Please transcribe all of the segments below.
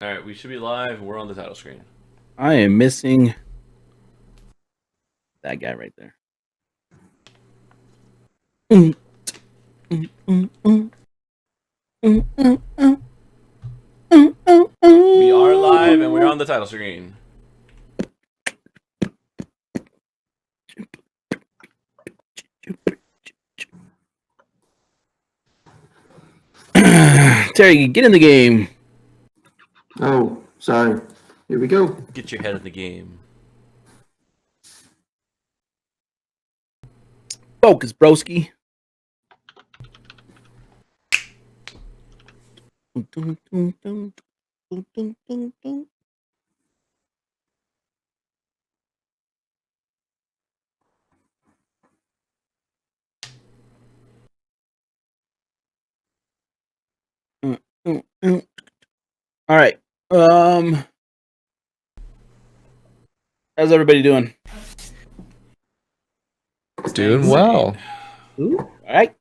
All right, we should be live. We're on the title screen. I am missing that guy right there. We are live and we're on the title screen. Terry, get in the game. Oh, sorry. Here we go. Get your head in the game. Focus, broski. All right. How's everybody doing? Doing well. Ooh, all right.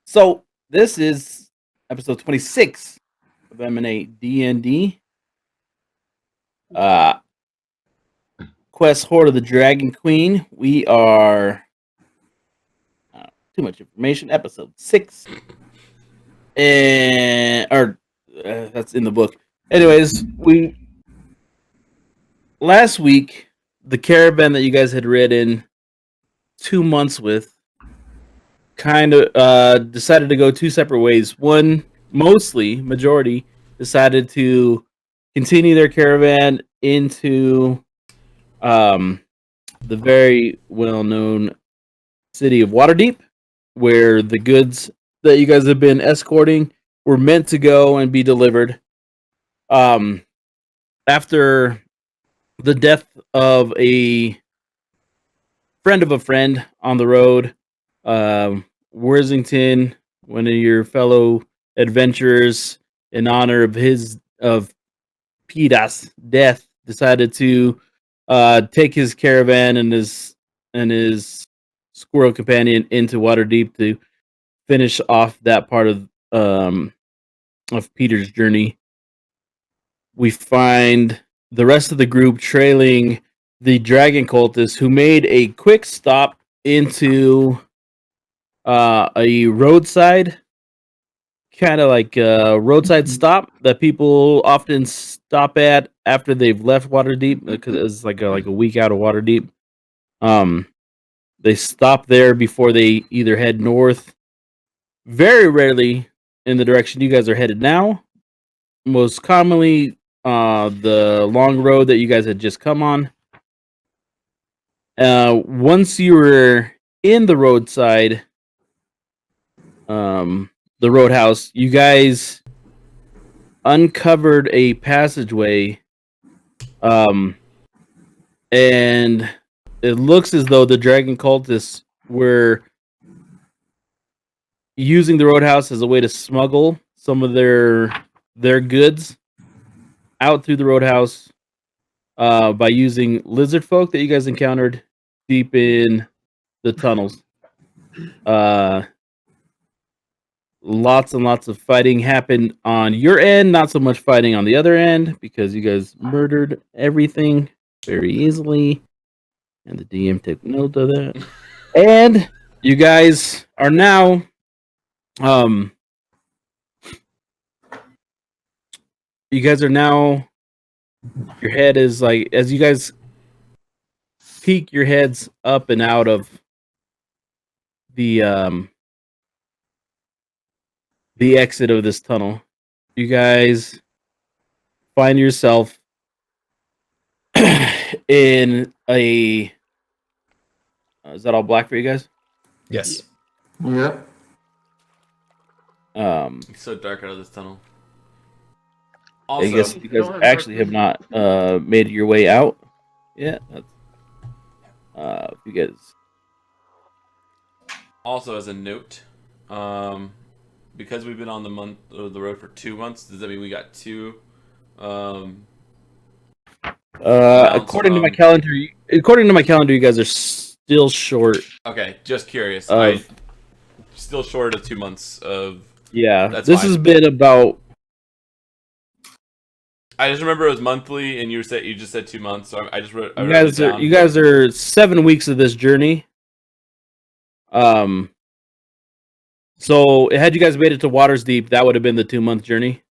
So this is episode 26 of M&A&D&D. Quest Horde of the Dragon Queen. We are too much information. Episode 6, and that's in the book. Anyways, last week the caravan that you guys had ridden 2 months with kind of decided to go two separate ways. One, majority, decided to continue their caravan into the very well-known city of Waterdeep, where the goods that you guys have been escorting were meant to go and be delivered. After the death of a friend on the road, Worthington, one of your fellow adventurers, in honor of Peter's death, decided to take his caravan and his squirrel companion into Waterdeep to finish off that part of Peter's journey. We find the rest of the group trailing the dragon cultists, who made a quick stop into a roadside, kind of like a roadside stop that people often stop at after they've left Waterdeep, because it's like a week out of Waterdeep. They stop there before they either head north, very rarely in the direction you guys are headed now. Most commonly, the long road that you guys had just come on. Once you were in the roadside, the roadhouse, you guys uncovered a passageway, and it looks as though the dragon cultists were using the roadhouse as a way to smuggle some of their goods out through the roadhouse by using lizard folk that you guys encountered deep in the tunnels. Lots and lots of fighting happened on your end, not so much fighting on the other end, because you guys murdered everything very easily, and the DM took note of that. And you guys are now your head is like, as you guys peek your heads up and out of the exit of this tunnel, you guys find yourself in a is that all black for you guys? Yes. Yep. It's so dark out of this tunnel. I guess you guys actually have not made your way out yet. That's you guys. Also, as a note, because we've been on the road for 2 months, does that mean we got two? According to my calendar, you guys are still short. Okay, just curious. Of, still short of 2 months of. yeah, That's this fine. has been about. I just remember it was monthly, and you just said 2 months, so I just wrote. I You wrote it guys are down. you guys are 7 weeks of this journey. So had you guys made it to Waters Deep, that would have been the 2-month journey.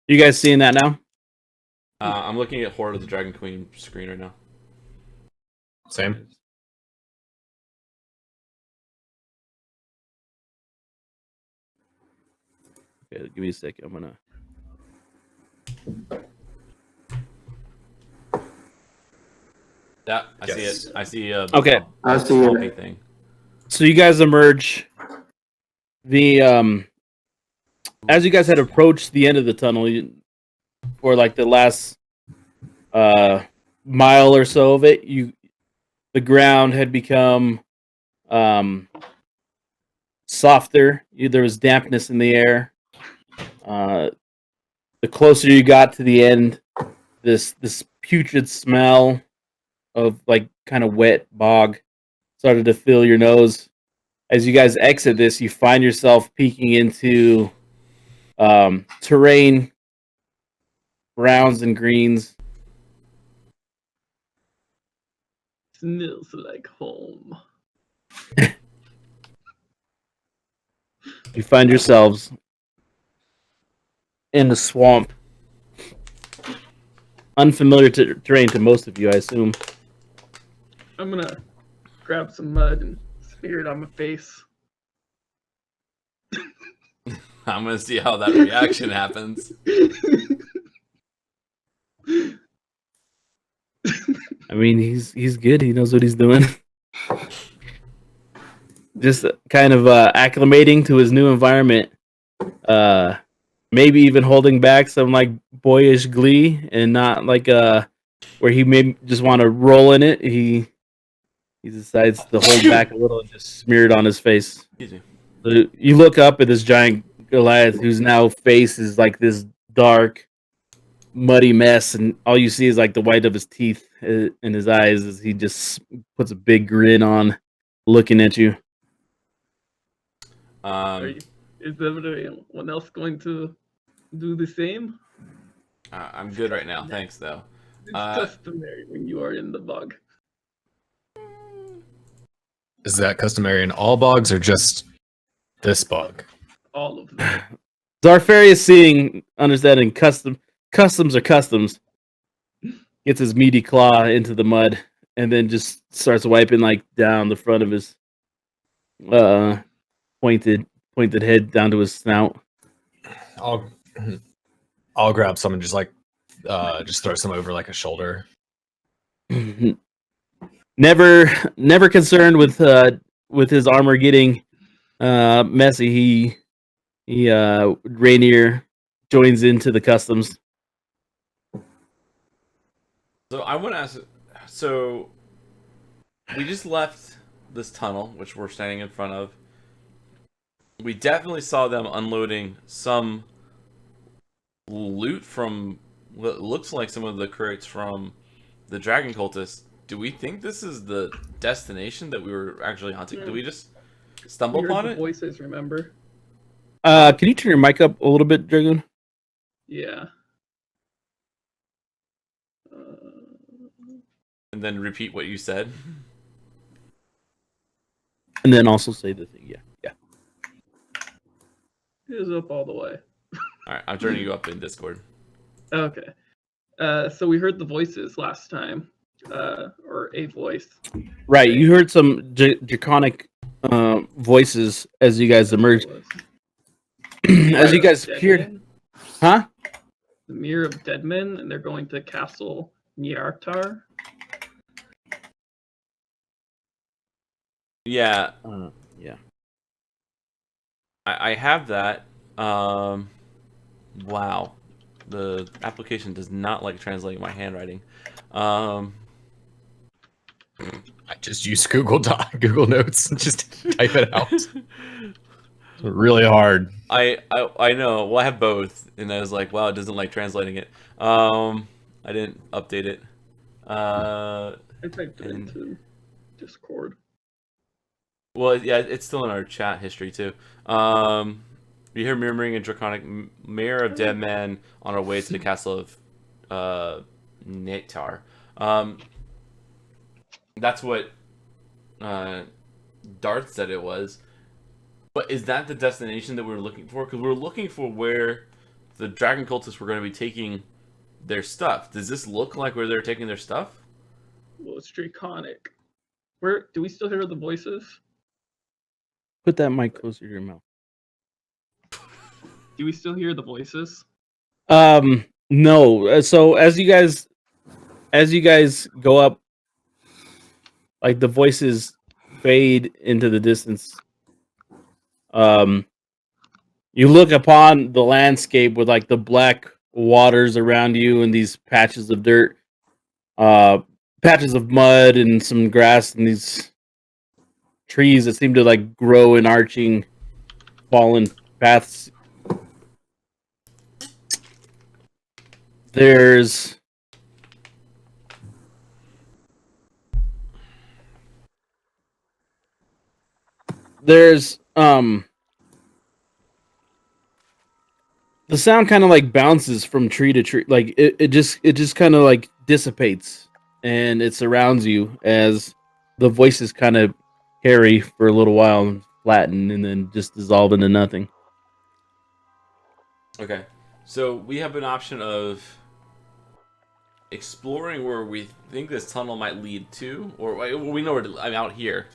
You guys seeing that now? I'm looking at Horde of the Dragon Queen screen right now. Same. Okay, give me a second. I'm gonna. Yeah, I see Yes. it. I see. Okay. I see swampy it. thing. So you guys emerge. As you guys had approached the end of the tunnel, or like the last mile or so of it, the ground had become softer. There was dampness in the air. The closer you got to the end, this putrid smell of like kind of wet bog started to fill your nose. As you guys exit this, you find yourself peeking into terrain, browns and greens. Smells like home. You find yourselves in the swamp. Unfamiliar terrain to most of you, I assume. I'm gonna grab some mud and smear it on my face. I'm gonna see how that reaction happens. I mean, he's good. He knows what he's doing. Just kind of acclimating to his new environment. Maybe even holding back some like boyish glee and not like where he may just want to roll in it. He decides to hold back a little and just smear it on his face. Excuse me. So you look up at this giant Goliath whose now face is like this dark, muddy mess, and all you see is like the white of his teeth in his eyes as he just puts a big grin on, looking at you. Is everyone else going to do the same? I'm good right now. Thanks, though. It's customary when you are in the bog. Is that customary in all bogs or just this bog? All of them. Zarfarius, seeing, understanding customs are customs, gets his meaty claw into the mud and then just starts wiping like down the front of his pointed head down to his snout. I'll grab some and just throw some over like a shoulder. Never concerned with his armor getting messy. Rainier joins into the customs. So I want to ask. So we just left this tunnel, which we're standing in front of. We definitely saw them unloading some loot from what looks like some of the crates from the dragon cultists. Do we think this is the destination that we were actually hunting? Yeah. Do we just stumble We heard upon the it? voices, remember? Can you turn your mic up a little bit, Dragoon? Yeah. And then repeat what you said. And then also say the thing. Yeah. It was up all the way. All right, I'm turning you up in Discord. Okay. So we heard the voices last time, or a voice. Right. You heard some draconic voices as you guys emerged. As you guys peered, huh? The Mirror of Dead Men, and they're going to Castle Nyartar. Yeah, Yeah. I have that. Wow, the application does not like translating my handwriting. I just use Google Notes and just type it out. It's really hard. I know. Well, I have both, and I was like, wow, it doesn't like translating it. I didn't update it. I typed it into Discord. Well, yeah, it's still in our chat history too. We hear murmuring and draconic mayor of dead men on our way to the castle of Netar. That's what Darth said it was. But is that the destination that we were looking for? Because we were looking for where the dragon cultists were going to be taking their stuff. Does this look like where they're taking their stuff? Well, it's draconic. Where do we still hear the voices? Put that mic closer to your mouth. Do we still hear the voices? No. So as you guys go up, like the voices fade into the distance. You look upon the landscape with like the black waters around you and these patches of dirt, patches of mud and some grass and these trees that seem to like grow in arching, fallen paths. There's the sound kind of like bounces from tree to tree, like it just kind of like dissipates and it surrounds you as the voices kind of carry for a little while and flatten and then just dissolve into nothing. Okay. So we have an option of exploring where we think this tunnel might lead to, or we know where I'm out here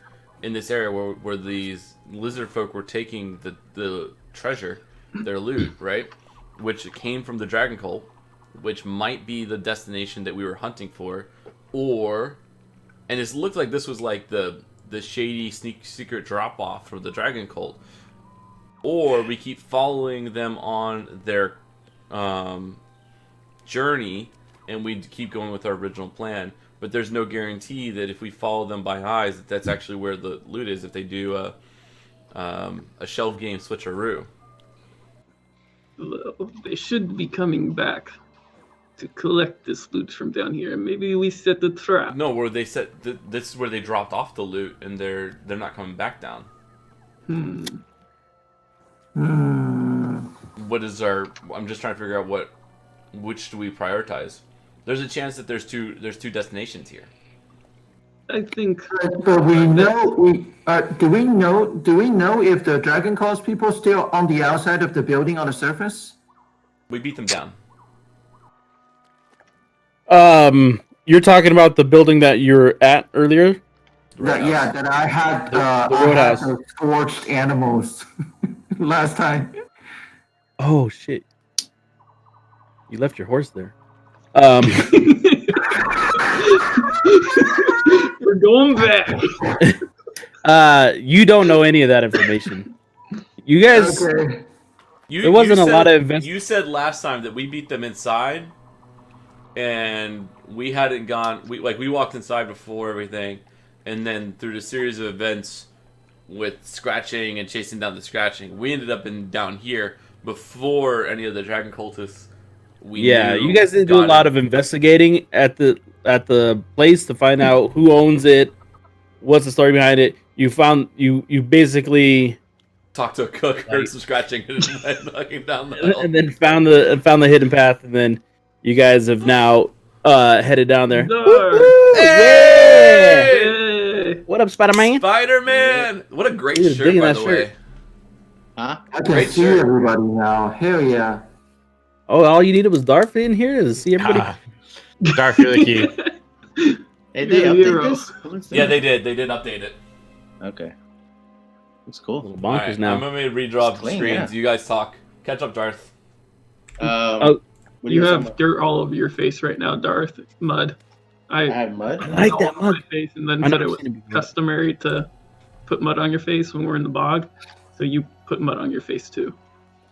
in this area where these lizard folk were taking the treasure, their loot, right? Which came from the dragon cult, which might be the destination that we were hunting for, or, and it looked like this was like the shady secret drop off for the dragon cult, or we keep following them on their journey and we keep going with our original plan. But there's no guarantee that if we follow them by eyes, that's actually where the loot is. If they do a shelf game switcheroo, They should be coming back to collect this loot from down here. Maybe we set the trap. no, where they said this is where they dropped off the loot, and they're not coming back down. What is our? I'm just trying to figure out which do we prioritize. There's a chance that there's two destinations here. I think. But we know do we know if the Dragon Claws people still on the outside of the building on the surface? We beat them down. You're talking about the building that you're at earlier? Yeah, that I had The I roadhouse. had the scorched animals last time. Oh shit! You left your horse there. We're going back. You don't know any of that information. You guys, Okay. There wasn't a lot of You said last time that we beat them inside, and we hadn't gone. We walked inside before everything, and then through the series of events with scratching and chasing down the scratching, we ended up down here before any of the dragon cultists. you guys didn't do a lot of investigating at the place to find out who owns it, what's the story behind it. You basically talked to a cook, heard some scratching, and went knocking down the hill. and then found the hidden path, and then you guys have now headed down there. Hey! What up, Spider-Man? Spider-Man! What a great Dude, shirt, digging by that the shirt. way. Huh? I can Great see shirt. everybody now. Hell yeah. Oh, all you needed was Darth in here to see everybody. Ah, Darth, you're the key. Hey, they You're a update hero. this? What's Yeah, that? they did. They did update it. Okay. That's A cool. little bonkers Alright, now. I'm gonna redraw It's the clean, screens. yeah. You guys talk. Catch up, Darth. Oh, What do You guys have talking about? dirt all over your face right now, Darth. Mud. I I have mud. I like all that over mug. my face and then I said know it I've was seen it before. customary to put mud on your face when we're in the bog. So you put mud on your face too.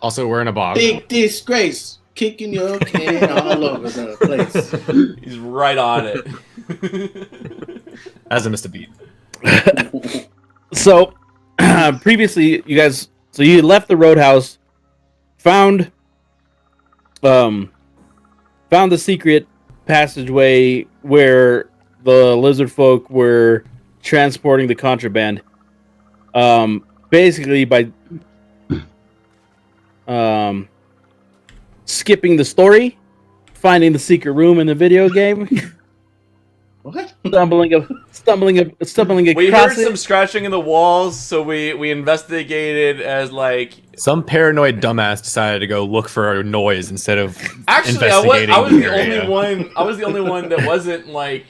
Also, we're in a bog. Big disgrace. Kicking your can all over the place. He's right on it. As I missed a beat. So, previously, you guys, so you left the roadhouse, found the secret passageway where the lizard folk were transporting the contraband. Basically, by skipping the story, finding the secret room in the video game, What? stumbling We across heard it. some scratching in the walls, so we investigated as like. Some paranoid dumbass decided to go look for a noise instead of Actually, investigating I was the the area. only one. I was the only one that wasn't like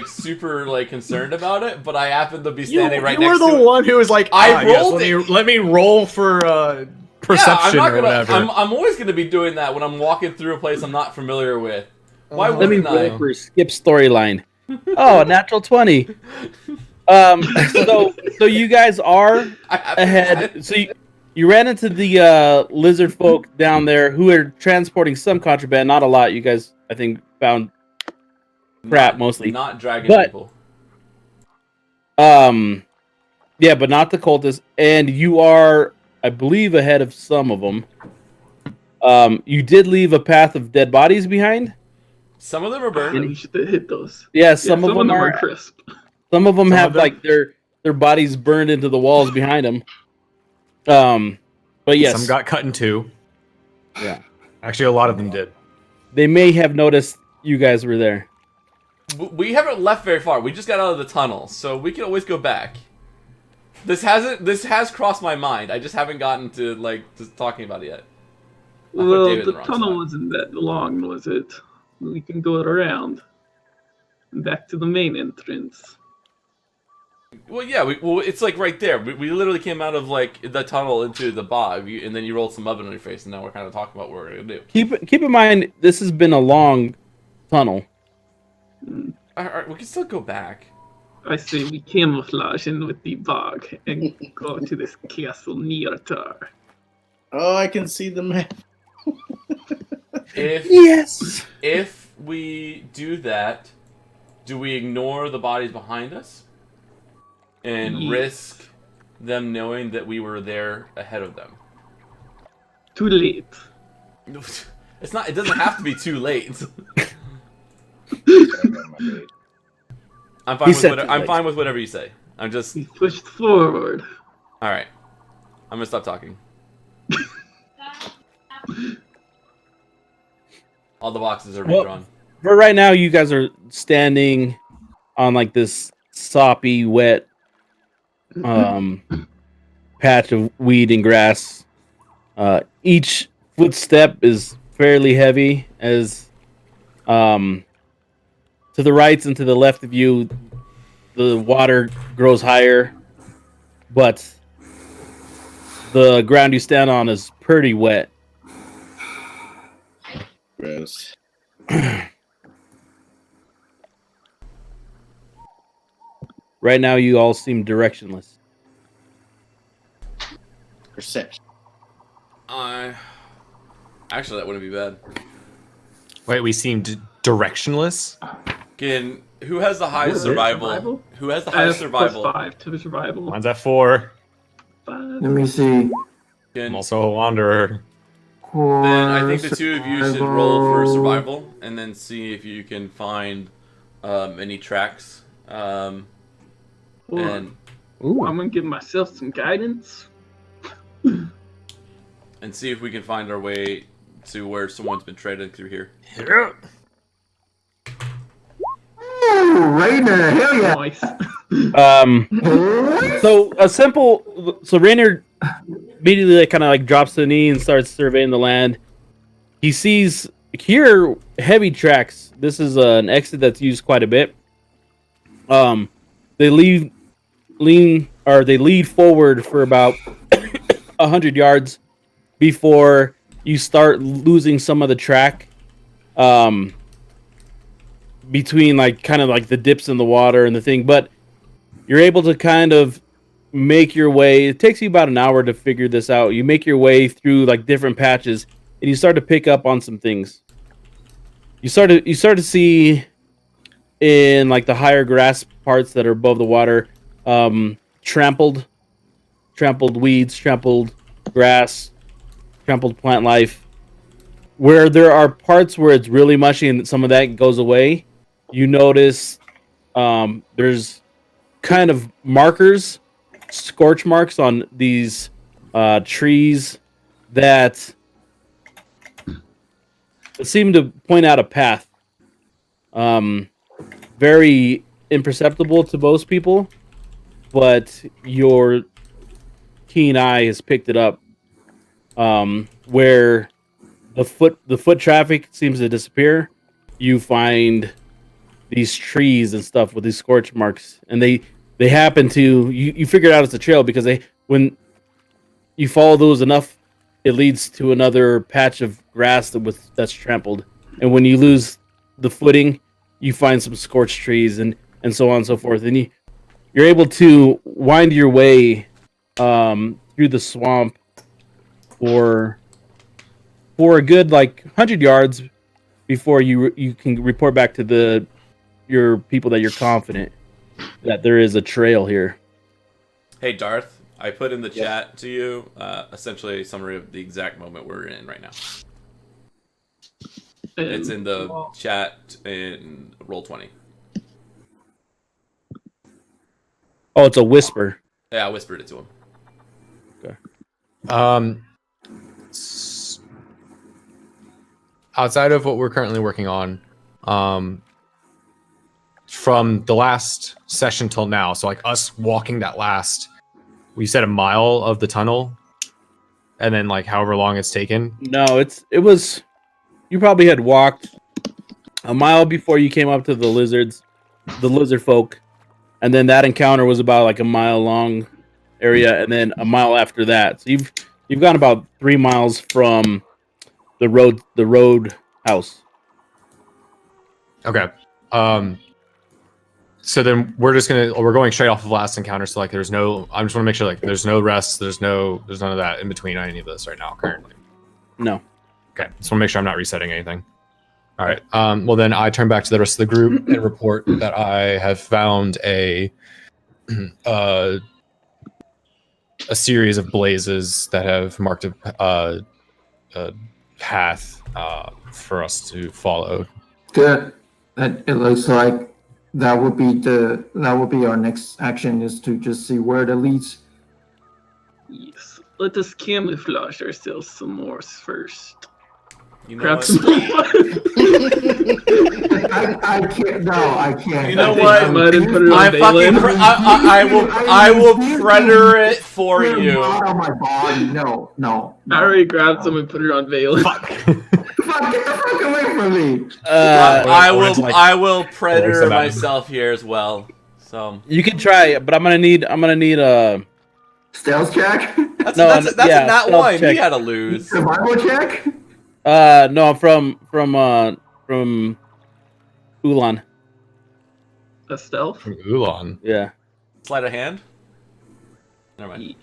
super like concerned about it. But I happened to be standing right you next were to the it. one who was like, I yes, rolled let me roll for perception yeah, I'm not or gonna. whatever. I'm always gonna be doing that when I'm walking through a place I'm not familiar with. Why Uh-huh. Let me wouldn't I? roll for skip storyline. Oh, a natural 20. So you guys are I have ahead. So you ran into the lizard folk down there who are transporting some contraband, not a lot. You guys, I think, found crap mostly. Not dragon But- people. Yeah, but not the cultists. And you are, I believe, ahead of some of them. You did leave a path of dead bodies behind. Some of them are Ah, burned. we should have hit those. Yeah, some of some them are are. crisp. Some of them Some have of them- like their bodies burned into the walls behind them. But yes, Some got cut in two. Yeah. Actually, a lot of them did. they may have noticed you guys were there. We haven't left very far. We just got out of the tunnel, so we can always go back. This has crossed my mind. I just haven't gotten to talking about it yet. I put Well, David in the the wrong tunnel spot. wasn't that long, was it? We can go around. Back to the main entrance. Well, yeah. It's like right there. We literally came out of like the tunnel into the bog, and then you rolled some oven on your face, and now we're kind of talking about what we're gonna do. Keep in mind this has been a long tunnel. All right, we can still go back. I say we camouflage in with the bog and go to this castle near Tar. Oh, I can see the map. Yes. If we do that, do we ignore the bodies behind us and Yes. risk them knowing that we were there ahead of them? Too late. It's not. It doesn't have to be too late. I'm fine He with said whatever. too I'm late. fine with whatever you say. I'm just. We pushed forward. All right. I'm gonna stop talking. All the boxes are Well- redrawn. For right now, you guys are standing on like this soppy, wet patch of weed and grass. Each footstep is fairly heavy as to the right and to the left of you the water grows higher, but the ground you stand on is pretty wet. Gross. Right now you all seem directionless. Perception. Actually, that wouldn't be bad. Wait, we seemed directionless? Who has the highest What, survival? survival? Who has the I have highest survival? +5 to survival. Mine's at 4. 5. Let me see. Can- I'm also a wanderer. Then I think the two of you should roll for survival, and then see if you can find any tracks. Well, And I'm gonna give myself some guidance. see if we can find our way to where someone's been trading through here. Ooh, right there. Hell yeah. Nice. So Rainer immediately kind of like drops to the knee and starts surveying the land. He sees here heavy tracks. This is an exit that's used quite a bit. They lead forward for about 100 yards before you start losing some of the track. Between like kind of like the dips in the water and the thing, but you're able to kind of make your way. It takes you about an hour to figure this out. You make your way through like different patches and you start to pick up on some things. You start to see in like the higher grass parts that are above the water, trampled weeds, trampled grass, trampled plant life. Where there are parts where it's really mushy and some of that goes away, you notice there's kind of markers, scorch marks on these trees that seem to point out a path. Very imperceptible to most people, but your keen eye has picked it up. Where the foot traffic seems to disappear, you find these trees and stuff with these scorch marks, and they happen to you figured out it's a trail because when you follow those enough, it leads to another patch of grass that's trampled, and when you lose the footing, you find some scorched trees and so on and so forth, and you're able to wind your way through the swamp for a good like 100 yards before you can report back to your people that you're confident that there is a trail here. Hey Darth, I put in the chat to you essentially a summary of the exact moment we're in right now. It's in the chat in Roll20. Oh, it's a whisper. Yeah, I whispered it to him. Okay. Outside of what we're currently working on, from the last session till now, so like us walking that last, we said a mile of the tunnel, and then like however long it's taken. No, it was. You probably had walked a mile before you came up to the lizard folk, and then that encounter was about like a mile long area, and then a mile after that. So you've gone about 3 miles from the road house. Okay. So then we're going straight off of last encounter. So like I just want to make sure like there's no rest, there's none of that in between any of this right now currently. No. Okay. Just want to make sure I'm not resetting anything. All right. Well then I turn back to the rest of the group and report that I have found a series of blazes that have marked a path for us to follow. Good. It looks like that would be our next action, is to just see where it leads. Yes. Let us camouflage ourselves some more first. You know Grab what? some I can't. No, I can't. You know I think what? I might have put it on I fucking Valen. I will predator it for you. Not on my body. No. I already grabbed some and put it on Valen. Fuck, get the fuck away from me. I will predator Or myself here as well. So You can try, but I'm gonna need Stealth check. that's No, a nat stealth one. check. You gotta lose. Survival check. no, I'm from Ulan. A stealth? From Ulan. Yeah. Sleight of hand. Never mind.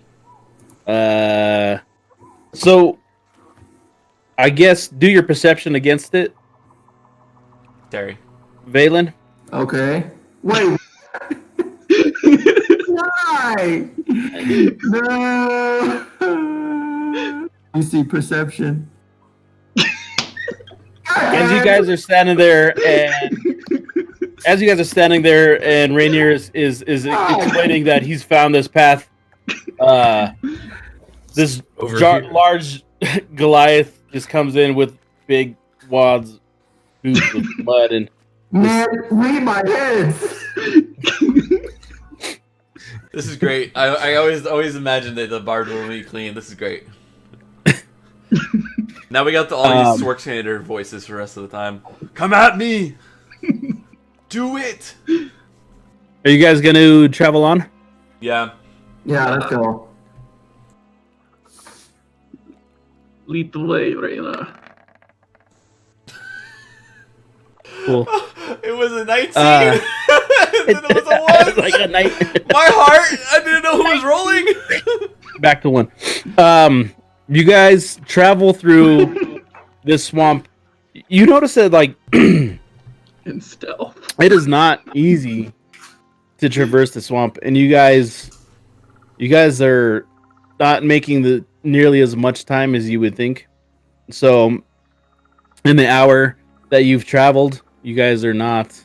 So I guess do your perception against it, Terry. Valen. Okay. Wait. Why? No. You see perception. As you guys are standing there, and Rainier is explaining that he's found this path. This large Goliath just comes in with big wads, boots of mud, and Man, read my head. This is great. I always imagined that the bard will be clean. This is great. Now we got all these Schwarzenegger voices for the rest of the time. Come at me! Do it! are you guys going to travel on? Yeah. Yeah, let's go. Lead the way, Reyna. Cool. It was a 19! and then it was a 1! Like a night. My heart! I didn't know who was rolling! Back to 1. You guys travel through this swamp. You notice that, like, In stealth. it is not easy to traverse the swamp, and you guys are not making nearly as much time as you would think. So, in the hour that you've traveled, you guys are not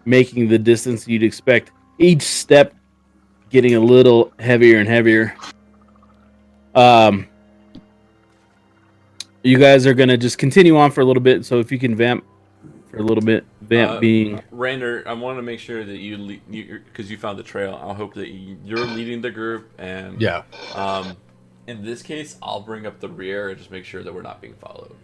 making the distance you'd expect. Each step getting a little heavier and heavier. you guys are gonna just continue on for a little bit. So if you can vamp for a little bit, vamp being Rander, I want to make sure that you because you found the trail. I hope that you're leading the group, and Yeah. in this case, I'll bring up the rear and just make sure that we're not being followed.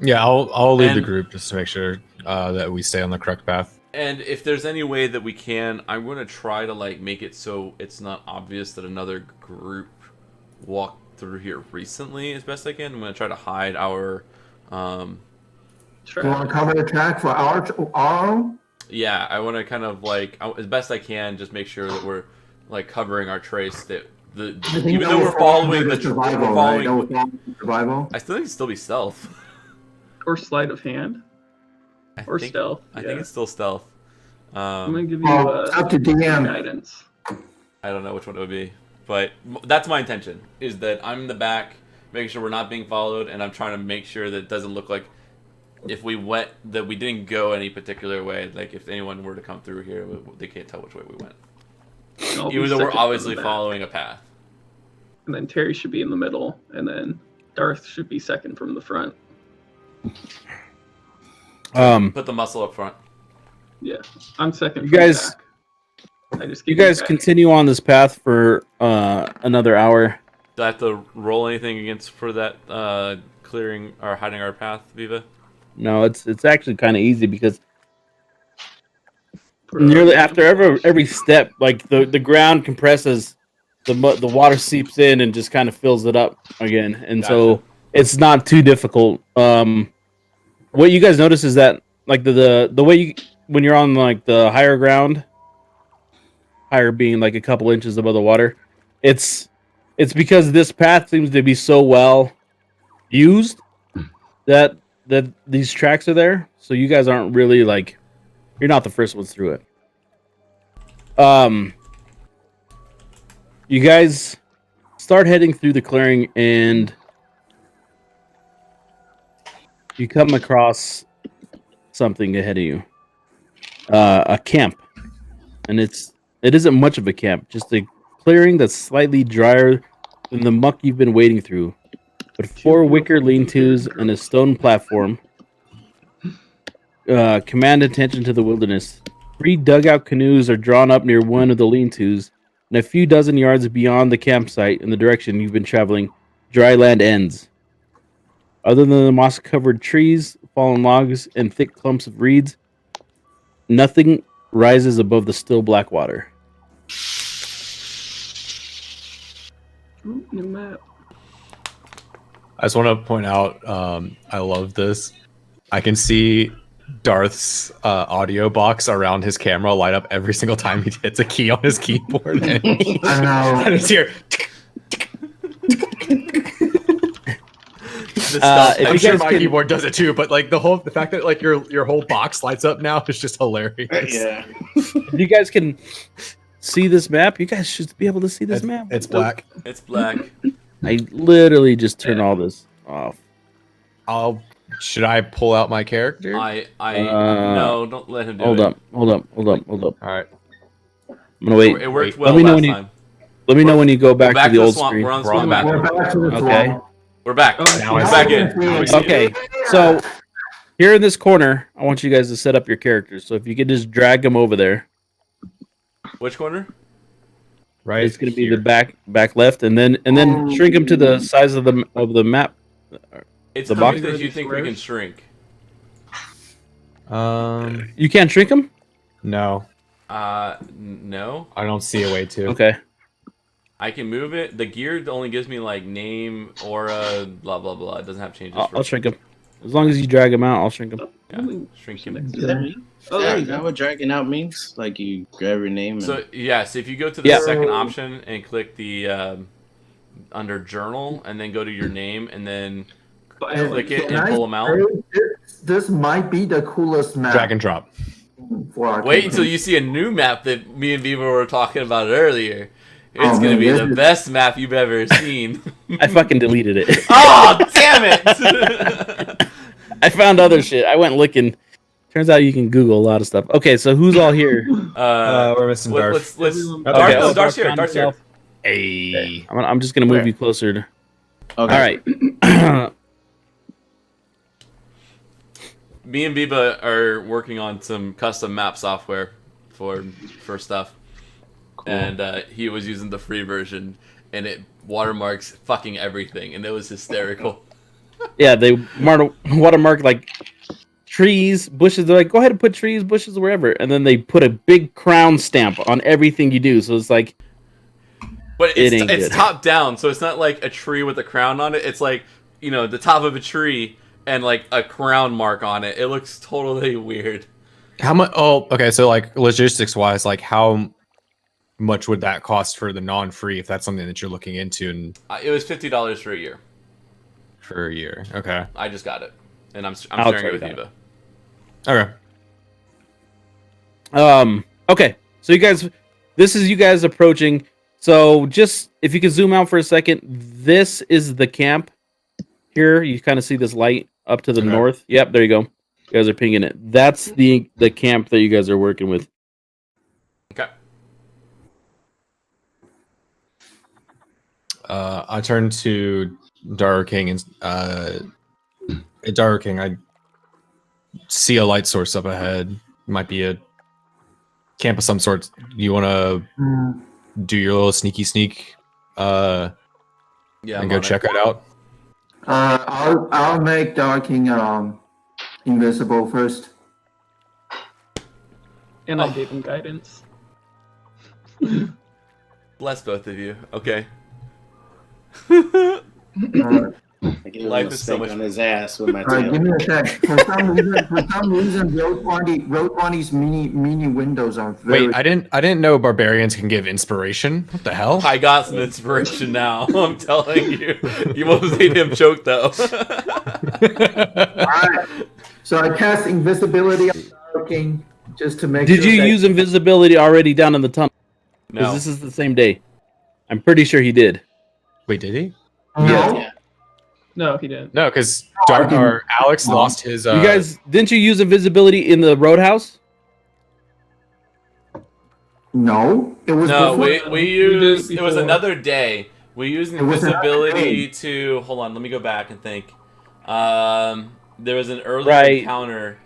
Yeah, I'll lead the And- group just to make sure that we stay on the correct path. And if there's any way that we can, I'm gonna try to like make it so it's not obvious that another group walked through here recently as best I can. I'm gonna try to hide our. You want to cover the track for our own? Yeah, I want to kind of like as best I can, just make sure that we're like covering our trace. That even though we're following the survival, we're right? following, That was survival. I still think it'd still be stealth. Or sleight of hand. Or stealth. I think it's still stealth. I'm gonna give you It's up to DM. guidance. I don't know which one it would be, but that's my intention. Is that I'm in the back, making sure we're not being followed, and I'm trying to make sure that it doesn't look like if we went that we didn't go any particular way. Like if anyone were to come through here, they can't tell which way we went, I'll be even though we're second from obviously the back. following a path. And then Terry should be in the middle, and then Darth should be second from the front. Put the muscle up front. Yeah, I'm second. You from guys- back. I just you give guys back. continue on this path for another hour. Do I have to roll anything against for that clearing or hiding our path, Viva? No, it's actually kind of easy because For- nearly after every step, like the ground compresses, the water seeps in and just kind of fills it up again, and so it's not too difficult. What you guys notice is that like the way you when you're on like the higher ground, higher being like a couple inches above the water, it's because this path seems to be so well used that these tracks are there, so you guys aren't really like you're not the first ones through it. You guys start heading through the clearing and you come across something ahead of you. A camp. And it isn't much of a camp, just a clearing that's slightly drier than the muck you've been wading through. But 4 wicker lean-tos and a stone platform command attention to the wilderness. 3 dugout canoes are drawn up near one of the lean-tos, and a few dozen yards beyond the campsite in the direction you've been traveling, dry land ends. Other than the moss-covered trees, fallen logs, and thick clumps of reeds, nothing rises above the still black water. Ooh, new map. I just want to point out, I love this. I can see Darth's audio box around his camera light up every single time he hits a key on his keyboard. And I know. and it's here. If I'm you sure guys my can- keyboard does it too, but like the fact that like your whole box lights up now is just hilarious. Yeah. If you guys can see this map, you guys should be able to see this map. It's black. It's black. I literally just turned all this off. Should I pull out my character? No, don't let him do Hold it. up. All right. I'm gonna wait. It worked Wait. well Let me know last when you- time. Let me know when you go back, We're back to the old swamp. screen. We're on the We're on swamp the back. We're back to the Okay. swamp. We're back. Now We're I back see in. it. Now I see it. Okay, so here in this corner, I want you guys to set up your characters. So if you could just drag them over there, Which corner? Right. it's going to be here. the back left, and then shrink them to the size of the map. It's The the box? box that you think we can shrink. You can't shrink them. No, No. I don't see a way to. Okay. I can move it. The gear only gives me like name, aura, blah blah blah. It doesn't have changes. I'll for shrink them. As long as you drag them out, I'll shrink them. Only shrink next him. to Is that me. me? Oh, there you Is that go. what dragging out means? Like you grab your name and So yes, if you go to the Yeah. second option and click the under journal and then go to your name and then click it and pull them out. This might be the coolest map. Drag and drop. For our Wait campaign. until you see a new map that me and Beaver were talking about earlier. It's Oh, gonna man, be this the is- best map you've ever seen. I fucking deleted it. Oh damn it! I found other shit. I went looking. Turns out you can Google a lot of stuff. Okay, so who's all here? We're missing let's Everyone- Darth, Okay, no, oh, Darth's here. found Darth's here. himself. Hey. I'm just gonna move Where? you closer. To... All Okay. right. Me and Biba are working on some custom map software for stuff, and he was using the free version, and it watermarks fucking everything, and it was hysterical. Yeah, they watermark like trees, bushes. They're like, go ahead and put trees, bushes, wherever, and then they put a big crown stamp on everything you do. So it's like, But It ain't it's good. top down, so it's not like a tree with a crown on it. It's like, you know, the top of a tree and like a crown mark on it. It looks totally weird. How much? Oh, okay. So like logistics wise, like how much would that cost for the non-free if that's something that you're looking into and It was $50 for a year. for a year? Okay. I just got it, and I'm I'll sharing it try with that. Eva. Okay. Okay, so you guys, this is you guys approaching. So just if you can zoom out for a second, this is the camp. Here you kind of see this light up to the Okay. north. Yep, there you go. You guys are pinging it. That's the camp that you guys are working with. Okay. I turn to Dark King and Dark King. I see a light source up ahead. Might be a camp of some sort. You want to do your little sneaky sneak Yeah. and I'm go on check it. it out? I'll make Darking invisible first. And I gave him guidance. Bless both of you. Okay. Uh, I give him Life a is so spank much- on his ass with my All right, give tail. me a sec. For some reason, Road 20's mini windows are very. Wait, I didn't know barbarians can give inspiration. What the hell? I got some inspiration now. I'm telling you. You almost made him choke though. Alright. So I cast invisibility on Darking just to make Did sure you that- use invisibility already down in the tunnel? Because No. this is the same day. I'm pretty sure he did. Wait, did he? No. Yeah. No, he didn't. No, because I didn't. or Alex No. lost his. You guys, didn't you use invisibility in the roadhouse? No. It was No, before. we did used it was before. another day. We used It was another invisibility day. to hold on, let me go back and think. There was an earlier Right. encounter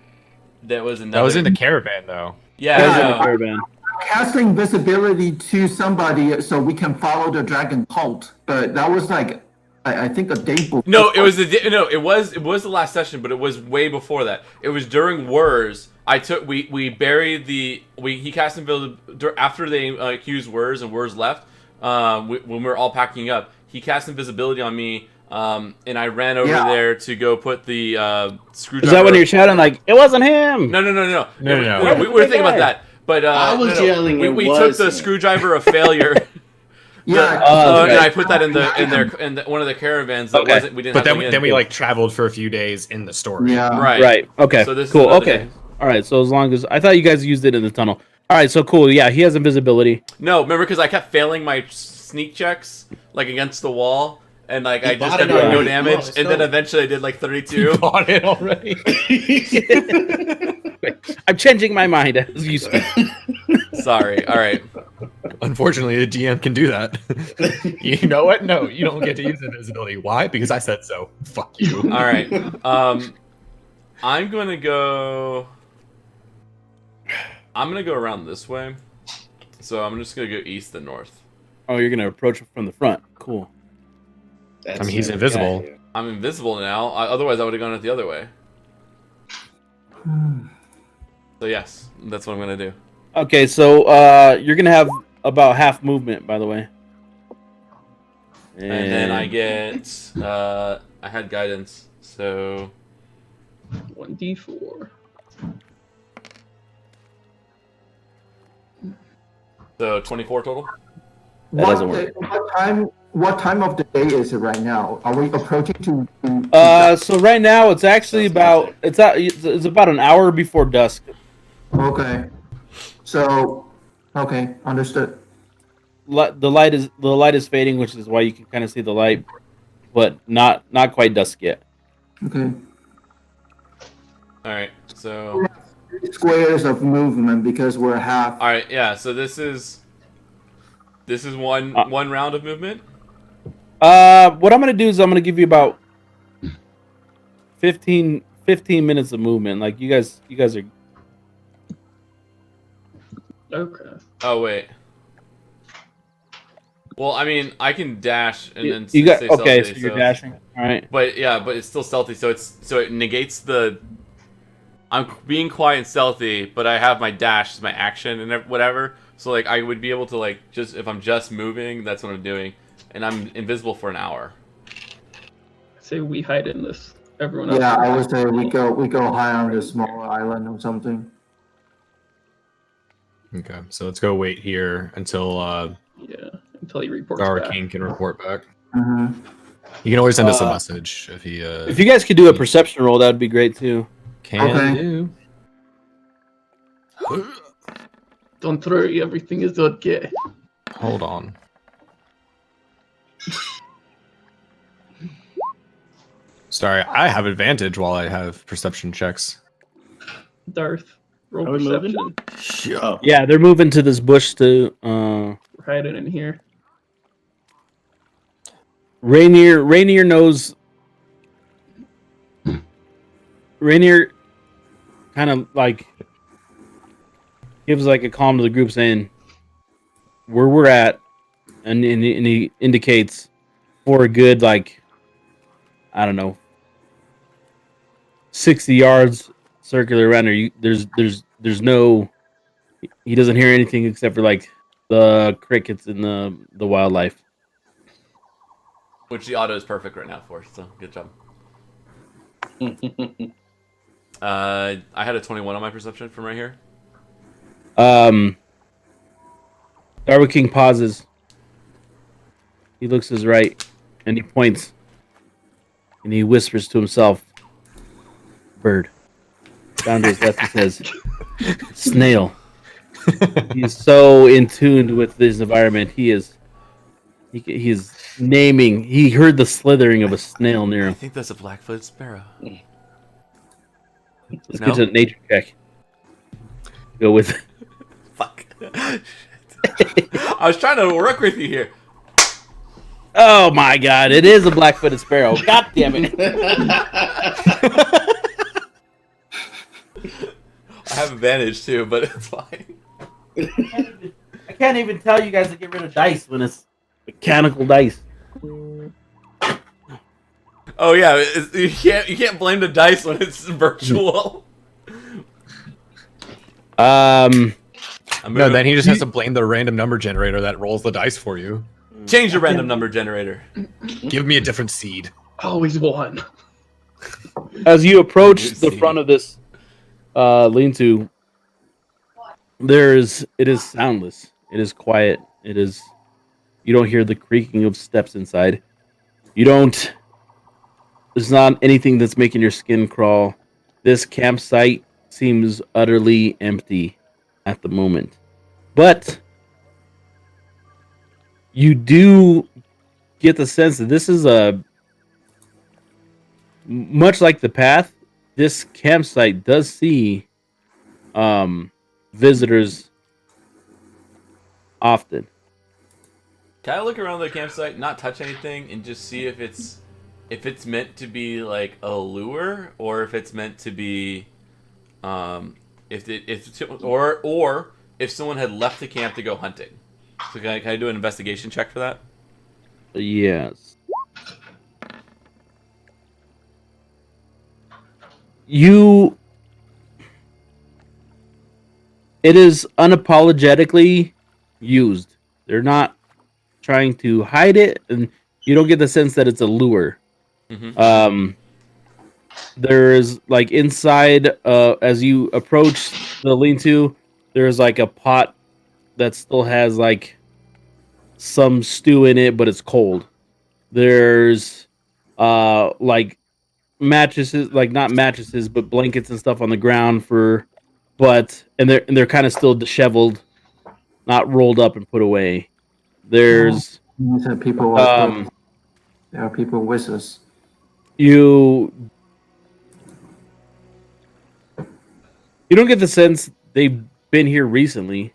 that was another that was in the caravan though. Yeah, That was in I the know. caravan. Casting invisibility to somebody so we can follow the dragon cult, but that was like, I think a day before. No, it was it was the last session, but it was way before that. It was during Wurs. We buried he cast invisibility after they accused Wurs and Wurs left. When we were all packing up, he cast invisibility on me. And I ran over Yeah. there to go put the screwdriver. Is that when you're shouting like, it wasn't him? No. No. We were thinking about that, but I was yelling, it We took was the him. screwdriver of failure. Yeah. okay. And I put that in one of the caravans that Okay. wasn't. We didn't. But have then we like traveled for a few days in the story. Yeah. right. Okay. So this is cool. another Okay. day. All right. So as long as I thought you guys used it in the tunnel. All right. So cool. Yeah, he has invisibility. No, remember because I kept failing my sneak checks like against the wall, and like I just bought kept it doing no already. damage, Oh, let's and then go. eventually I did like 32. Bought it already. I'm changing my mind as you speak. Sorry. All right. Unfortunately, the GM can do that. You know what? No, you don't get to use invisibility. Why? Because I said so. Fuck you. All right. I'm gonna go. I'm gonna go around this way. So I'm just gonna go east and north. Oh, you're gonna approach from the front. Cool. That's I mean, he's the invisible. guy here. I'm invisible now. Otherwise, I would have gone it the other way. So yes, that's what I'm gonna do. Okay. So you're gonna have about half movement, by the way. And then I get. I had guidance, so 1d4. so 24 total. That doesn't work. What time of the day is it right now? Are we approaching to? So right now it's actually about it's about an hour before dusk. Okay. So, okay, understood. The light is fading, which is why you can kind of see the light, but not quite dusk yet. Okay. All right. So Squares of movement because we're half. all right. Yeah. So this is one round of movement. What I'm gonna do is I'm gonna give you about 15 minutes of movement. Like you guys are. Okay. Oh wait. Well, I mean, I can dash and then You got stay okay. stealthy. So you're dashing. All right. But yeah, but it's still stealthy, so it negates the. I'm being quiet and stealthy, but I have my dash as my action and whatever. So like I would be able to like just if I'm just moving, that's what I'm doing, and I'm invisible for an hour. I say we hide in this. Everyone else. Yeah, I would say we go high on this small island or something. Okay, so let's go wait here until Yeah, until he reports our back. king can report back. Mm-hmm. You can always send us a message if he. If you guys could do a perception roll, that'd be great too. Can Okay. do. Don't worry, everything is okay. Hold on. Sorry, I have advantage while I have perception checks. Darth, roll Are we moving? perception. Oh. Yeah, they're moving to this bush to. We're hiding in here. Rainier knows. Rainier kind of like gives like a calm to the group, saying, "Where we're at," and he indicates for a good like, I don't know, 60 yards circular around there. There's no. He doesn't hear anything except for like the crickets and the wildlife. Which the auto is perfect right now for, so good job. I had a 21 on my perception from right here. Darwood King pauses. He looks to his right, and he points, and he whispers to himself, "Bird." Down to his left, he says, "Snail." He's so in tune with this environment. He is naming. He heard the slithering of a snail near I him. think that's a black-footed sparrow. Let's No? get to a nature check. Go with. Fuck. Shit. I was trying to work with you here. Oh my God! It is a black-footed sparrow. God damn it! I have advantage too, but it's fine. I can't even tell you guys to get rid of dice when it's mechanical dice. Oh yeah, you can't blame the dice when it's virtual. No, then he just has to blame the random number generator that rolls the dice for you. Change the random number generator. Give me a different seed. Always one. As you approach the front of this lean-to, it is soundless. It is quiet. You don't hear the creaking of steps inside. There's not anything that's making your skin crawl. This campsite seems utterly empty at the moment. But you do get the sense that this is much like the path, this campsite does see visitors often. Can I look around the campsite, not touch anything, and just see if it's meant to be like a lure, or if it's meant to be, or if someone had left the camp to go hunting? So can I do an investigation check for that? Yes. It is unapologetically used. They're not trying to hide it, and you don't get the sense that it's a lure. Mm-hmm. There is like inside, as you approach the lean-to, there's like a pot that still has like some stew in it, but it's cold. There's like mattresses, like not mattresses, but blankets and stuff on the ground and they're kind of still disheveled, not rolled up and put away. There's There are people with us. you don't get the sense they've been here recently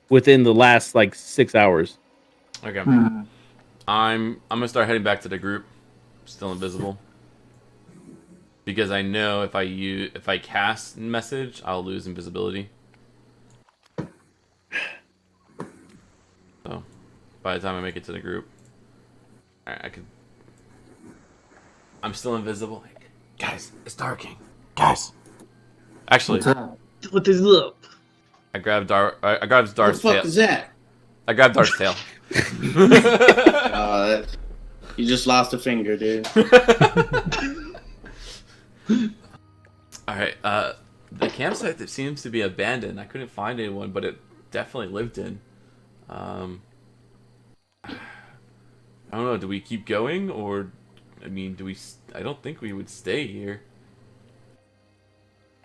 within the last like 6 hours. Okay. I'm gonna start heading back to the group. Still invisible. Because I know if I cast message, I'll lose invisibility. So by the time I make it to the group, I could. I'm still invisible. Guys, it's darking. Guys. Actually, What's up? What is up? I grabbed Darth's What the fuck tail. is that? I grabbed Darth's tail. You just lost a finger, dude. Alright, the campsite that seems to be abandoned, I couldn't find anyone, but it definitely lived in. I don't know, do we keep going, or, I mean, I don't think we would stay here.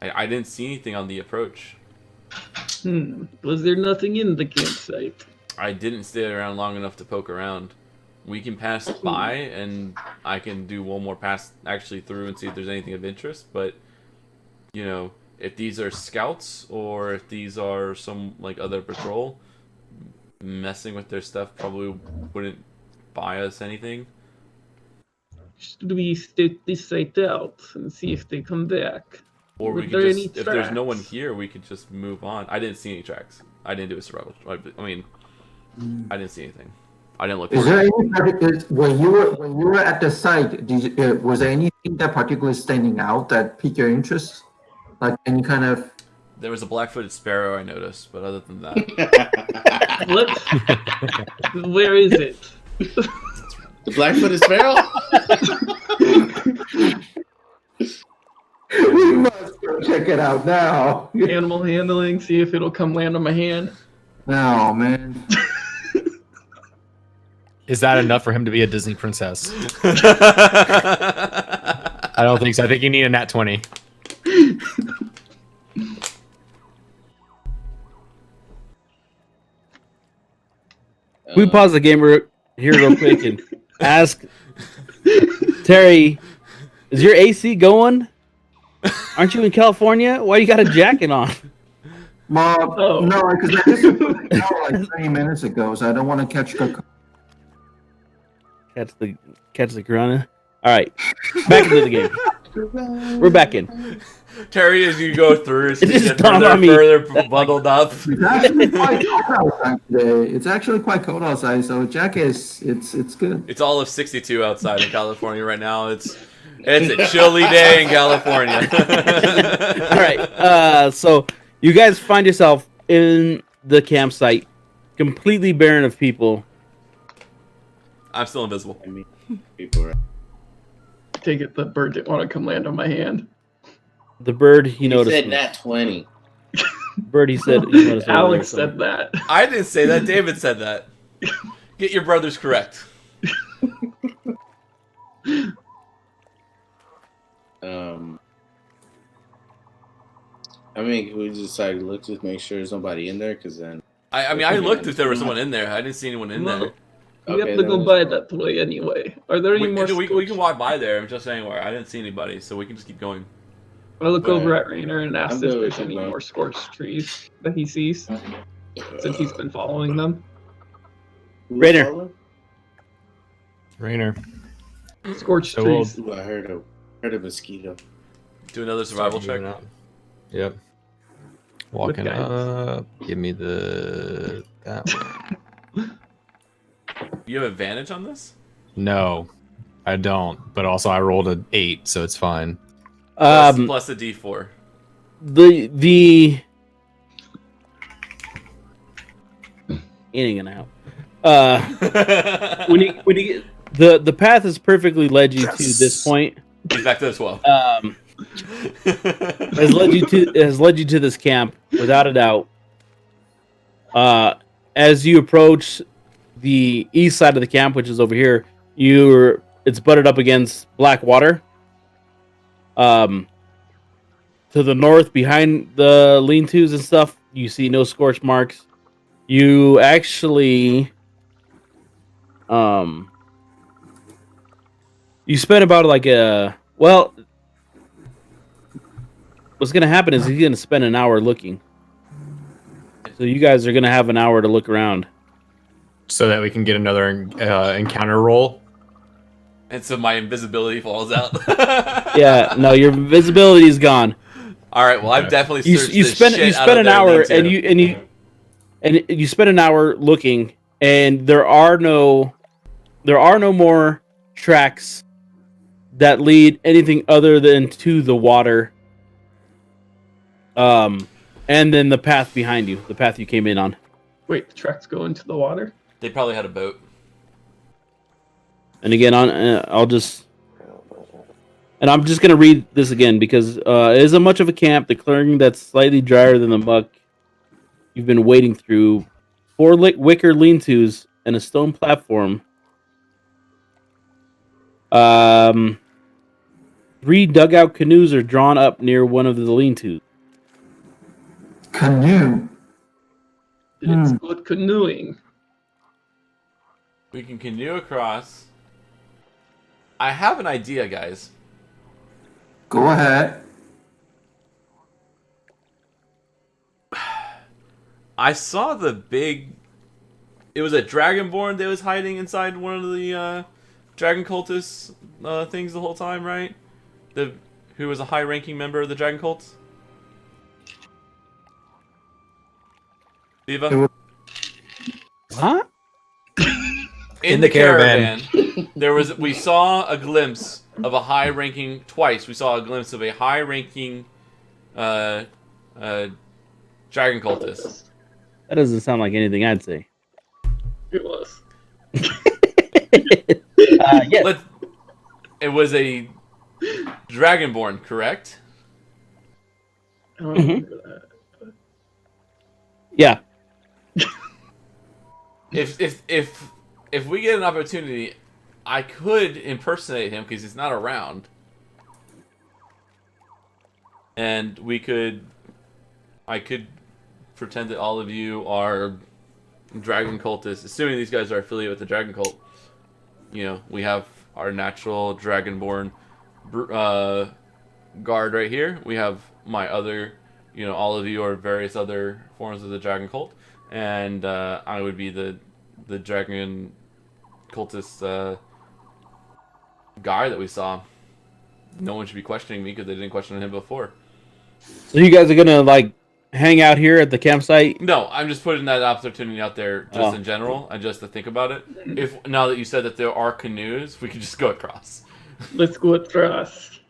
I didn't see anything on the approach. Was there nothing in the campsite? I didn't stay around long enough to poke around. We can pass by, and I can do one more pass actually through and see if there's anything of interest, but, you know, if these are scouts, or if these are some, like, other patrol, messing with their stuff probably wouldn't buy us anything. Should we stake this site out and see if they come back? Or Were we there could any just, if there's no one tracks? here, we could just move on. I didn't see any tracks. I didn't do a survival. I mean, I didn't see anything. I didn't look Is for there it. any when you were at the site? Was there anything that particularly standing out that piqued your interest? Like any kind of There was a black-footed sparrow I noticed, but other than that, What? Where is it? The Black-footed sparrow? we must go check it out now. Animal handling, see if it'll come land on my hand. No, man. Is that enough for him to be a Disney princess? I don't think so. I think you need a nat 20. We pause the game here real quick and ask Terry, is your AC going? Aren't you in California? Why you got a jacket on? Well, Oh. no, because I just put it out like 30 minutes ago, so I don't want to catch the. Catch the corona. All right, back into the game. We're back in. Terry, as you go through, it's just dawned on me. further bundled up. It's actually quite cold outside today. It's actually quite cold outside, so jacket it's good. It's all of 62 outside in California right now. It's a chilly day in California. All right, so you guys find yourself in the campsite, completely barren of people. I'm still invisible. I mean, people are. Take it the bird didn't want to come land on my hand. The bird, he He noticed. said nat 20. Bird, he said. He noticed Alex said that. I didn't say that. David said that. Get your brothers correct. I mean, we just like look to make sure there's nobody in there, because then. I mean, I looked if there was someone in there. I didn't see anyone in there. We Okay, have to then go let's by go. that way anyway. Are there any more? We can walk by there. I'm just saying where I didn't see anybody, so we can just keep going. I look Right. over at Rainer and ask I'm if good there's with any that. more scorched trees that he sees, since he's been following them. Who's Raider. calling? Rainer. Scorched So trees. Ooh, I heard a mosquito. Do another survival check. Yep. Walking guidance. up. Give me that one. You have advantage on this? No, I don't. But also, I rolled an 8, so it's fine. Plus a D4. The in and out. When you the path has perfectly led you to this point. He's back to the 12. Has led you to this camp without a doubt. As you approach the east side of the camp, which is over here, it's butted up against black water. To the north, behind the lean-tos and stuff, you see no scorch marks. You actually, you spent about what's going to happen is he's going to spend an hour looking. So you guys are going to have an hour to look around. so that we can get another encounter roll. And so my invisibility falls out. Yeah, no, your visibility is gone. All right. Well, I've definitely You searched you this spend shit you out spend of an their hour lean-to. and you spend an hour looking, and there are no more tracks that lead anything other than to the water. And then the path behind you, the path you came in on. Wait, the tracks go into the water? They probably had a boat. And again, I'm just gonna read this again because it isn't much of a camp. The clearing that's slightly drier than the muck you've been wading through. 4 wicker lean-tos and a stone platform. 3 dugout canoes are drawn up near one of the lean-tos. Canoe. It's good canoeing. We can canoe across. I have an idea, guys. Go ahead. I saw the big. It was a dragonborn that was hiding inside one of the dragon cultist things the whole time, right? Who was a high-ranking member of the dragon cults. Viva? Huh? In the caravan, we saw a glimpse of a high-ranking. Twice we saw a glimpse of a high-ranking dragon cultist. That doesn't sound like anything I'd say. It was. Yes. It was a dragonborn, correct? I don't remember that. Yeah. If we get an opportunity, I could impersonate him because he's not around, and I could pretend that all of you are dragon cultists, assuming these guys are affiliated with the dragon cult. You know, we have our natural dragonborn guard right here. We have my other, all of you are various other forms of the dragon cult, and I would be the dragon cultist guy that we saw. No one should be questioning me because they didn't question him before. So you guys are gonna hang out here at the campsite? No, I'm just putting that opportunity out there just in general and just to think about it. If now that you said that there are canoes, we could just go across. Let's go across.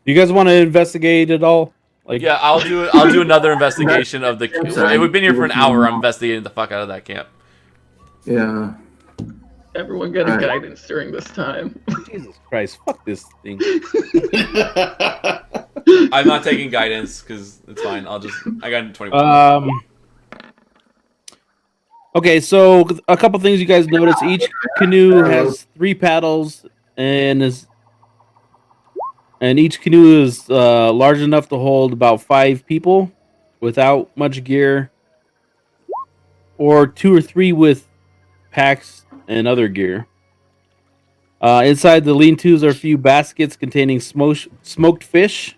You guys want to investigate it all? Yeah, I'll do another investigation of the. We've been here for an hour. I'm investigating the fuck out of that camp. Yeah. Everyone get a guidance during this time. Jesus Christ! Fuck this thing. I'm not taking guidance because it's fine. I got 21. Okay, so a couple things you guys notice. Each canoe has 3 paddles, and each canoe is large enough to hold about 5 people without much gear, or 2 or 3 with packs and other gear. Inside the lean-tos are a few baskets containing smoked fish,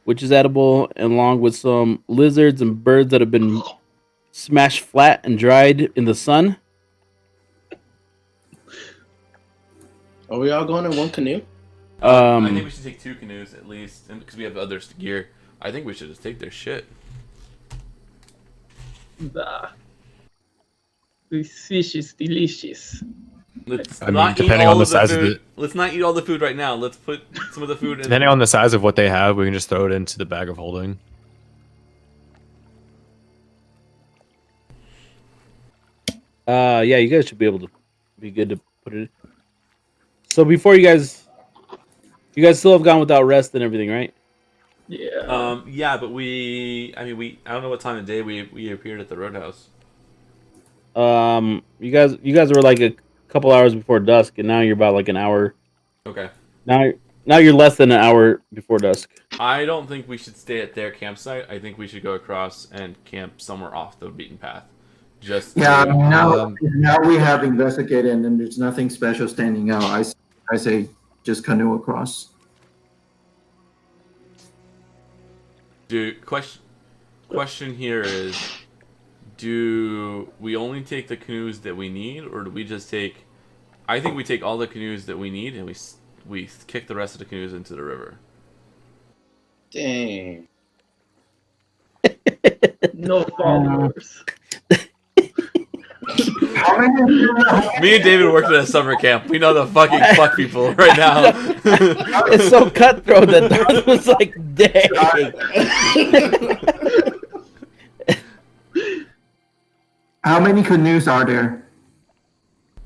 which is edible, along with some lizards and birds that have been smashed flat and dried in the sun. Are we all going in one canoe? I think we should take 2 canoes at least, and because we have others to gear. I think we should just take their shit. This fish is delicious. Depending on the size of it. Let's not eat all the food right now. Let's put some of the food in. Depending on the size of what they have, we can just throw it into the bag of holding. Yeah, you guys should be able to be good to put it. So before you guys still have gone without rest and everything, right? Yeah. Yeah, but I don't know what time of day we appeared at the roadhouse. You guys were like a couple hours before dusk, and now you're about an hour. Okay. Now you're less than an hour before dusk. I don't think we should stay at their campsite. I think we should go across and camp somewhere off the beaten path. Now we have investigated, and then there's nothing special standing out. I say just canoe across. Dude, question here is, do we only take the canoes that we need, or do we just take? I think we take all the canoes that we need, and we kick the rest of the canoes into the river. Dang. No followers. How many? Me and David worked at a summer camp. We know the fucking fuck people right now. It's so cutthroat that Darth was like, dang. How many canoes are there?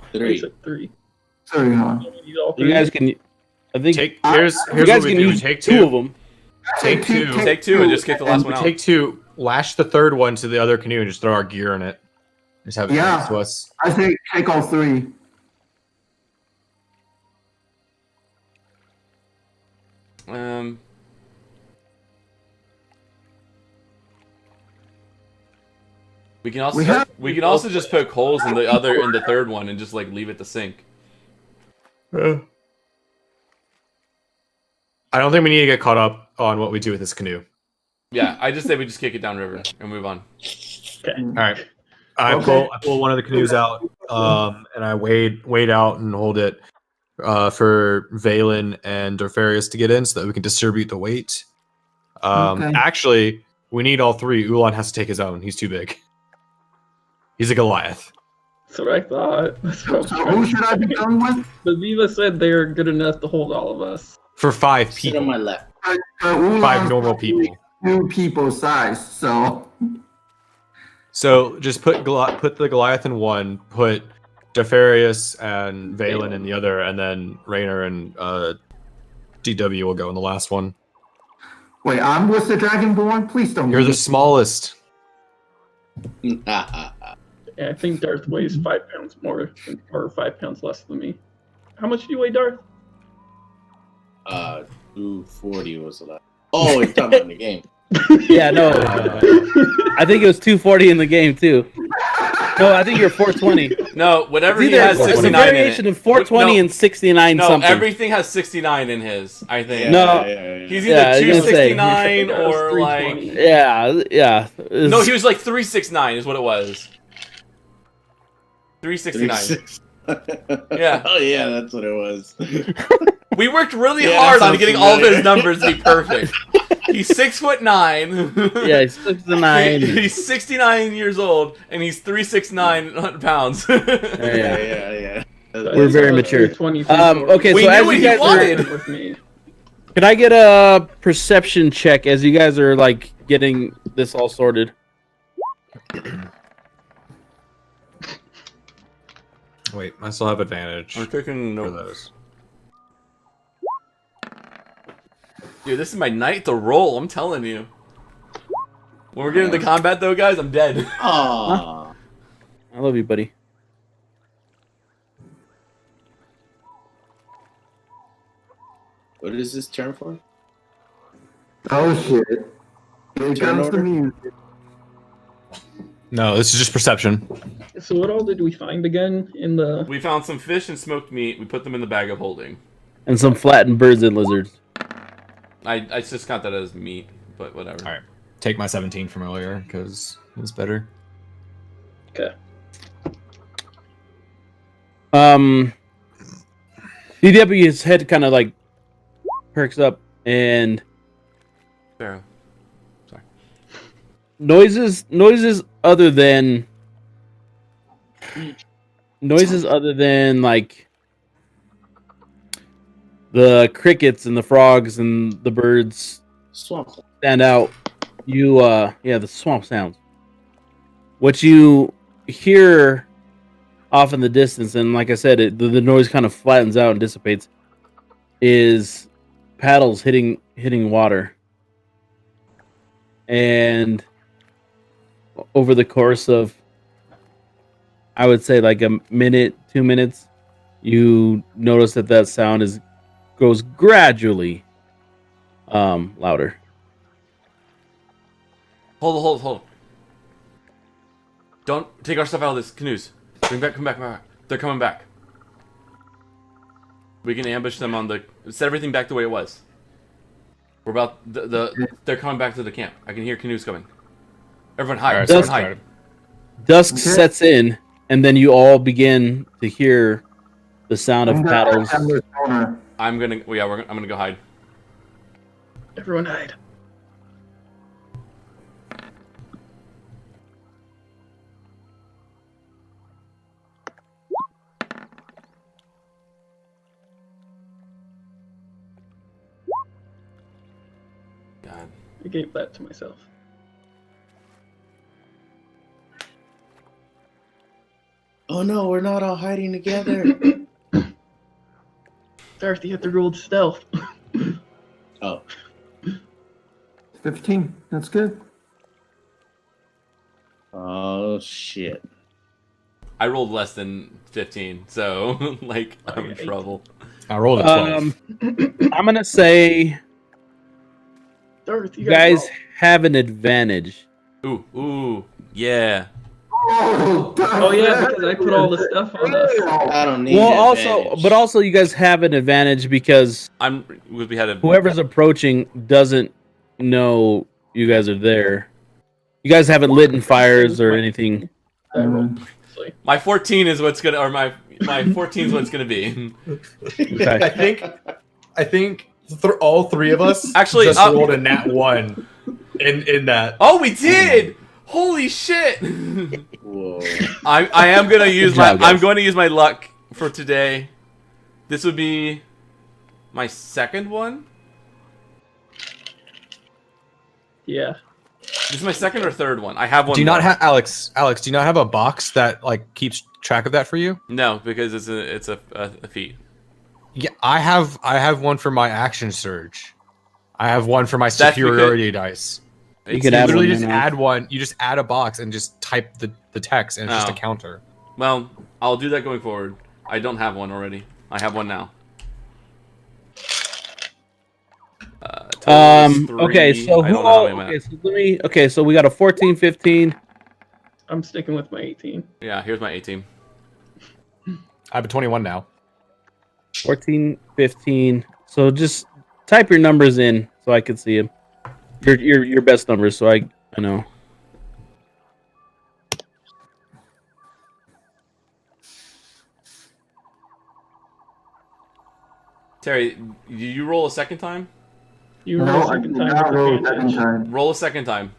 I 3. said 3. Sorry, huh? You need all You 3? guys can, I think, Here's you what guys we can do. We use take two of two. them. Take two. Take 2 and just kick the last one We out. take 2. Lash the third one to the other canoe and just throw our gear in it. Just have it Yeah. next to us. I say take all 3. We can also We have- just poke holes in the third one and just like leave it to sink. I don't think we need to get caught up on what we do with this canoe. Yeah, I just say we just kick it downriver and move on. Okay. All right. I Okay. pull one of the canoes out, and I wade out and hold it for Valen and Dorfarius to get in, so that we can distribute the weight. Okay. Actually, we need all 3. Ulan has to take his own. He's too big. He's a Goliath. That's what I thought. That's what I was So trying who to should I be going with? But Viva said they're good enough to hold all of us. For 5 Sit on people. my left. Ulan's 5 normal people. 2 people size, so So just put the Goliath in one, put Defarius and Valen in the other, and then Raynor and DW will go in the last one. wait, I'm with the Dragonborn? Please don't You're the leave. smallest. Yeah, I think Darth weighs 5 pounds more, or 5 pounds less than me. How much do you weigh, Darth? 240 was the last. Oh, you're talking about in the game. Yeah, no. I think it was 240 in the game too. No, I think you're 420. No, whatever It's he has it's a 69 in variation it. of 420 No, and 69 No, something. everything has 69 in his, I think. Yeah, No. yeah. He's Yeah, I either was gonna say. 269 I was or like 320. Yeah. no, he was like 369 is what it was. 369. Yeah. Oh yeah, that's what it was. We worked really Yeah, hard that on sounds getting all of familiar. his numbers to be perfect. He's 6'9". Yeah, he's 69. He's 69 years old and he's 369 pounds. Yeah. We're very mature. 320, Okay, We so knew as what you he guys wanted. are, with me. can I get a perception check as you guys are like getting this all sorted? Wait, I still have advantage I'm taking for notes. those. Dude, this is my night to roll, I'm telling you. When we're getting into combat though, guys, I'm dead. Aww. I love you, buddy. What is this term for? Oh shit. Here Turn comes the order? music. No, this is just perception. So what all did we find again in the? We found some fish and smoked meat. We put them in the bag of holding. And some flattened birds and lizards. I just count that as meat, but whatever. All right. Take my 17 from earlier because it's better. Okay. DW's head kind of like perks up and Fair. Sorry. noises other than like the crickets and the frogs and the birds Swamp. stand out. The swamp sounds. What you hear off in the distance, and like I said, the noise kind of flattens out and dissipates, is paddles hitting water. And over the course of, I would say like a minute, 2 minutes, you notice that sound goes gradually louder. Hold. Don't take our stuff out of this canoes. Come back. They're coming back. We can ambush them on set everything back the way it was. We're about they're coming back to the camp. I can hear canoes coming. Everyone hide. Alright, Everyone so hide. Dusk Okay. sets in, and then you all begin to hear the sound of I'm gonna paddles. hide down this corner. I'm gonna go hide. Everyone hide. God. I gave that to myself. Oh no, we're not all hiding together. Darth, you have to roll stealth. Oh, 15. That's good. oh shit. I rolled less than 15, so like I'm in Okay. trouble. I rolled a 12. I'm gonna say Darth, you you guys roll. have an advantage. Ooh, yeah. Oh yeah, because I put all the stuff on us. I don't need Well, advantage. also, you guys have an advantage because We had a whoever's approaching doesn't know you guys are there. You guys haven't lit in fires or anything. I rolled. So, my 14 is what's gonna, or my 14 is what's gonna be. Okay. I think all three of us Actually, just rolled a nat 1 in that. Oh, we did! Holy shit! Whoa. I am gonna use Good job, guys. I'm going to use my luck for today. This would be my second one. yeah. This is my second or third one. I have one. Do you not more. have Alex? Alex, do you not have a box that like keeps track of that for you? No, because it's a feat. Yeah, I have one for my action surge. I have one for my That's superiority dice. You It's could You add literally one just now. add one. You just add a box and just type the text, and it's just a Oh. counter. Well, I'll do that going forward. I don't have one already. I have one now. Total is 3. Okay, so I who don't know how all? many I'm Okay, at. so so we got a 14, 15. I'm sticking with my 18. Yeah, here's my 18. I have a 21 now. 14, 15. So just type your numbers in so I can see them. Your best numbers, so I know. Terry, did you roll a second time? You roll No, a I second did time not with roll advantage. second time. Roll a second time.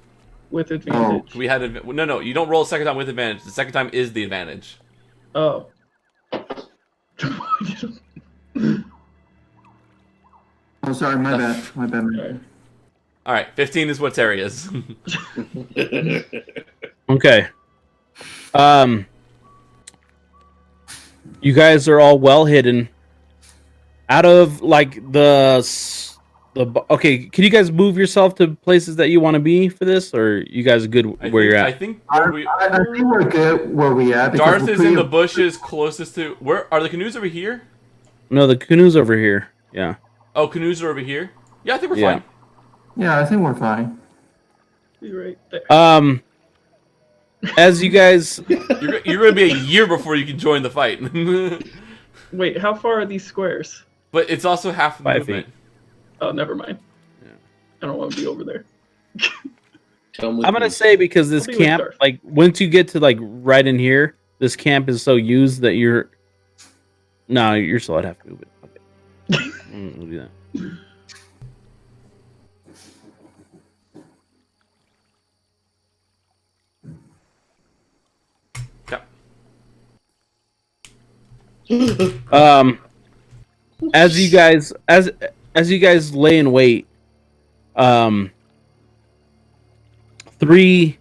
With advantage. We had no. You don't roll a second time with advantage. The second time is the advantage. Oh. Oh, sorry, my bad. My bad. Alright. All right, 15 is what Terry is. Okay. You guys are all well hidden. Out of like okay, can you guys move yourself to places that you want to be for this, or you guys are good where you're I at? think where we. I think we're good where we at. because Darth we're is in the pretty- bushes closest to. Where are the canoes over here? No, the canoe's over here. Yeah. Oh, canoes are over here. Yeah, I think we're Yeah. fine. Yeah, I think we're fine. He's right there. As you guys, You're going to be a year before you can join the fight. Wait, how far are these squares? But it's also half 5 movement. feet. Oh, never mind. Yeah. I don't want to be over there. Come with I'm gonna me. say because this I'll be with camp, Darth. like once you get to like right in here, this camp is so used that you're. No, you're still at half movement. Okay. We'll do that. Okay. As you guys lay in wait, three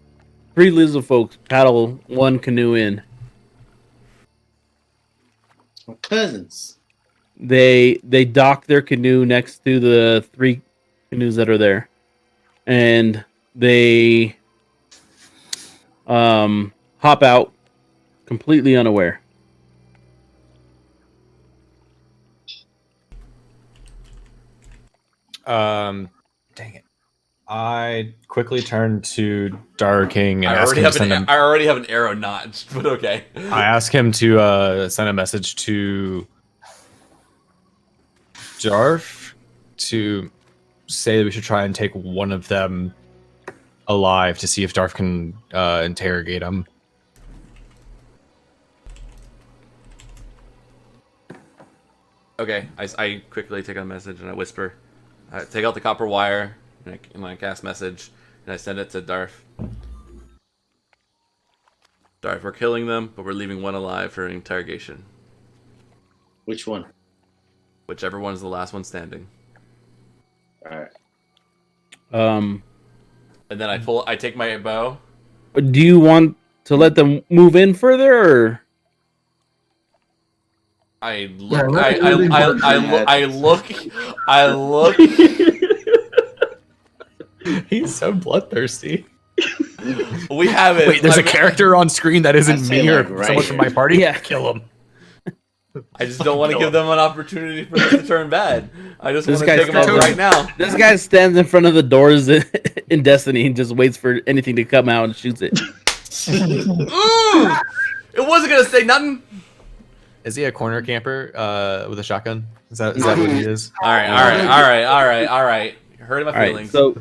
lizard folks paddle one canoe in. My cousins. They dock their canoe next to the 3 canoes that are there, and they hop out completely unaware. Dang it. I quickly turned to Dark King and I asked already him have to send I already have an arrow notched, but okay. I asked him to send a message to Darth to say that we should try and take one of them alive to see if Darth can interrogate him. Okay, I quickly take out a message and I whisper. I take out the copper wire and I cast message and I send it to Darth. Darth, we're killing them, but we're leaving one alive for interrogation. Which one? Whichever one's the last one standing. All right. And then I take my bow. Do you want to let them move in further, or I Yeah, look. let's move in further. I look. He's so bloodthirsty. We have it. Wait, there's a character on screen that isn't I'd say, me or like, right someone from my party? Yeah. Kill him. I just don't want to give them an opportunity for this to turn bad. I just This want to guy's take them out totally- right now. this guy stands in front of the doors in Destiny and just waits for anything to come out and shoots it? Ooh! It wasn't gonna say nothing. Is he a corner camper with a shotgun? Is that what he is? All right. Hurt my All right, feelings. so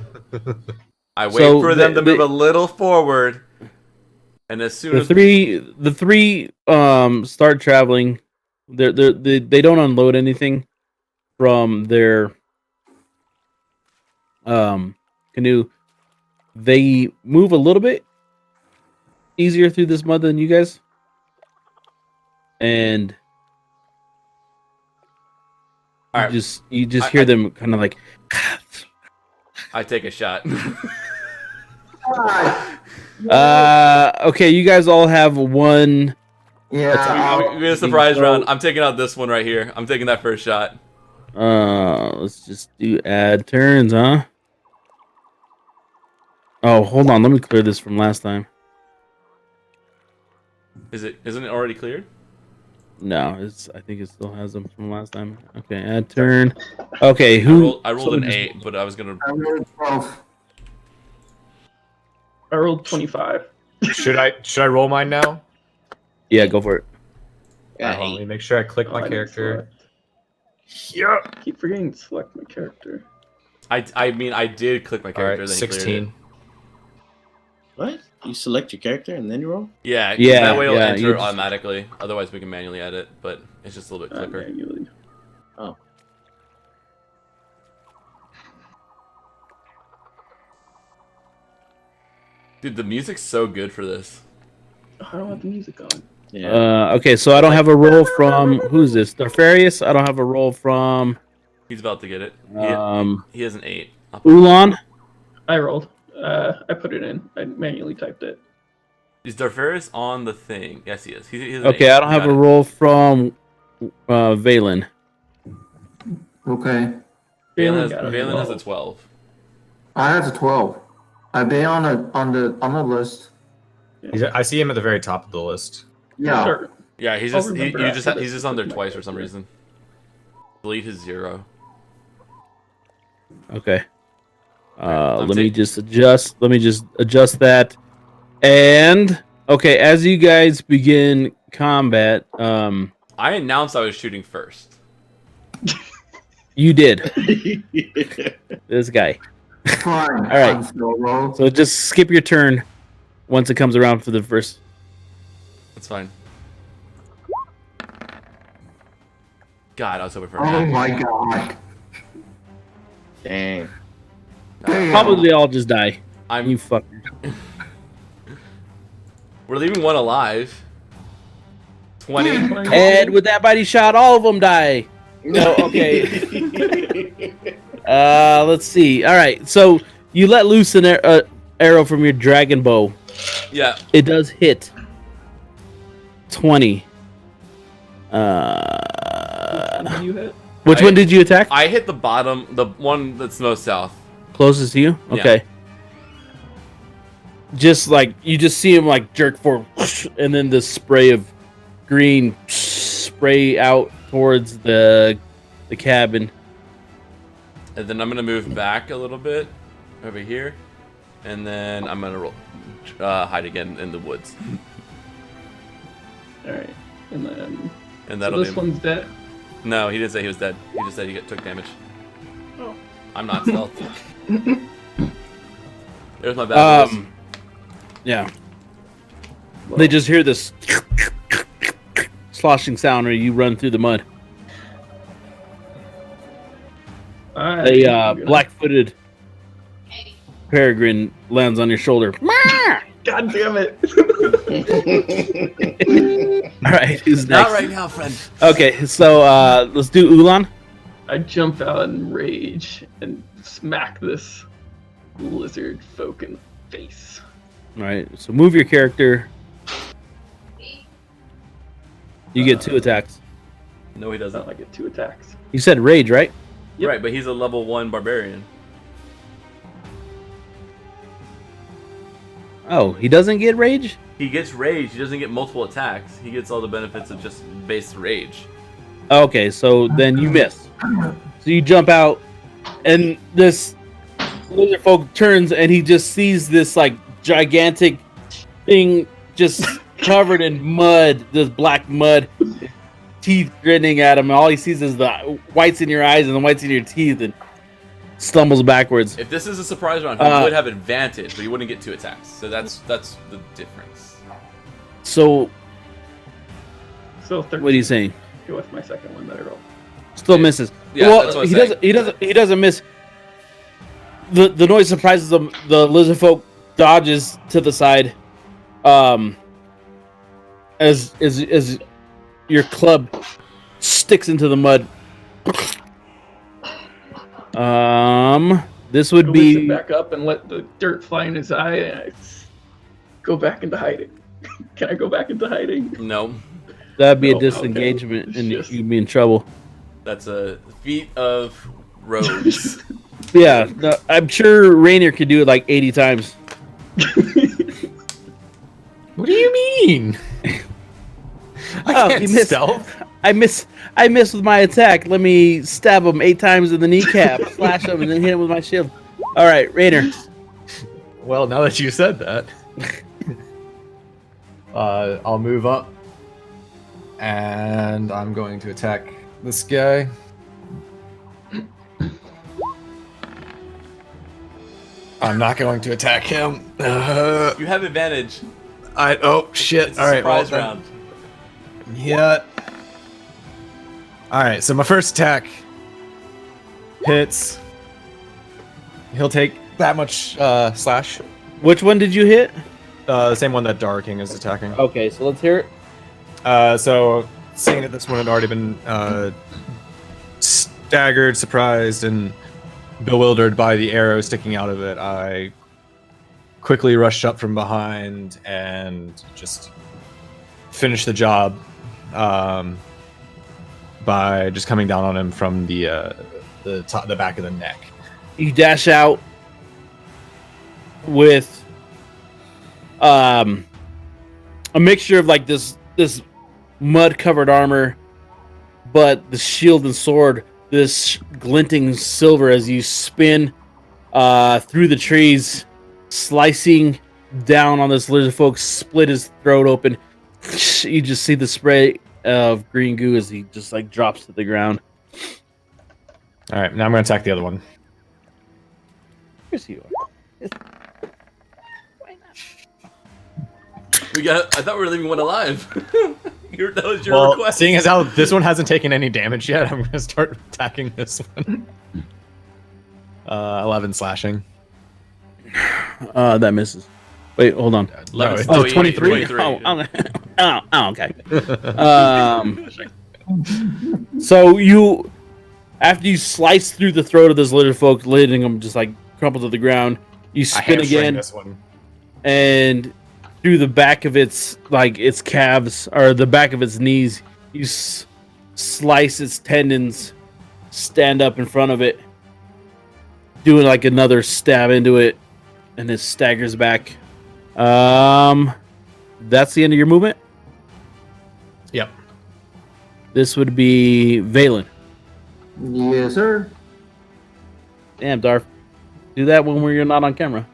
I wait so for them to the- move a little forward, and as soon the as three start traveling. They don't unload anything from their canoe. They move a little bit easier through this mud than you guys, and All right. you just I- hear them kind of like. I take a shot. Okay, you guys all have one. Yeah. We get a surprise round. I'm taking out this one right here. I'm taking that first shot. Let's just do add turns, huh? Oh, hold on. Let me clear this from last time. Isn't it already cleared? No, I think it still has them from last time. Okay, add turn. Okay, who? I rolled an 8, but I was gonna. I rolled 12. I rolled 25. Should I roll mine now? Yeah, go for it. Yeah, Hold on, let me make sure I click my I didn't character. select. Yeah. Keep forgetting to select my character. I mean, I did click my All character. right, Then he cleared 16. it. What? You select your character and then you roll? Yeah, 'cause Yeah, that way it'll yeah, enter you just- automatically. Otherwise, we can manually edit, but it's just a little bit quicker. Manually. Dude, the music's so good for this. Oh, I don't have the music on. Yeah. Okay, so I don't have a roll from who's this? Darfarius. I don't have a roll from He's about to get it. He has an 8. Ulan. I rolled. I put it in. I manually typed it. Is Darfarius on the thing? Yes, he is. He has an Okay, 8. I don't have a roll from Valen. Okay. Valen has a 12. I have a 12. I've been on the list. I see him at the very top of the list. Yeah. Sure. Yeah, he's I'll just remember you just after he's this just on there with my twice for some character. reason. Delete his 0. Okay. I'm Let me ta- just adjust. Let me just adjust that. And okay, as you guys begin combat, I announced I was shooting first. you did this guy. Fine. All right. I'm solo. So just skip your turn once it comes around for the first. That's fine. God, I was hoping for a Oh nat. my god. Dang. Damn. Probably all just die. I'm. You fucker. We're leaving one alive. 20. And with that body shot, all of them die. No, okay. Let's see. All right, so you let loose an arrow from your dragon bow. Yeah. It does hit. 20. Did you hit? Which one did you attack? I hit the bottom, the one that's most south. Closest to you? Yeah. Okay. Just like you just see him like jerk forward, and then the spray of green spray out towards the cabin. And then I'm gonna move back a little bit over here, and then I'm gonna hide again in the woods, All right, and then and so that'll this be. one's dead. No, he didn't say he was dead. He just said he took damage. Oh. I'm not stealth. There's my bad. boys. Yeah. They just hear this sloshing sound, or you run through the mud. A black-footed peregrine lands on your shoulder. God damn it! All right, who's Not next? right now, friend. Okay, so let's do Ulan. I jump out in rage and smack this lizard folk in the face. All right, so move your character. You get 2 attacks. No, he doesn't. I get 2 attacks. You said rage, right? Yep. Right, but he's a level 1 barbarian. Oh, he doesn't get rage? He gets rage. He doesn't get multiple attacks. He gets all the benefits of just base rage. Okay, so then you miss. So you jump out, and this lizard folk turns, and he just sees this like gigantic thing just covered in mud, this black mud, teeth grinning at him. And all he sees is the whites in your eyes and the whites in your teeth, and stumbles backwards. If this is a surprise round, he would have advantage, but he wouldn't get 2 attacks. So that's the difference. So, So 13. what are you saying? Go with my second one that I rolled. Still misses. Yeah, that's what I'm saying. He doesn't miss. The noise surprises him. The lizard folk dodges to the side. As your club sticks into the mud. This would Release it be back up and let the dirt fly in his eye, and I go back into hiding. Can I go back into hiding? No, that'd be No, a disengagement, okay. and It's just- you'd be in trouble. that's a feat of rogues. Yeah, no, I'm sure Rainier could do it like 80 times. What do you mean? I can't he missed. stealth. I miss with my attack. Let me stab him 8 times in the kneecap, slash him, and then hit him with my shield. All right, Rainer. Well, now that you said that, I'll move up, and I'm going to attack this guy. I'm not going to attack him. You have advantage. Oh shit! It's a All right, surprise well, round. yeah. All right, so my first attack hits. He'll take that much slash. Which one did you hit? The same one that Dara King is attacking. Okay, so let's hear it. So seeing that this one had already been staggered, surprised, and bewildered by the arrow sticking out of it, I quickly rushed up from behind and just finished the job by just coming down on him from the back of the neck. You dash out with a mixture of like this mud covered armor, but the shield and sword, this glinting silver as you spin through the trees, slicing down on this lizard folk, split his throat open. You just see the spray of green goo as he just like drops to the ground. All right, now I'm going to attack the other one. Here's you are. I thought we were leaving one alive. That was your Well, request. seeing as how this one hasn't taken any damage yet, I'm going to start attacking this one. 11 slashing. That misses. Wait, hold on. No, Eleven- it's- Oh, yeah, 23? 23. Oh, okay. So you, after you slice through the throat of this lizard folk, letting him just like crumple to the ground, you I spin hamstring again, this one. and through the back of its calves or the back of its knees, you slice its tendons, stand up in front of it, doing like another stab into it, and it staggers back. That's the end of your movement. Yep. This would be Valen. Yes, sir. Damn, Darth. Do that when you're not on camera.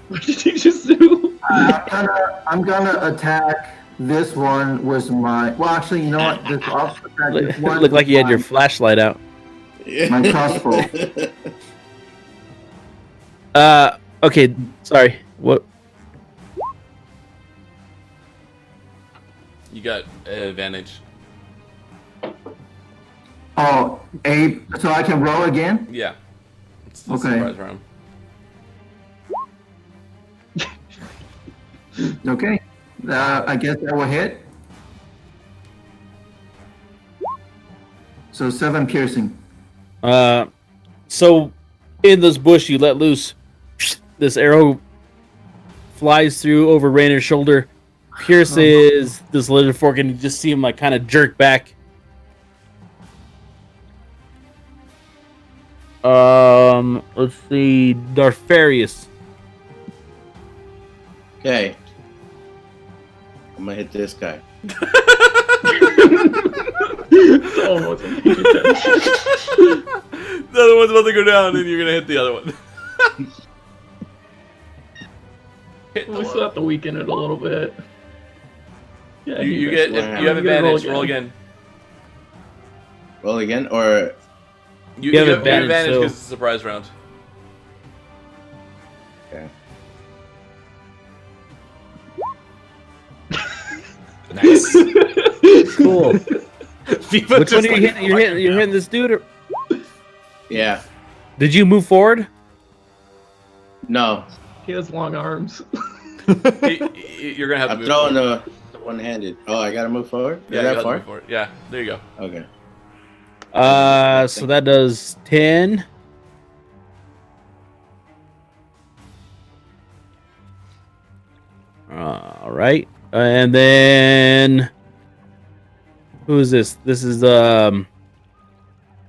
What did you just do? I'm gonna attack this one with my. Well, actually, you know what? This I'll attack this one. Looked like you had your with flashlight out. My crossbow. Okay, sorry. What? You got advantage. Oh, so I can roll again? Yeah. It's the Okay. surprise round. Okay. I guess that will hit. So 7 piercing. So in this bush, you let loose. This arrow flies through over Rainer's shoulder, pierces this lizard fork, and you just see him like kind of jerk back. Let's see, Darfarius. Okay. I'm gonna hit this guy. Someone wasn't paying attention. The other one's about to go down, and you're gonna hit the other one. Hit the We still have to weaken it a little bit. Yeah, you missed get one. if you have You gotta advantage. Roll again. Roll again, or You have advantage, advantage so- because it's a surprise round. okay. Nice. Cool. FIFA Which just, one are you like, hitting? You're hitting this dude. Or... Yeah. Did you move forward? No. He has long arms. You're gonna have to I'm move throwing forward. the one-handed. Oh, I gotta move forward. Yeah, Is you that have to far? move forward. Yeah, there you go. Okay. So that does 10. All right, and then who is this? This is No,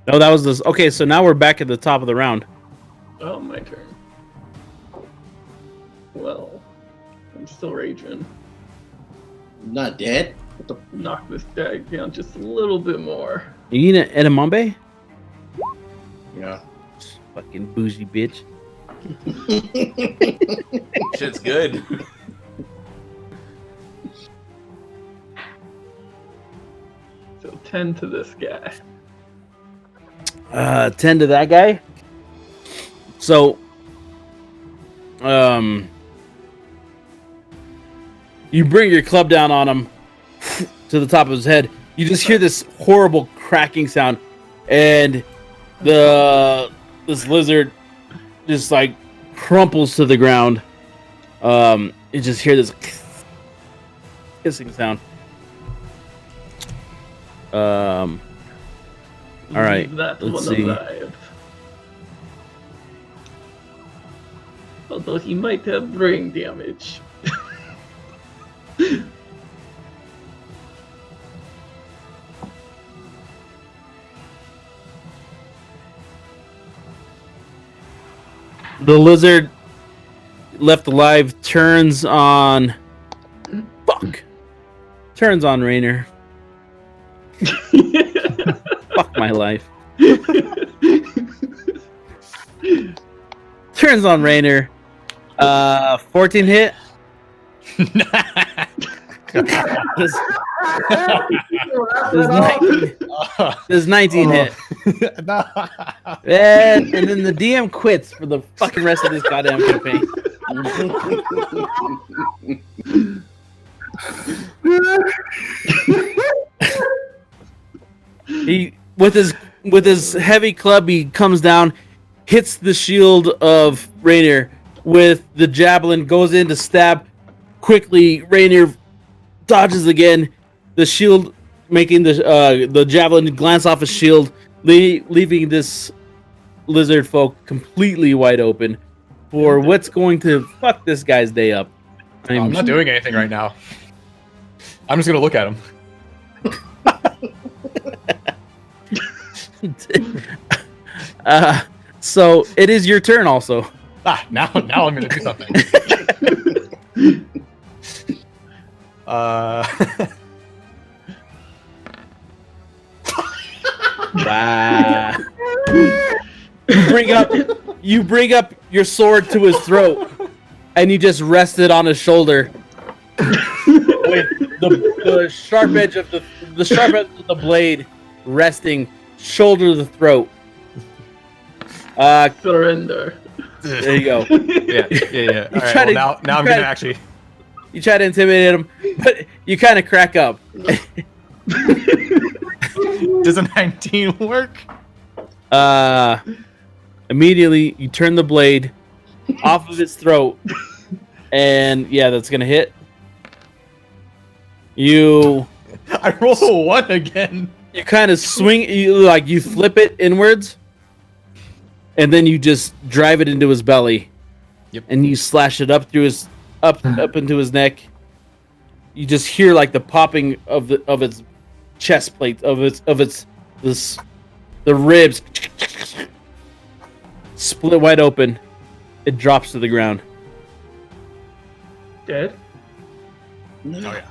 that was this. Okay, so now we're back at the top of the round. Oh, my turn. Well, I'm still raging. Not dead? What the Knock this guy down just a little bit more. You need an edamame? Yeah. Fucking bougie bitch. Shit's good. So 10 to this guy. 10 to that guy. So, you bring your club down on him to the top of his head. You just hear this horrible cracking sound, and this lizard just like crumples to the ground. You just hear this hissing sound. All right, Leave that let's one see. alive. Although he might have brain damage. The lizard left alive turns on. Fuck. Turns on Rainer. Fuck my life. Turns on Rainer. 14 hit. Does 19, does 19 hit. And then the DM quits for the fucking rest of this goddamn campaign. He with his heavy club, he comes down, hits the shield of Rainier with the javelin, goes in to stab. Quickly, Rainier dodges again. The shield making the javelin glance off his shield, leaving this lizard folk completely wide open for what's going to fuck this guy's day up. I'm not doing anything right now. I'm just gonna look at him. So it is your turn also. Now I'm gonna do something. Wow. You bring up your sword to his throat, and you just rest it on his shoulder with the sharp edge of the blade resting shoulder to the throat. Surrender. There you go. Yeah. All right, now I'm gonna actually. You try to intimidate him, but you kind of crack up. Does a 19 work? Immediately you turn the blade off of its throat, and yeah, that's gonna hit. You I roll a 1 again. kind of swing, you flip it inwards, and then you just drive it into his belly. Yep. And you slash it up through his up into his neck. You just hear like the popping of its chest plate, the ribs split wide open. It drops to the ground. Dead. No. Oh yeah.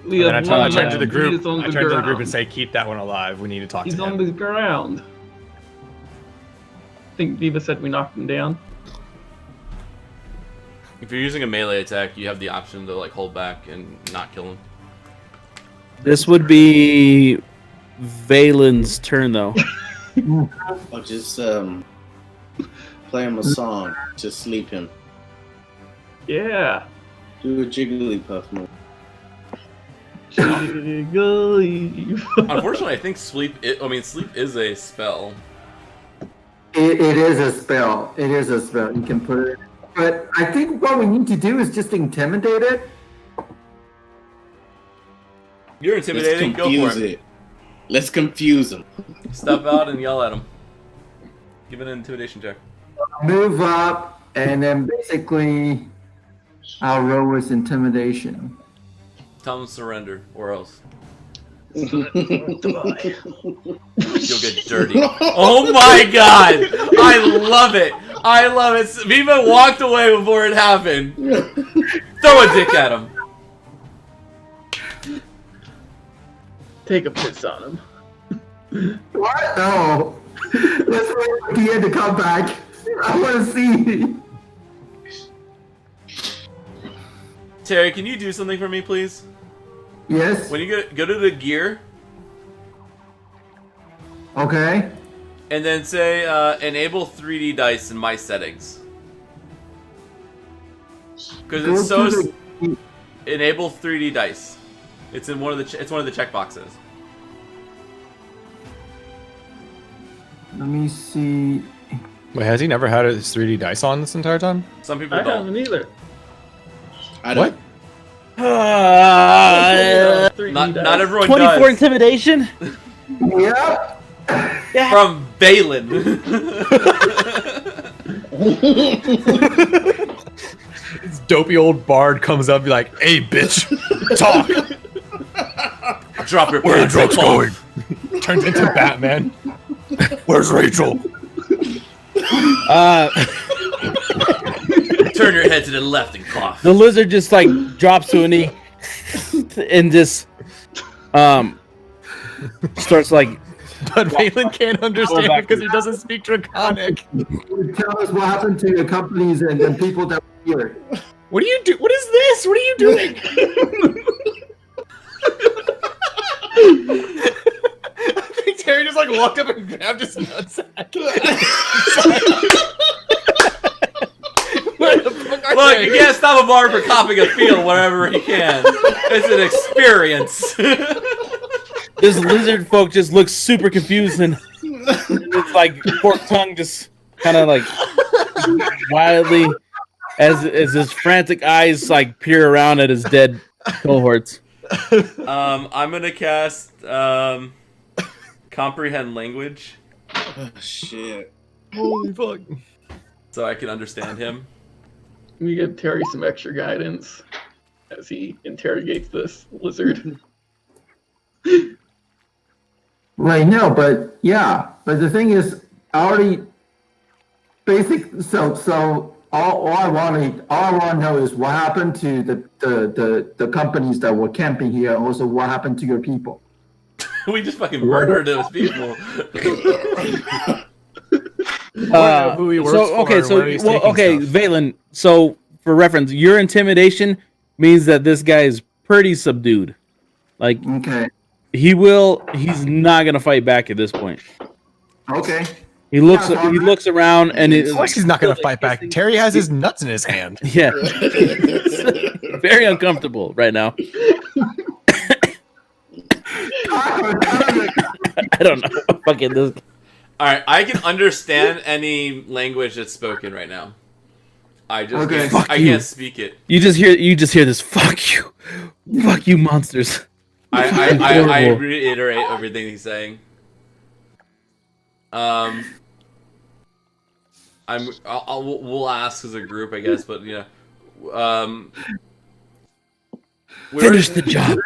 We And have then I one turn to the left. group. He's on I the turn to the ground. group and say, "Keep that one alive. We need to talk He's to on him." the ground. I think Diva said we knocked him down. If you're using a melee attack, you have the option to like hold back and not kill him. This would be Valen's turn, though. I'll just play him a song to sleep him. Yeah. Do a Jigglypuff move. Jiggly. Unfortunately, I think sleep is a spell. It is a spell. It is a spell. You can put it. But I think what we need to do is just intimidate it. You're Let's intimidating. Go for confuse it. it. Let's confuse him. Step out and yell at him. Give it an intimidation check. Move up, and then basically, I'll roll with intimidation. Tell him to surrender, or else you'll get dirty. Oh my god! I love it. I love it. Viva walked away before it happened. Throw a dick at him. Take a piss on him. What? No. Let's wait for the end to come back. I want to see. Terry, can you do something for me, please? Yes. When you go to the gear, Okay. and then say enable 3D dice in my settings. Because Go it's so to the- enable 3D dice. It's in one of the it's one of the checkboxes. Let me see. Wait, has he never had his 3D dice on this entire time? Some people I don't. haven't either. I What? Uh, 3D Not dice. everyone 24 does. intimidation. Yep. Yeah. From Balin. This dopey old bard comes up and be like, "Hey, bitch, talk." Drop your Where are pants. drugs and going? cough. Turns into Batman. Where's Rachel? Turn your head to the left and cough. The lizard just like drops to a knee and just starts like But Valen can't understand because he doesn't speak Draconic. Tell us what happened to your companies and the people that were here. What do you do? What is this? What are you doing? I think Terry just like walked up and grabbed his nutsack. Where the fuck are Look, they? you can't stop a bard for copying a field wherever he can. It's an experience. this lizard folk just looks super confused and it's like forked tongue just kind of like wildly as his frantic eyes like peer around at his dead cohorts. I'm gonna cast comprehend language Oh, shit. Holy fuck. so I can understand him. We give Terry some extra guidance as he interrogates this lizard. Right now, but yeah, but the thing is, I already so all I want to know is what happened to the companies that were camping here, and also what happened to your people. We just fucking murdered those people. Who he works So for okay, and so where he's taking okay, stuff. Valen. So for reference, your intimidation means that this guy is pretty subdued. Like Okay. he's not gonna fight back at this point. Okay. He looks Yeah, so he looks around and Of course he's not gonna fight back. Terry has his nuts in his hand. yeah, very uncomfortable right now. I don't know. Fucking this. All right, I can understand any language that's spoken right now. I just Okay. can't, Fuck I you. can't speak it. You just hear this. Fuck you, monsters. I Horrible. reiterate everything he's saying. We'll ask as a group, I guess, but Finish the job.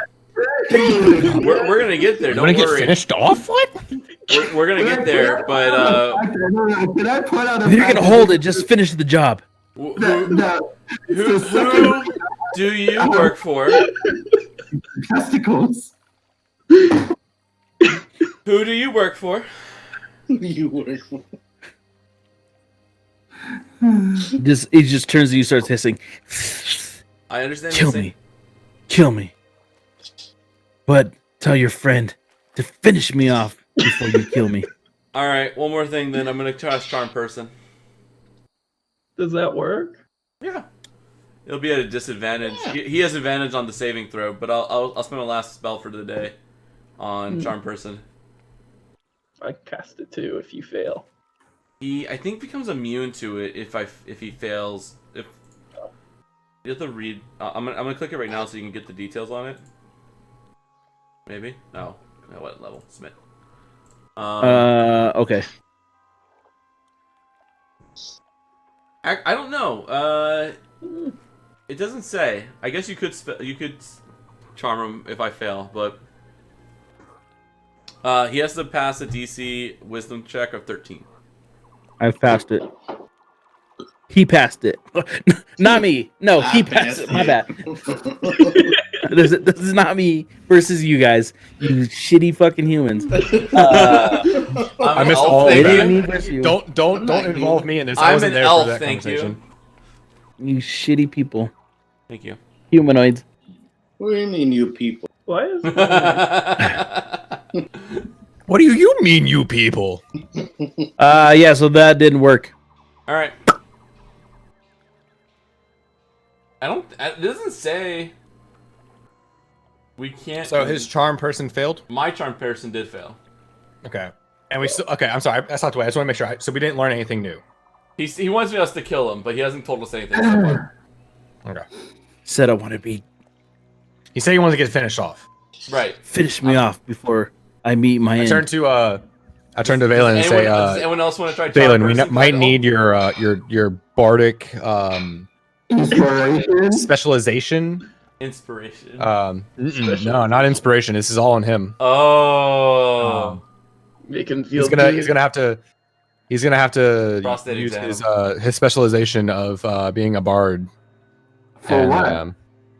we're gonna get there. You Don't want to get worry. finished off? What? We're gonna get there, but Can I point out a If you're fact gonna that hold it, just finish the job. who the second do you work for? testicles? Who do you work for? You work for. He just turns to you, starts hissing. I understand. Kill this thing. me. Kill me. But tell your friend to finish me off before you kill me. All right, one more thing. Then I'm gonna try to charm person. Does that work? Yeah, it'll be at a disadvantage. He has advantage on the saving throw, but I'll spend my last spell for the day on charm person. I cast it too if you fail. He, I think, becomes immune to it if he fails. If you have to read, I'm gonna click it right now so you can get the details on it. Maybe no. What level? Smith. Okay. I don't know. It doesn't say. I guess you could charm him if I fail, but he has to pass a DC Wisdom check of 13. I've passed it. He passed it. Not me. No, he passed it. My bad. This is not me versus you guys. You shitty fucking humans. I missed all of thank It that. ain't you. me versus you. Don't involve me in this. I I'm wasn't an there elf, for that thank you. conversation. You shitty people. Thank you. Humanoids. What do you mean, you people? Why is it? What do you mean, you people? Yeah, so that didn't work. All right. It doesn't say. We can't. So his charm person failed. My charm person did fail. Okay, and we still. Okay, I'm sorry. That's not the way. I just want to make sure. So we didn't learn anything new. He wants us to kill him, but he hasn't told us anything so far. Okay. Said I want to be He said he wanted to get finished off. Right. finish me off before I meet my I end. turned to Valen and say, Does anyone else want to try? charm Valen, we person? might need your bardic Inspiration. specialization. Inspiration. No, not inspiration. This is all on him. Oh. Make him feel He's gonna have to Prostate use exam. his specialization of being a bard. For And, what?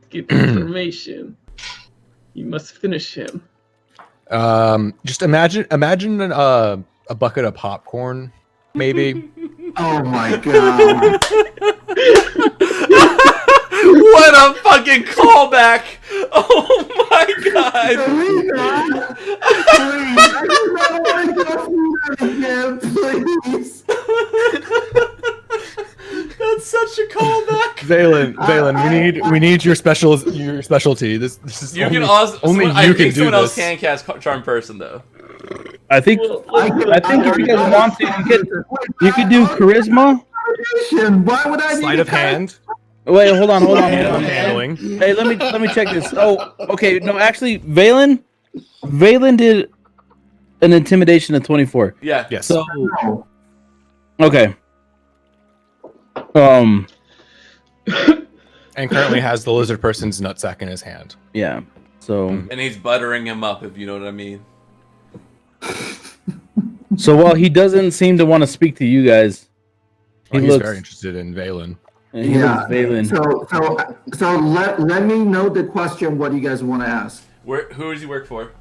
get information. You must finish him. Just imagine a bucket of popcorn, maybe. Oh my god. What a fucking callback! Oh my god! Please, I do not want to go through that again, please. That's such a callback. Valen, we need your specialty. This is You only, can also. only I you think can do someone else this. can cast charm person though. I think I think if you guys want to, you could do charisma. Why would I Sleight need of to hand, Wait, hold on. handling. Hey, let me check this. Oh, okay. No, actually, Valen did an intimidation of 24. Yeah. Yes. So No. okay. And currently has the lizard person's nutsack in his hand. Yeah. So And he's buttering him up, if you know what I mean. while he doesn't seem to want to speak to you guys, he He's looks very interested in Valen. he looks Valen. So let me know the question. What do you guys want to ask? Who does he work for?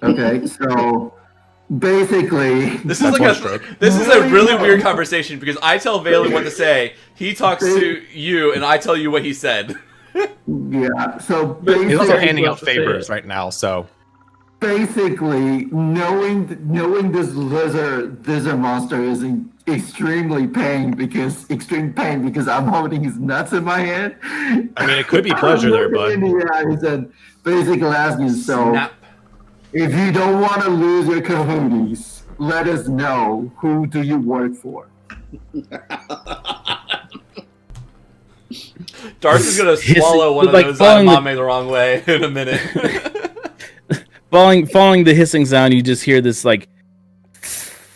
Okay, so basically, This is a really weird conversation because I tell Valen what to say, he talks to you, and I tell you what he said. yeah. So He's also basically, handing out to say favors it. right now, so basically knowing this lizard monster is in extreme pain because I'm holding his nuts in my hand. I mean, it could be pleasure there, bud. Yeah, he said basically asking so. Snap. If you don't want to lose your cojones, let us know. Who do you work for? Darth is gonna Hissing- swallow one of like those following the- edamame the wrong way in a minute. Following the hissing sound, you just hear this like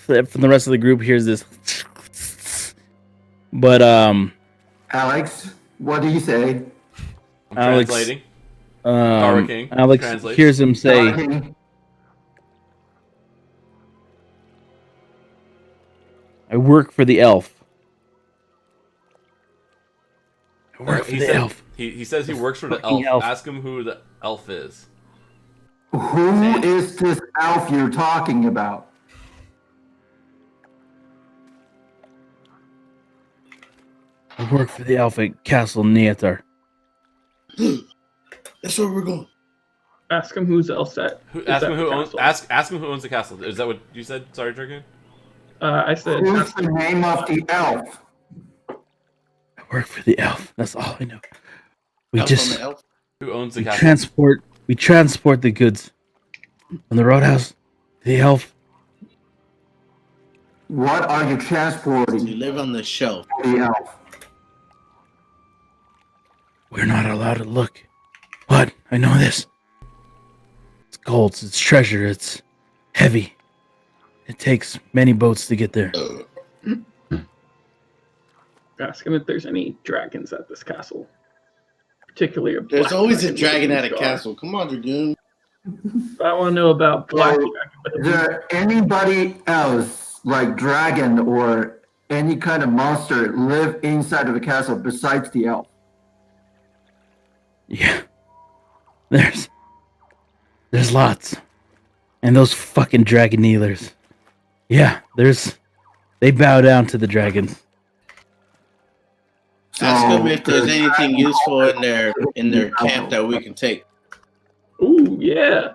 from the rest of the group hears this. But Alex, what do you say? I'm Alex- translating. Kara King, Alex translate. hears him say, Talking. "I work for the elf. I work for He the said elf. he says he works for the Fucking elf. elf. Ask him who the elf is. Who is this elf you're talking about? I work for the elf at Castle Neatar. That's where we're going. Ask him who's else at. Ask him who owns. Ask him who owns the castle. Is that what you said? Sorry, Dragon. I said. Who's the name of the elf? I work for the elf. That's all I know. We Elf just on the elf. Who owns the we castle? transport the goods from the roadhouse to the elf. What are you You transporting live on the shelf. for the elf? We're not allowed to look. But I know this. It's gold, it's treasure, it's heavy. It takes many boats to get there. Ask him if there's any dragons at this castle. Particularly a black There's always a with dragon blue at a scar. castle. Come on, Dragoon. I want to know about black So, dragon with a Is blue there anybody else, like dragon or any kind of monster, live inside of the castle besides the elf? Yeah. There's lots. And those fucking dragon kneelers. Yeah, they bow down to the dragons. Ask them if there's the anything dragon- useful in their camp that we can take. Ooh, yeah.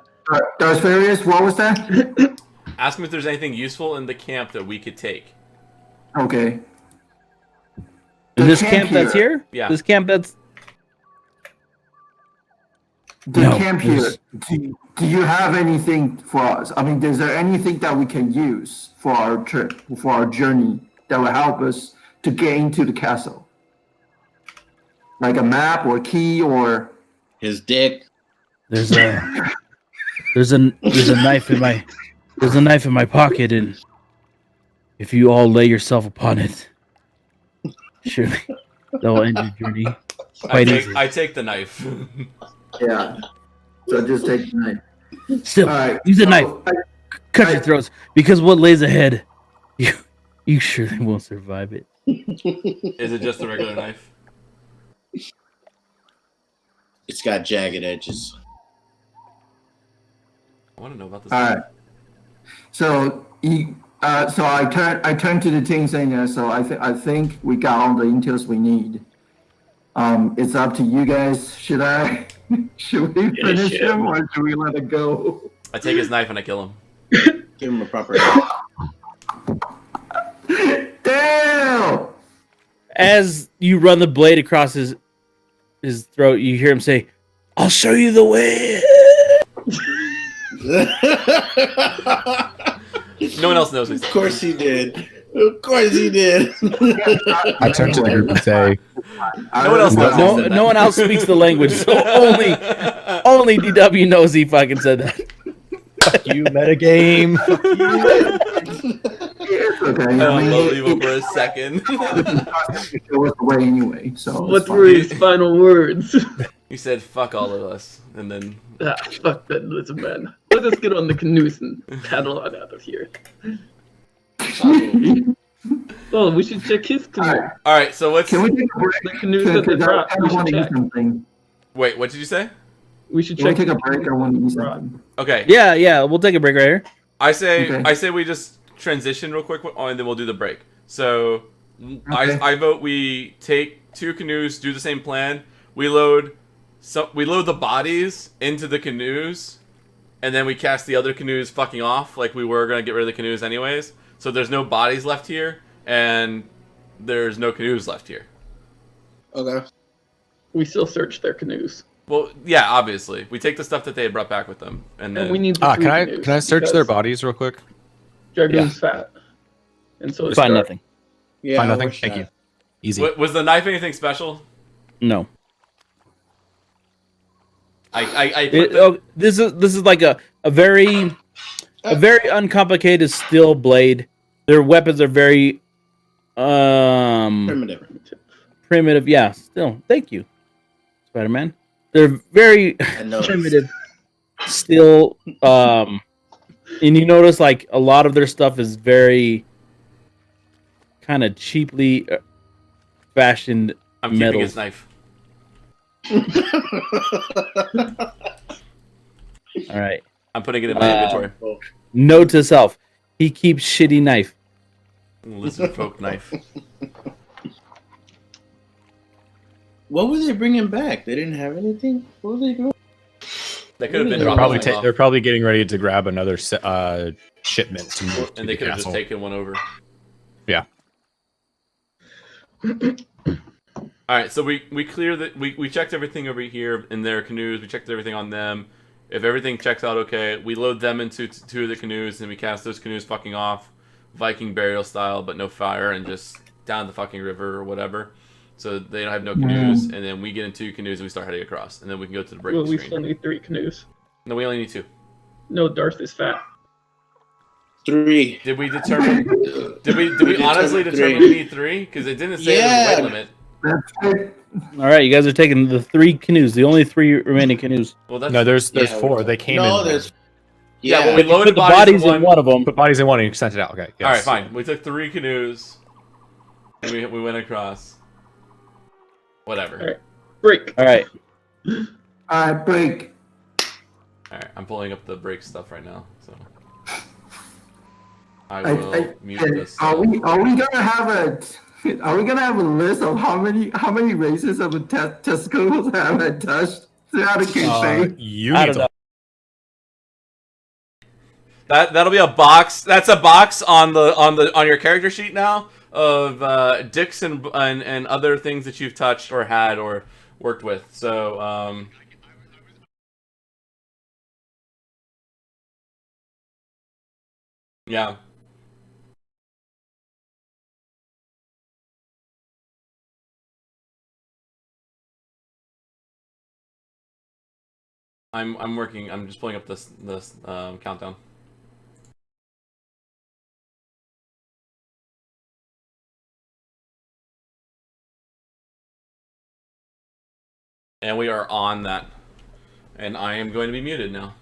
Darth Farius, what was that? Ask him if there's anything useful in the camp that we could take. Okay. And The this camp that's here. here? Yeah. This camp that's The No, camp here. there's- Do you have anything for us? I mean, is there anything that we can use for our trip, for our journey, that will help us to get into the castle? Like a map or key or His dick. there's a knife in my pocket, and if you all lay yourself upon it, surely that will end your journey quite easily. I take the knife. yeah. So just take the knife. Still, All right. use the so knife. Cut your throats, because what lays ahead, you surely won't survive it. Is it just a regular knife? It's got jagged edges. I want to know about this. All right. So I turn to the team saying, so I think we got all the intels we need. It's up to you guys. Should we finish shit. him or should we let it go? I take his knife and I kill him. Give him a proper. Damn! As you run the blade across his throat, you hear him say, "I'll show you the way." No one else knows this. Of course he did. Of course he did. I turn to the group and say, No one else knows. No, he said no that. one else speaks the language, so only DW knows he fucking said that. "Fuck you, metagame." It's okay. I don't believe him for a second. It was the way anyway. So What it's fine. were his final words? He said, "Fuck all of us," and then Fuck that lizard man. Let us get on the canoes and paddle on out of here. Oh, we should check his canoe. Alright. all right. So let's Can we take a break? The canoes that they Because I brought. kind We of want should to eat check. something. wait. What did you say? We should Can we check. take a break? I want to eat something. Okay. Yeah, we'll take a break right here. I say Okay. we just transition real quick, and then we'll do the break. So Okay. I vote we take 2 canoes, do the same plan. We load the bodies into the canoes, and then we cast the other canoes fucking off, like we were gonna get rid of the canoes anyways. So there's no bodies left here, and there's no canoes left here. Okay. We still search their canoes. Well, yeah, obviously. We take the stuff that they had brought back with them, and then And we need the three canoes. Can I search their because bodies real quick? Dragoon's fat. And so is Find Darth. nothing. Yeah, Find nothing. we're Thank you. shot. Easy. Was the knife anything special? No. I put the, This is like a very uncomplicated steel blade. Their weapons are very Primitive. primitive. Yeah, still. Thank you, Spider-Man. They're very I noticed. primitive steel and you notice like a lot of their stuff is very kind of cheaply fashioned I'm keeping metals. his knife. All right. I'm putting it in my inventory. Note to self: he keeps shitty knife. Lizard folk knife. What were they bringing back? They didn't have anything. What were they doing? They could have been They're dropping Probably something off, they're probably getting ready to grab another shipment to move to and the they could have just castle. taken one over. Yeah. All right, so we clear the we checked everything over here in their canoes. We checked everything on them. If everything checks out okay, we load them into two of the canoes, and we cast those canoes fucking off, Viking burial style, but no fire, and just down the fucking river or whatever. So they don't have no canoes, and then we get in two canoes and we start heading across, and then we can go to the breaking Well, we screen. still need 3 canoes. No, we only need 2. No, Darth is fat. 3. Did we determine? Did we honestly determine 3. we need 3? Because it didn't say there was a weight limit. That's it. All right, you guys are taking the 3 canoes, the only 3 remaining canoes. Well, that's No, there's Yeah, 4. They came no, in. there's. yeah. Yeah, Well, we Put loaded the bodies in one of them. Put bodies in one and you sent it out. Okay. Yes. All right, fine. We took 3 canoes. And we went across. Whatever. All right. Break. All right. All right, break. All right, I'm pulling up the break stuff right now. So I I- will I- mute and this. Are we gonna have a list of how many races of testicles have I touched throughout the campaign? You I need don't to know. That'll be a box. That's a box on your character sheet now of dicks and other things that you've touched or had or worked with. So yeah. I'm working. I'm just pulling up this countdown. And we are on that. And I am going to be muted now.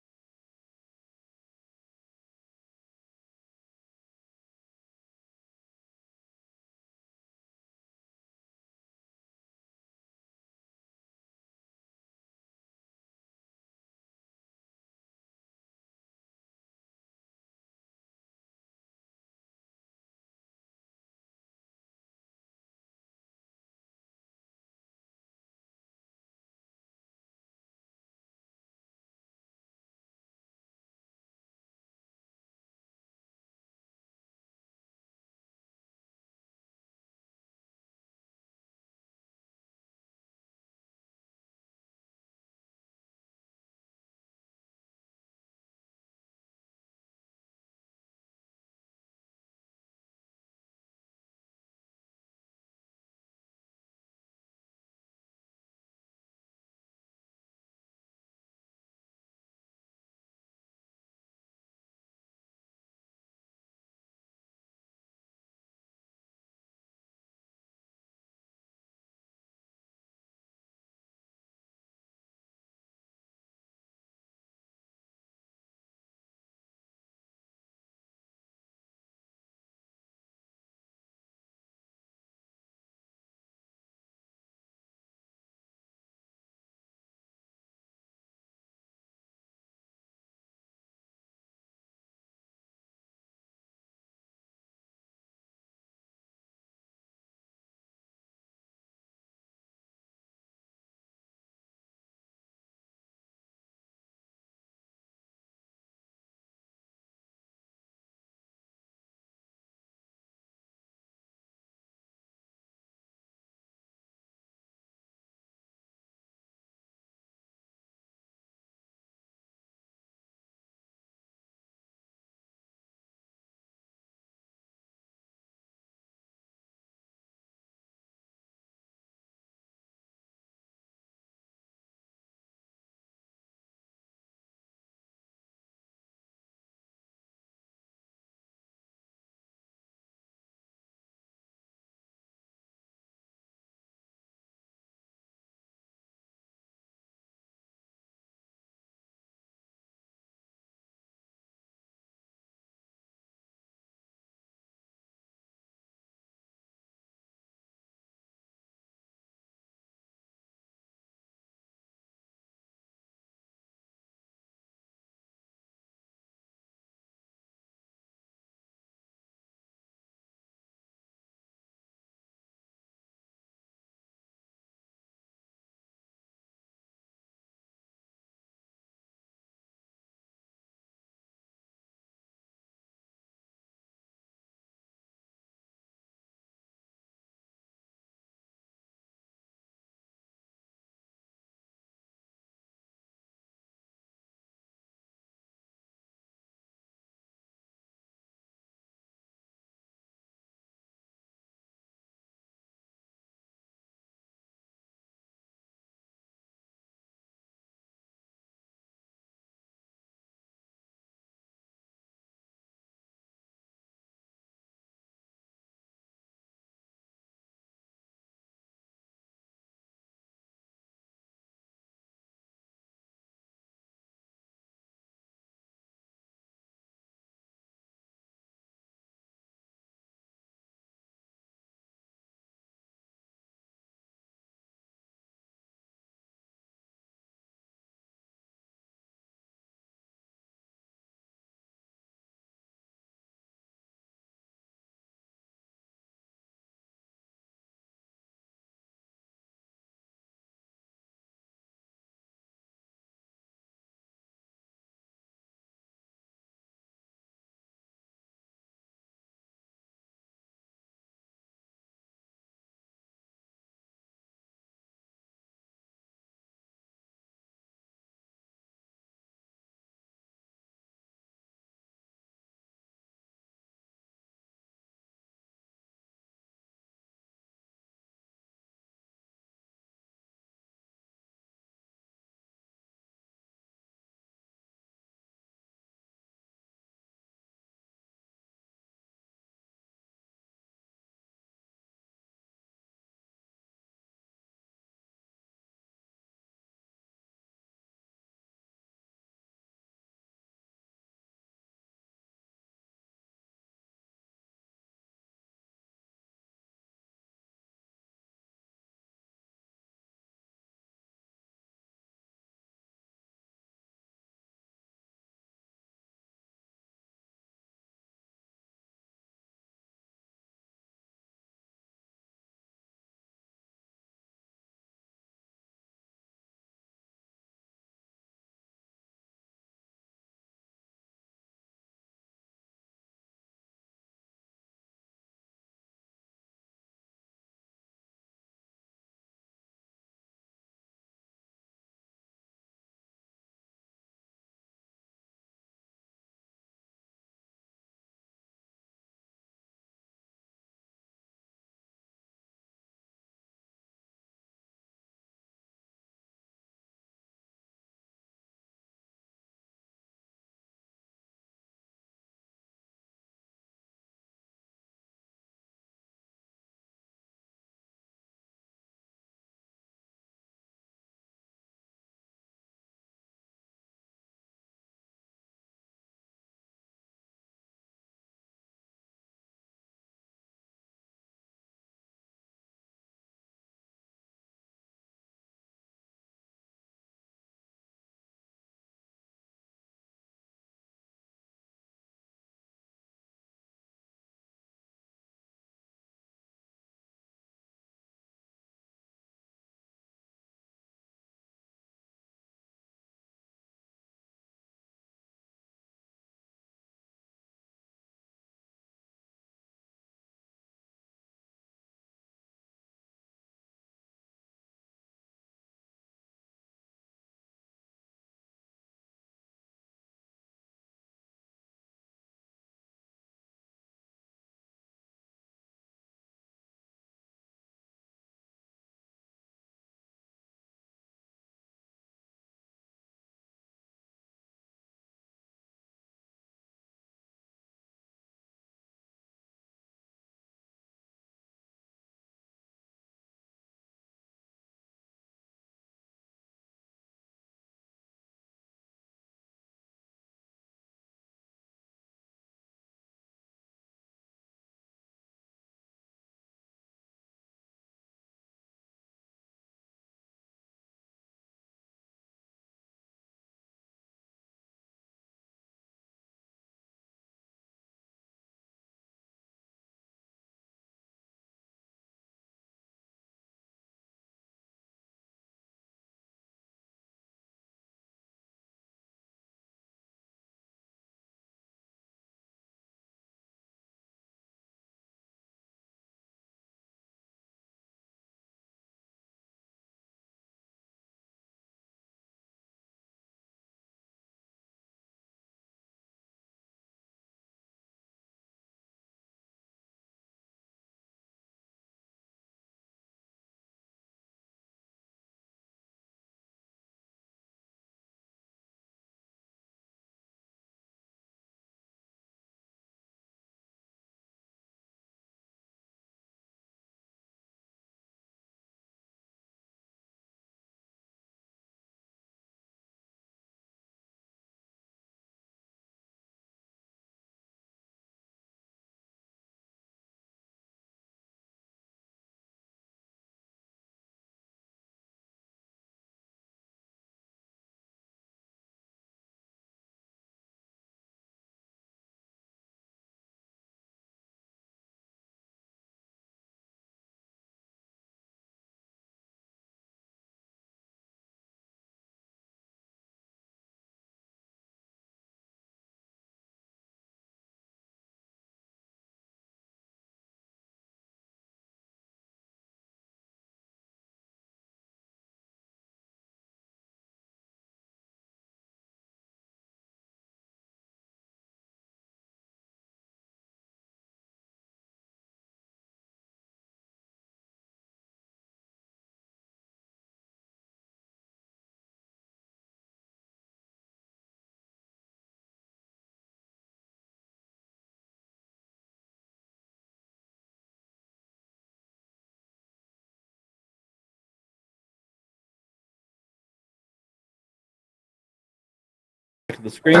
the screen.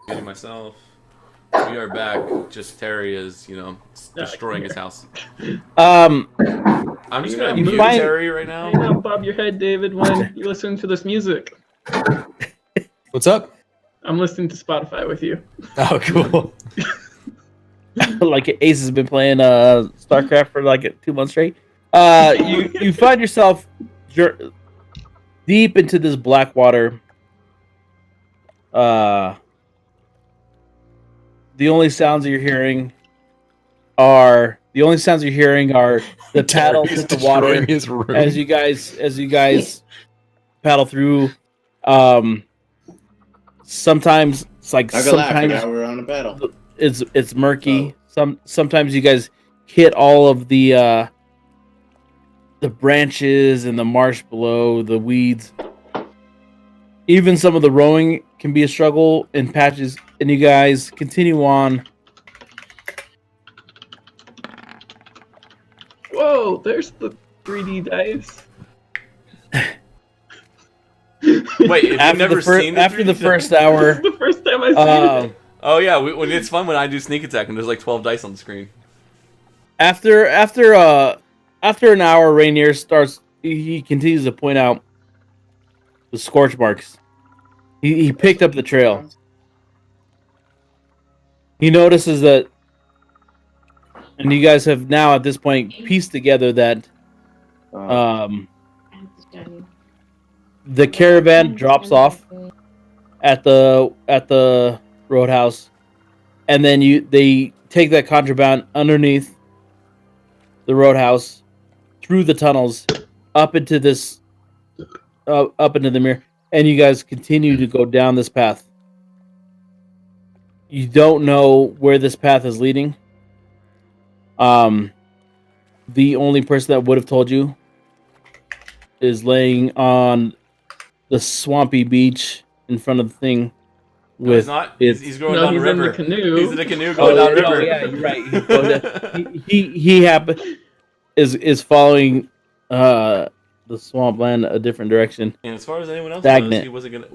Getting myself. We are back. Just Terry is, destroying his house. Um, I'm just Yeah, gonna you mute find- Terry right Hang now. on, bob your head, David, when you listen to this music. What's up? I'm listening to Spotify with you. Oh, cool. like Ace has been playing StarCraft for like 2 months straight. You find yourself deep into this black water. The only sounds you're hearing are the paddle Terry's hit the water destroying his room. as you guys paddle through. Sometimes it's like Not gonna lie, I sometimes forgot we were on a battle. it's murky. Sometimes you guys hit all of the branches and the marsh below, the weeds. Even some of the rowing can be a struggle in patches, and you guys continue on. Whoa, there's the 3D dice. Wait, have you never seen the after the 3D first dice? hour, This is the first time I've seen it. Oh yeah, when it's fun when I do sneak attack and there's like 12 dice on the screen. after an hour, Rainier starts. He continues to point out the scorch marks. He picked up the trail. He notices that, and you guys have now at this point pieced together that the caravan drops off at the roadhouse, and then they take that contraband underneath the roadhouse through the tunnels up into the mirror, and you guys continue to go down this path. You don't know where this path is leading. The only person that would have told you is laying on the swampy beach in front of the thing. No, he's not. He's going down the he's in river. the canoe. He's in the canoe going down the river. Yeah, you're right. He's going down. He is following the swampland a different direction. And as far as anyone else Stagnant. knows, he wasn't gonna.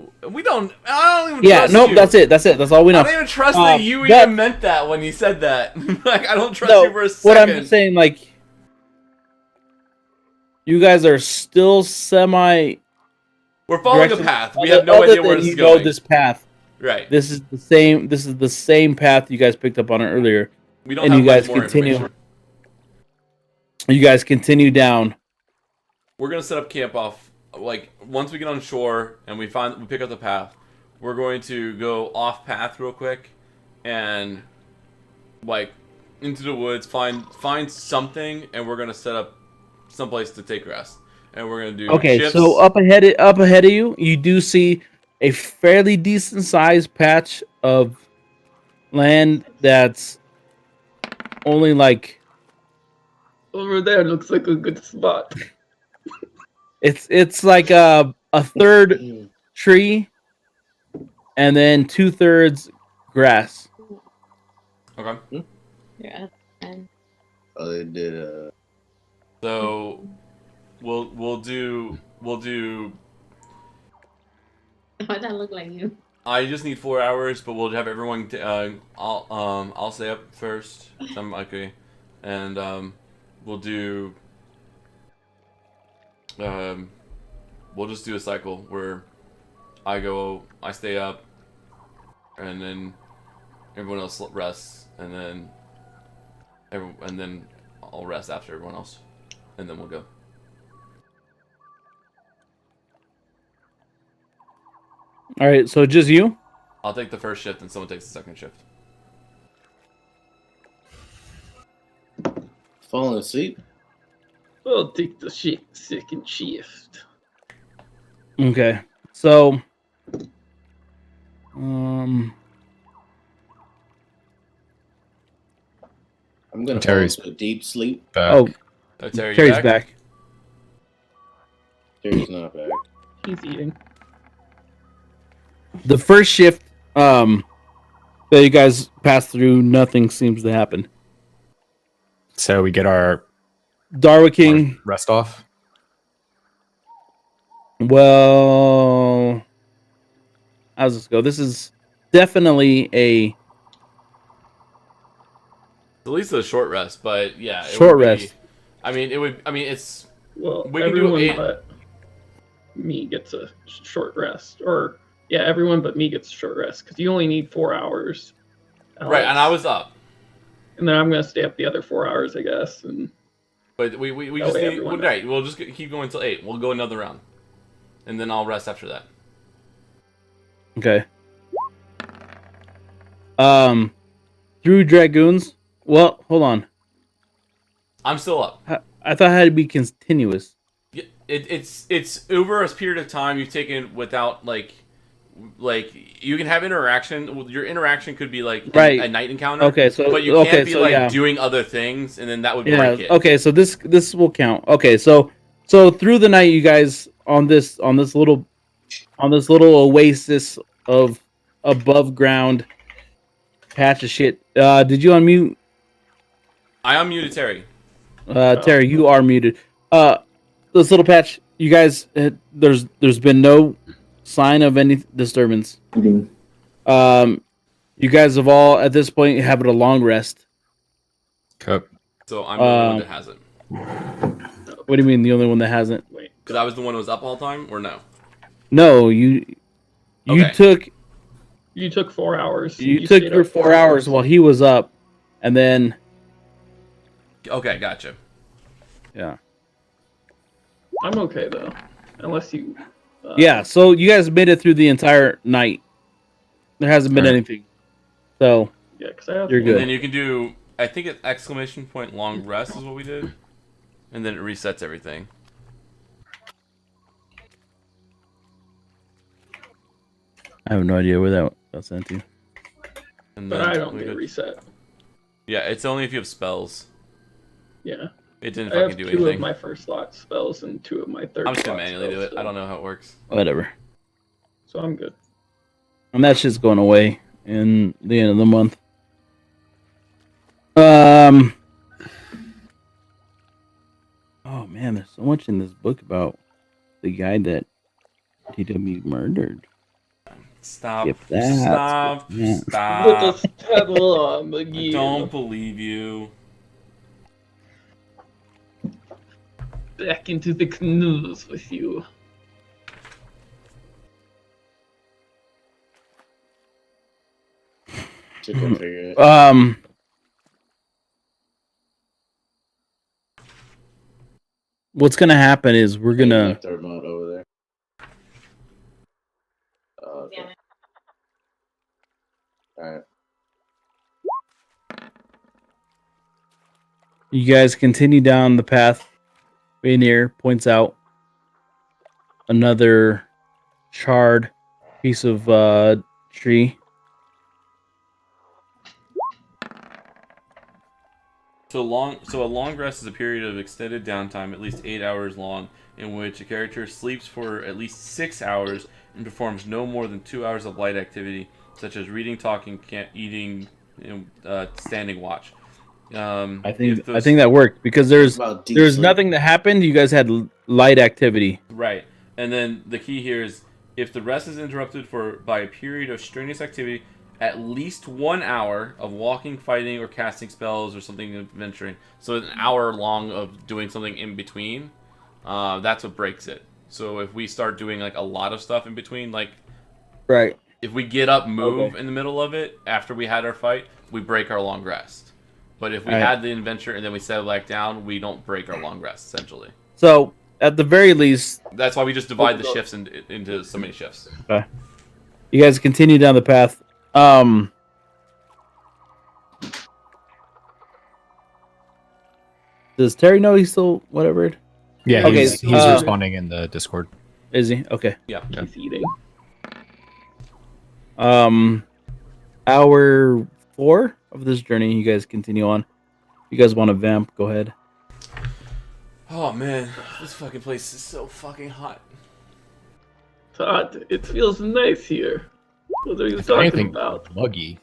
I don't even Yeah, trust nope. you. That's it. That's all we know. I don't even trust that you that- even meant that when you said that. Like, I don't trust No, you for a second. what I'm just saying, like, you guys are still semi. We're following a direction- path. We have no idea where this is going. This path. Right. This is the same path you guys picked up on it earlier. We don't and have you much guys more continue. information. You guys continue down. We're gonna set up camp off. Like, once we get on shore and we pick up the path, we're going to go off path real quick and like into the woods, find something, and we're gonna set up someplace to take rest. And we're gonna do Okay, shifts. so up ahead of you, you do see a fairly decent sized patch of land that's only like Over there looks like a good spot. it's like a third tree and then 2/3 grass. Okay. Yeah. And Oh, they did. So we'll do. why that look like you? I just need 4 hours, but we'll have everyone. I'll stay up first. So I'm okay, and we'll do. We'll just do a cycle where I stay up, and then everyone else rests, and then I'll rest after everyone else, and then we'll go. All right, so just you? I'll take the first shift, and someone takes the second shift. Falling asleep. I'll take the second shift. Okay. So um I'm gonna Terry's- fall into a deep sleep. Back. oh, Terry, you Terry's back. Terry's not back. He's eating. The first shift that you guys pass through, nothing seems to happen. So we get our Darwa King, rest off. Well, how's this go? This is definitely a At least a short rest, but yeah, it short would be. rest. I mean, it would. I mean, it's. Well, We can do everyone 8. but me gets a short rest, or yeah, everyone but me gets a short rest because you only need 4 hours. Right, and I Alex. was up, And then I'm gonna stay up the other 4 hours, I guess, and but we That just way need. everyone Well, right, we'll just keep going till 8. We'll go another round, and then I'll rest after that. Okay. Through dragoons. Well, hold on. I'm still up. I thought it had to be continuous. Yeah, it's over a period of time you've taken without like you can have interaction. Your interaction could be like Right. a night encounter. Okay, so but you okay, can't be so like yeah. doing other things, and then that would Yeah. break it. Okay, so this will count. Okay, so through the night, you guys on this little oasis of above ground patch of shit. Did you unmute? I unmuted Terry. Terry, you are muted. This little patch, you guys, there's been no sign of any disturbance. You guys have all at this point having a long rest. Okay. So I'm the only one that hasn't. What do you mean the only one that hasn't? wait. Because I was the one who was up all the time, or no? No, you Okay. took You took 4 hours. you took stayed your up 4 hours while he was up, and then Okay, gotcha. yeah. I'm okay though, unless you. Yeah, so you guys made it through the entire night. There hasn't been Alright. anything. So Yeah, because I have. You're And good. then you can do. I think it's exclamation point long rest is what we did, and then it resets everything. I have no idea where that sent to. And But then I don't we get did- reset. Yeah, it's only if you have spells. Yeah, It didn't I have fucking do 2 of anything. my first slot spells and 2 of my third. I'm just gonna slot manually do spells, it. I don't know how it works. Whatever. So I'm good. And that shit's going away in the end of the month. Oh man, there's so much in this book about the guy that TW murdered. Stop. Skip that. Stop. Skip that. Stop. Settle on, I McGee. don't believe you. Back into the canoes with you. To configure it. What's gonna happen is we're You gonna left the remote over there. Oh, okay. Yeah. Alright. you guys continue down the path. Rainier points out another charred piece of tree. So a long rest is a period of extended downtime, at least 8 hours long, in which a character sleeps for at least 6 hours and performs no more than 2 hours of light activity, such as reading, talking, eating, standing watch. I think that worked because there's About deep there's sleep. nothing that happened. You guys had light activity. Right, and then the key here is if the rest is interrupted by a period of strenuous activity, at least 1 hour of walking, fighting, or casting spells or something adventuring. So an hour long of doing something in between. That's what breaks it. So if we start doing like a lot of stuff in between, like Right. if we get up, move in the middle of it after we had our fight, we break our long rest. But if we Right. had the adventure and then we settle back down, we don't break our long rest. Essentially, So at the very least, that's why we just divide the shifts into so many shifts. you guys continue down the path. Does Terry know he's still whatever? Yeah, Okay, he's responding in the Discord. Is he? Okay. He's eating. Hour 4 of this journey, you guys continue on. You guys want to vamp? Go ahead. Oh man, this fucking place is so fucking hot. Todd, it feels nice here. What are you If talking anything, about? muggy.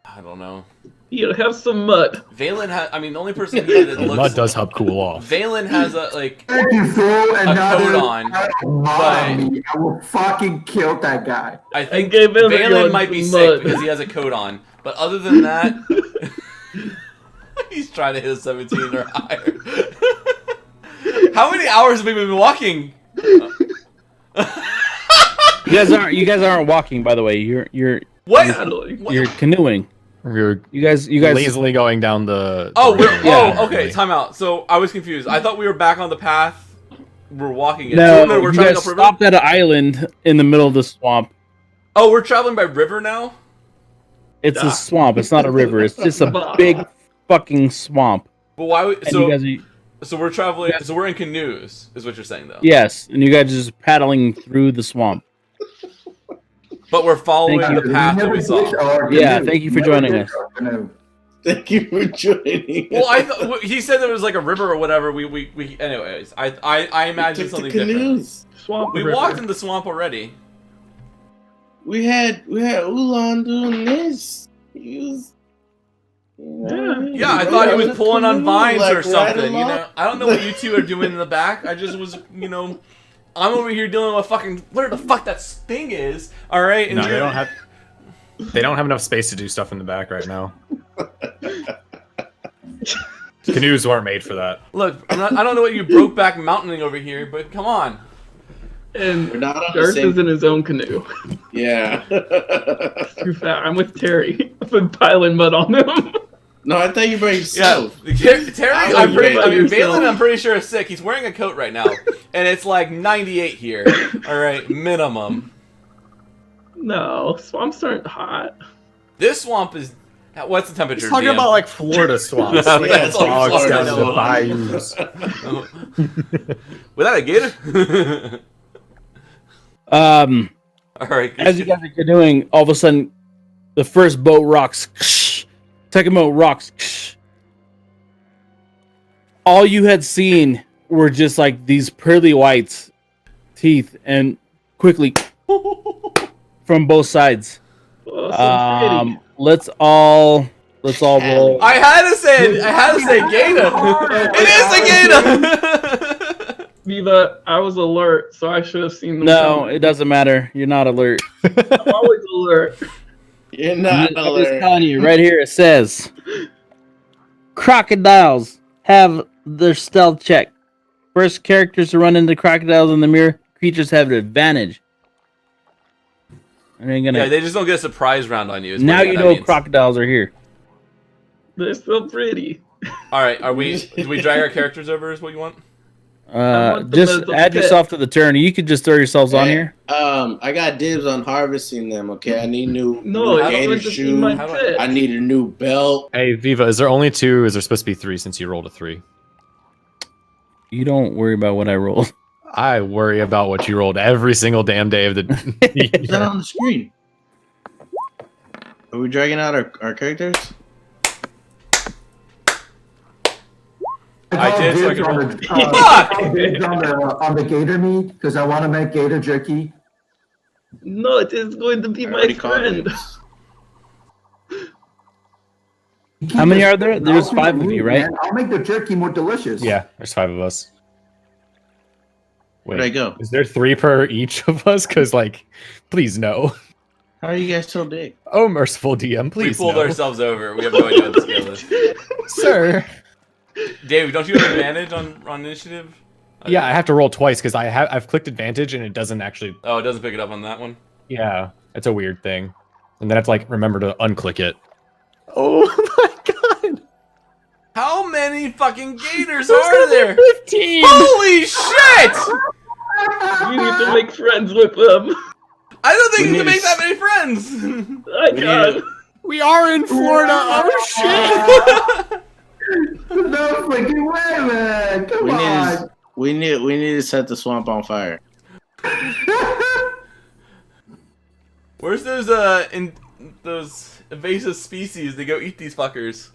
I don't know. Here, have some mud. Valen has. I mean, the only person here that looks. Mud does help cool off. Valen has a like. Thank you, fool. A Another coat on, but me. I will fucking kill that guy. I think gave everyone Valen might be some sick mud. because he has a coat on. But other than that, he's trying to hit a 17 or higher. How many hours have we been walking? You guys aren't walking, by the way. You're What? you're canoeing. We're You guys lazily going down the. Oh, the river. Yeah. okay. Time out. So I was confused. I thought we were back on the path. We're walking it. No, we're you traveling guys upriver. stopped at an island in the middle of the swamp. Oh, we're traveling by river now. It's a swamp. It's not a river. It's just a big fucking swamp. But why? And So you guys are, so we're traveling. So we're in canoes, is what you're saying, though. yes, and you guys are just paddling through the swamp. But we're following Thank the you. path that we saw. Yeah, thank you for joining us. Thank you for joining. Well, I thought he said there was like a river or whatever. We anyways. I imagined took the something different. canoes. Swamp We river. walked in the swamp already. We had Ulan doing this. He was. Yeah, I thought he was pulling on vines or right something. along. I don't know what you two are doing in the back. I just was, I'm over here dealing with fucking where the fuck that thing is. All right, and No, you're- they don't have. They don't have enough space to do stuff in the back right now. Canoes weren't made for that. Look, I don't know what you broke back mountaining over here, but come on. And We're not on the Dirk same- is in his own canoe. Yeah. Too fat. I'm with Terry. I've been piling mud on him. No, I thought you brought Yeah, yourself. Terry. I I'm pretty. I mean, yourself. Valen. I'm pretty sure is sick. He's wearing a coat right now, and it's like 98 here. All right, minimum. No, swamps aren't hot. This swamp is. What's the temperature? He's talking DM? about like Florida swamps. Yeah, Like that's all bogs Florida down to the knows. bayous. Without a gator. All right. As you guys are canoeing, all of a sudden, the first boat rocks. Second boat rocks. All you had seen were just like these pearly whites, teeth, and quickly from both sides. Oh, so pretty. Let's all roll. I had to say gator. It is a gator. Viva, I was alert, so I should have seen them. No, coming. it doesn't matter. You're not alert. I'm always alert. You're not I'm just alert. telling you, right here it says crocodiles have their stealth check. First characters to run into crocodiles in the mirror, creatures have an advantage. I ain't gonna. Yeah, they just don't get a surprise round on you. is Now what you that know means. crocodiles are here. They're so pretty. All right, are we? Do we drag our characters over? Is what you want? want them Just as a add pet. yourself to the turn. You could just throw yourselves on Hey, here. I got dibs on harvesting them. Okay, I need new No, new I gator don't want to see my shoes. How do pet. I need a new belt. Hey, Viva, is there only 2? Is there supposed to be 3 since you rolled a 3? You don't worry about what I rolled. I worry about what you rolled every single damn day of Is the. that on the screen? Are we dragging out our characters? I did, so I dibs can on roll. the, Fuck! dibs on the gator meat because I want to make gator jerky. No, it is going to be I my already called friend. dibs. How many are there? There's 5 of you, right? Man, I'll make the jerky more delicious. Yeah, there's 5 of us. Where'd I go? Is there 3 per each of us? Because, like, please no. How are you guys so big? Oh, merciful DM, please we pulled no. ourselves over. We have no idea what the scale is. Sir. Dave, don't you have advantage on initiative? Yeah, I have to roll twice because I've clicked advantage and it doesn't actually. Oh, it doesn't pick it up on that one. Yeah, it's a weird thing, and then I have to like remember to unclick it. Oh my god! How many fucking gators are there? 15. Holy shit! You need to make friends with them. I don't think We you can need make to that many friends. I can't. We are in Florida. Oh shit! No freaking way, man! Come on! We need to set the swamp on fire. Where's those those invasive species? They go eat these fuckers.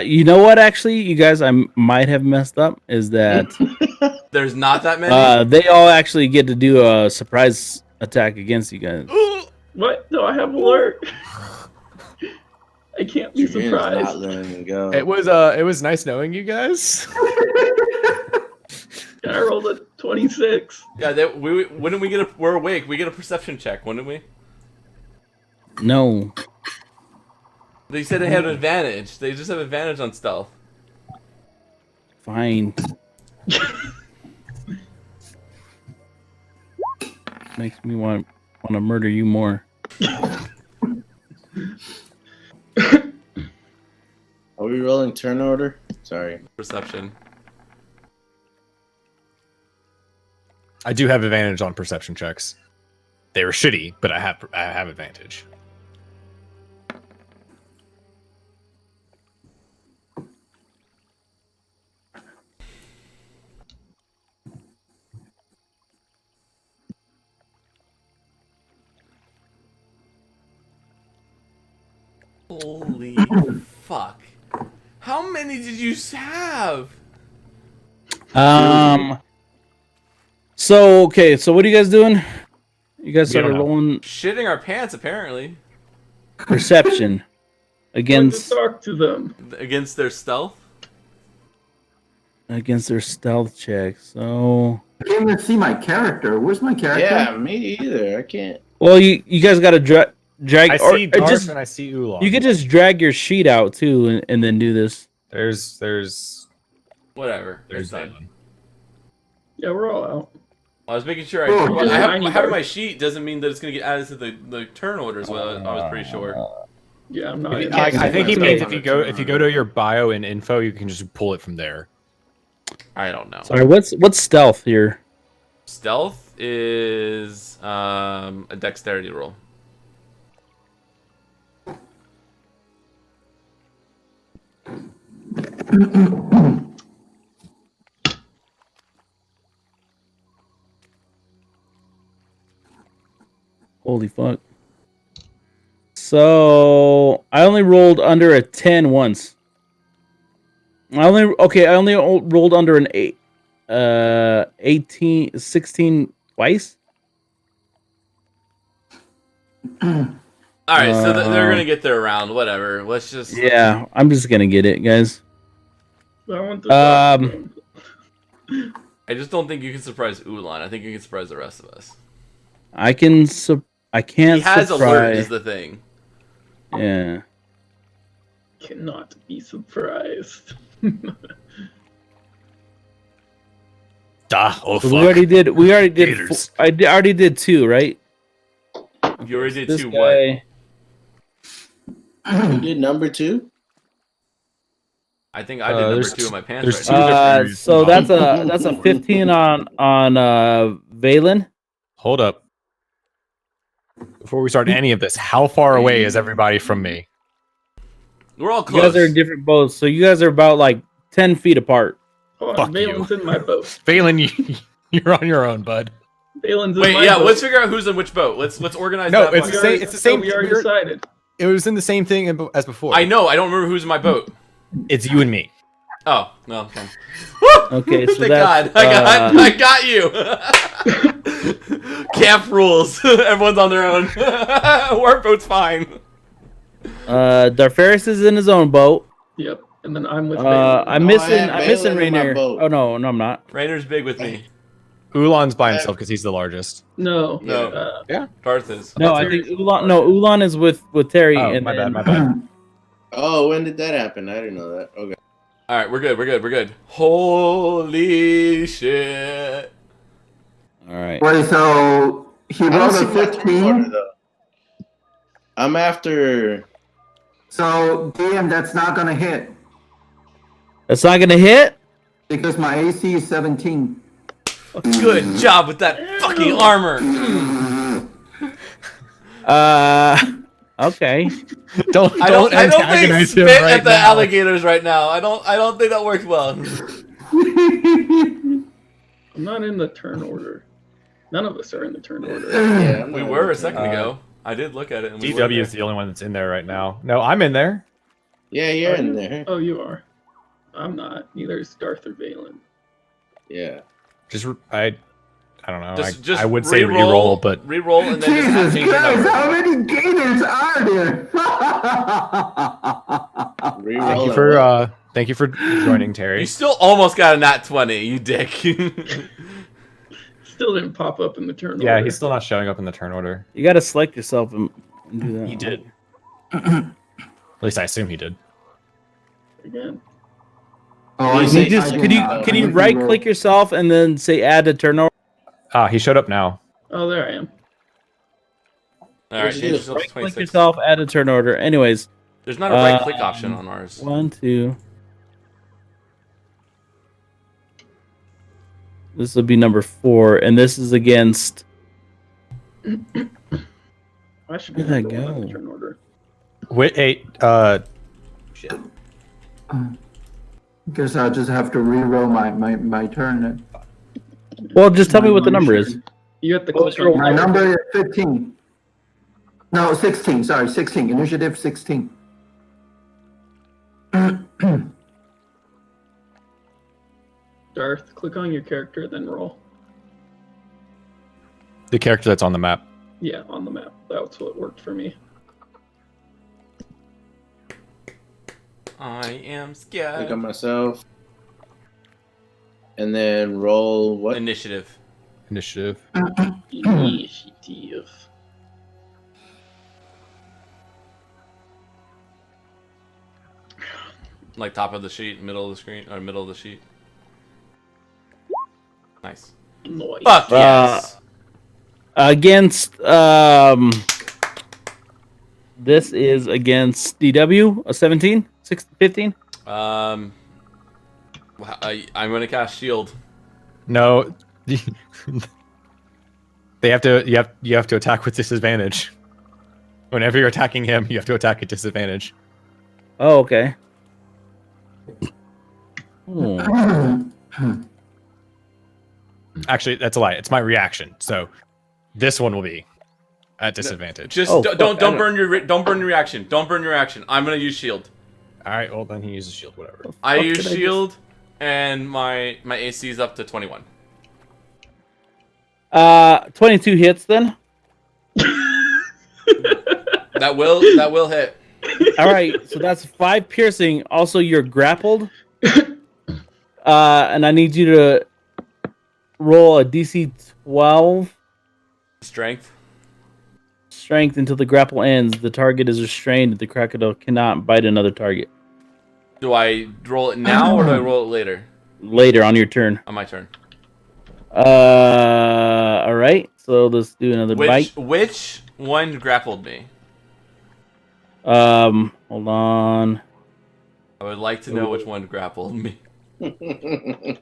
You know what? Actually, you guys, I might have messed up. Is that There's not that many. they all actually get to do a surprise attack against you guys. What? No, I have alert. I can't be Jermaine's not surprised. letting him go. It was nice knowing you guys. I rolled a 26. Yeah, when did we get a? We're awake. We get a perception check, wouldn't we? No. They said they had an advantage. They just have advantage on stealth. Fine. Makes me want to murder you more. Are we rolling turn order? Sorry. Perception. I do have advantage on perception checks. They were shitty, but I have advantage. Holy fuck! How many did you have? So okay, so what are you guys doing? You guys started don't know. rolling Shitting our pants, apparently, perception To against talk to them. against their stealth. their stealth check. So I can't even see my character. Where's my character? Yeah, me either. I can't. well, you guys got to drag. I or see Darth just and I see Oolong. you could just drag your sheet out too, and then do this. There's Whatever. It's fine. Valen. Yeah, we're all out. I was making sure. Oh, Well, just having tiny my sheet doesn't mean that it's gonna get added to the turn order as well. I was pretty sure. Yeah, I'm not. If you in can't that. I think he It's means not if you go to your bio and info, you can just pull it from there. I don't know. Sorry, what's stealth here? Stealth is a dexterity roll. Holy fuck! So I only rolled under a 10 once. I only rolled under an 8, 18, 16 twice. All right, so they're gonna get their round. Whatever. Let's just. Yeah, I'm just gonna get it, guys. I want to talk to them. I just don't think you can surprise Ulan. I think you can surprise the rest of us. I can't He has alert surprise. is the thing. Yeah. Cannot be surprised. Oh So we already did. Gators. I already did 2, right? You already did This two. What? guy. You did number 2? I think I did number there's 2 in my pants there's right two now. different So reasons. that's a 15 on Valen. Hold up. Before we start any of this, how far away is everybody from me? We're all You close. guys are in different boats, so you guys are about like 10 feet apart. Hold Fuck on, you. Valen's in my boat. Valen, you're on your own, bud. Valen's in Wait, my yeah. boat. Let's figure out who's in which boat. Let's organize No, that. it's part. the same- it's the same- We already we're- decided. It was in the same thing as before. I know. I don't remember who's in my boat. It's you and me. Oh no. Okay. Okay, so Thank that's God. I got you. Camp rules. Everyone's on their own. Our boat's fine. Darfaris is in his own boat. Yep. And then I'm with Valen. I'm No, I missing have I'm missing Valen in my Rainier. boat. Oh no, I'm not. Rainer's big with me. Ulan's by himself because he's the largest. No. No. Yeah. Darth is. No, I think Ulan is with Terry Oh, and my then, bad, my bad. Oh, when did that happen? I didn't know that. Okay. All right, we're good. Holy shit. All right. Wait, so he I don't rolled see a my turn order, 15. though. I'm after. So DM, that's not gonna hit That's not gonna hit? because my AC is 17. Good job with that fucking armor. Okay. Don't I don't think antagonize him spit right at the now. alligators right now. I don't think that worked well. I'm not in the turn order. None of us are in the turn order. Yeah, I'm We not were a looking. second ago. I did look at it. And we were DW there. is the only one that's in there right now. No, I'm in there. Yeah, you're Are in you? there. Oh, you are. I'm not. Neither is Darth or Valen. Yeah. I don't know. Just I would say re-roll, re-roll, but re-roll and then Jesus just change your Christ, number. how many gators are there? Reroll. Thank you for joining, Terry. You still almost got a nat 20, you dick. Still didn't pop up in the turn Yeah, order. he's still not showing up in the turn order. You got to select yourself and do that. He did. At least I assume he did. Again. Oh, You I say- see. Just I can did you not. can I you need to right roll. click yourself and then say add to turnover? He showed up now. Oh, there I am. All right, Just change yourself to Right click 26. yourself, add to turn order. Anyways, There's not a right click option on ours. 1, 2. This will be number 4, and this is against. I should be Where'd that number 1 in the go? turn order. Wait, 8. Shit. Guess I'll just have to re-roll my turn then. Well, just tell me My what the number is. turn. You have to What was click on your- My number is 15. No, 16. Sorry, 16. Initiative 16. Darth. Click on your character, then roll. The character that's on the map. Yeah, on the map. That's what worked for me. I am Click scared. on myself. And then roll what? Initiative. Initiative. Initiative. Like top of the sheet, middle of the screen, or middle of the sheet. Nice. Noise. Fuck yes. Against this is against DW, a 17, 15. I'm gonna cast shield. No. They have to. You have to attack with disadvantage. Whenever you're attacking him, you have to attack at disadvantage. Oh, okay. Hmm. Actually, that's a lie. It's my reaction. So this one will be at disadvantage. Just Oh, don't fuck, I burn your reaction. Don't burn your reaction. I'm gonna use shield. All right. Well, then he uses shield. Whatever. I Fuck, use did I shield, and my AC is up to 21. 22 hits then. That will hit. All right, so that's 5 piercing. Also, you're grappled. And I need you to roll a DC 12 Strength. strength until the grapple ends. The target is restrained. The crocodile cannot bite another target. Do I roll it now or do I roll it later? Later on your turn. On my turn. All right. So let's do another bite. Which one grappled me? Hold on. I would like to know which one grappled me. It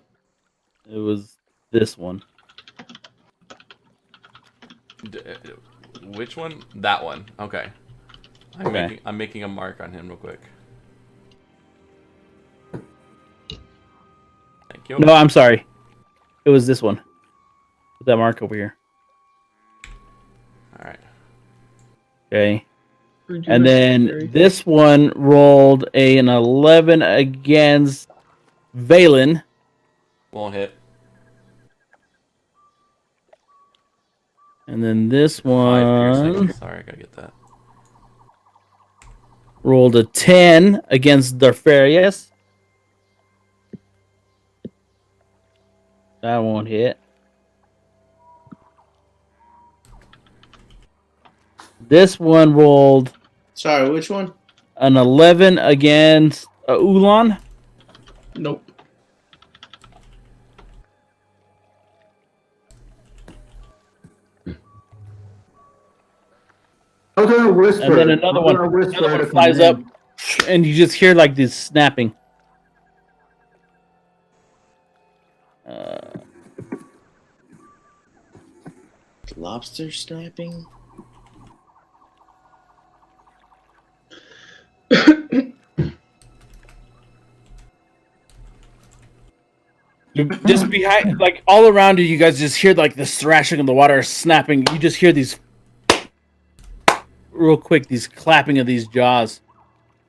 was this one. Which one? That one. Okay. I'm making a mark on him real quick. Thank you. No, I'm sorry. It was this one. Put that mark over here. All right. Okay. Where'd you And go, then Terry? this one rolled an 11 against Valen. Won't hit. And then this 5 one piercing. Sorry, I gotta get that. rolled a 10 against Darfarius. That won't hit. This one rolled Sorry, which one? an 11 against Ulan. Nope. I'm gonna whisper. And then another I'm one, gonna whisper another the one flies up, command. and you just hear like this snapping. Lobster snapping? Just behind, like all around you, you guys just hear like this thrashing of the water, snapping. You just hear these real quick, these clapping of these jaws.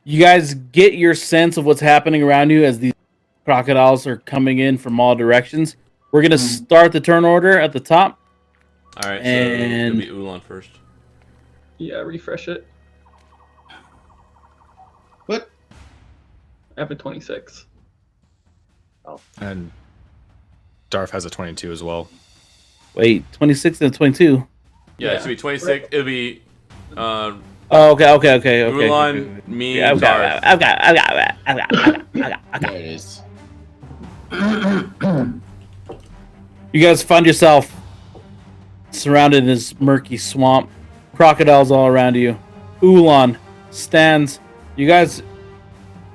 You guys get your sense of what's happening around you as these crocodiles are coming in from all directions. We're gonna start the turn order at the top. All right, so And- it'll be Ulan first. Yeah, refresh it. I have a 26. And Darth has a 22 as well. Wait, 26 and 22. Yeah, it should be 26. It'll be Oh, okay. Ulan, me, I've Darth. got. There it is. You guys find yourself surrounded in this murky swamp. Crocodiles all around you. Ulan stands. You guys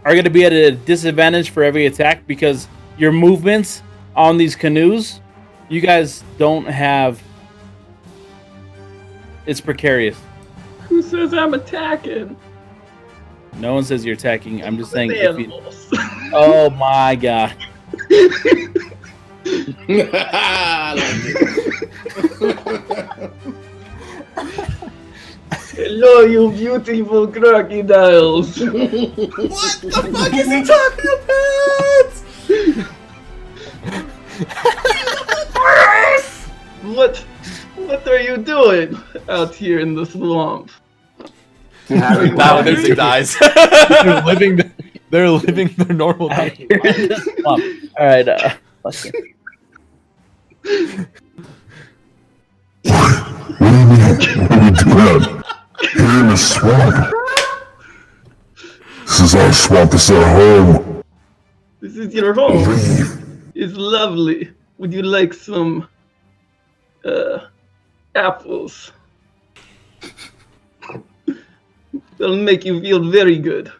are going to be at a disadvantage for every attack because your movements on these canoes, you guys don't have. It's precarious. Who says I'm attacking? No one says you're attacking. I'm just saying. The If you, animals. oh my god. I like Hello, you beautiful crocodiles. What the fuck is he talking about? What are you doing out here in the swamp? That music dies. They're living their normal day. All right. Fuck it. What do you mean? What are we doing here in the swamp? This is our swamp. This is our home. This is your home. Leave. It's lovely. Would you like some apples? They'll make you feel very good.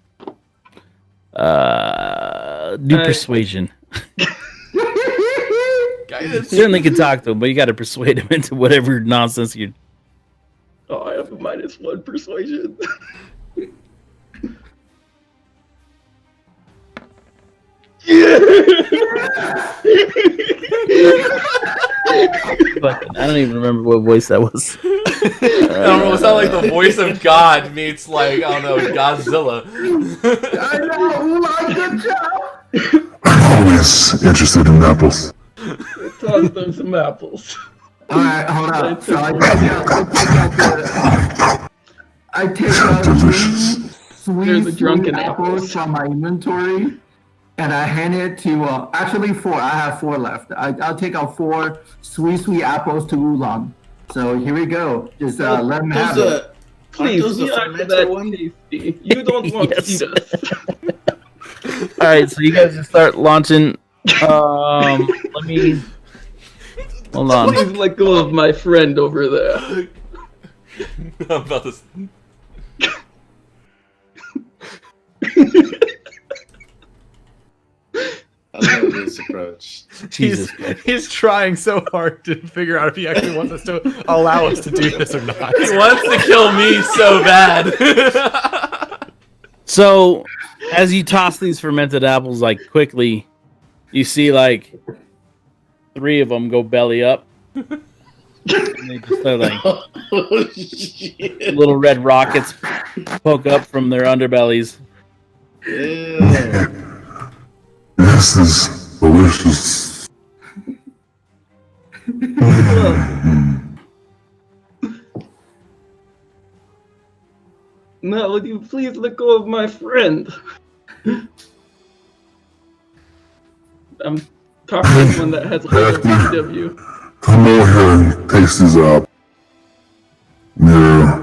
Do persuasion. Certainly can talk to him, but you got to persuade him into whatever nonsense you're. Oh, I have a -1 persuasion. Fucking, I don't even remember what voice that was. I don't know. It sounded like the voice of God meets like I don't know Godzilla. I know, like, good job. I'm always interested in apples. Toss them some apples. Alright, hold up. So I take out Delicious. There's a sweet drunken apples from my inventory, and I hand it to, actually 4, I have 4 left. I'll take out 4 sweet apples to Ulan. So here we go. Just let him have it. Please, those the we aren't fermented that one? tasty. You don't want Yes. to eat us. All right, so you guys just start launching. Let me. Hold on. Please let go of my friend over there. I'm about to. I love this approach. Jesus. He's trying so hard to figure out if he actually wants us to allow us to do this or not. He wants to kill me so bad. So, as you toss these fermented apples like quickly, you see like 3 of them go belly up. And they just start, like Oh, shit. little red rockets poke up from their underbellies. Ew. This is delicious. No, would you please let go of my friend? I'm talking to someone that has a hold of CW. Come over here and taste these up. Yeah.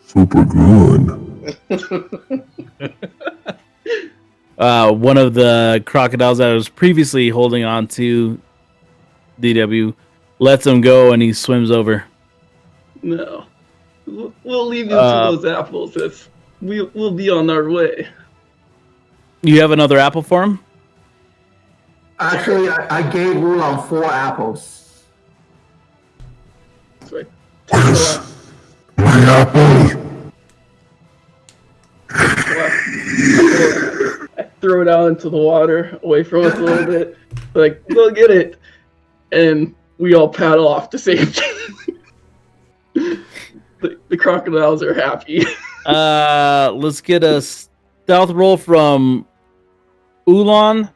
Super good. One of the crocodiles that was previously holding on to DW lets him go and he swims over. No. We'll leave you to those apples. We'll be on our way. You have another apple for him? Actually, I gave Ulan 4 apples. So I My apples. throw it out into the water, away from us a little bit. Like, go get it. And we all paddle off to safety. The crocodiles are happy. Let's get a stealth roll from Ulan,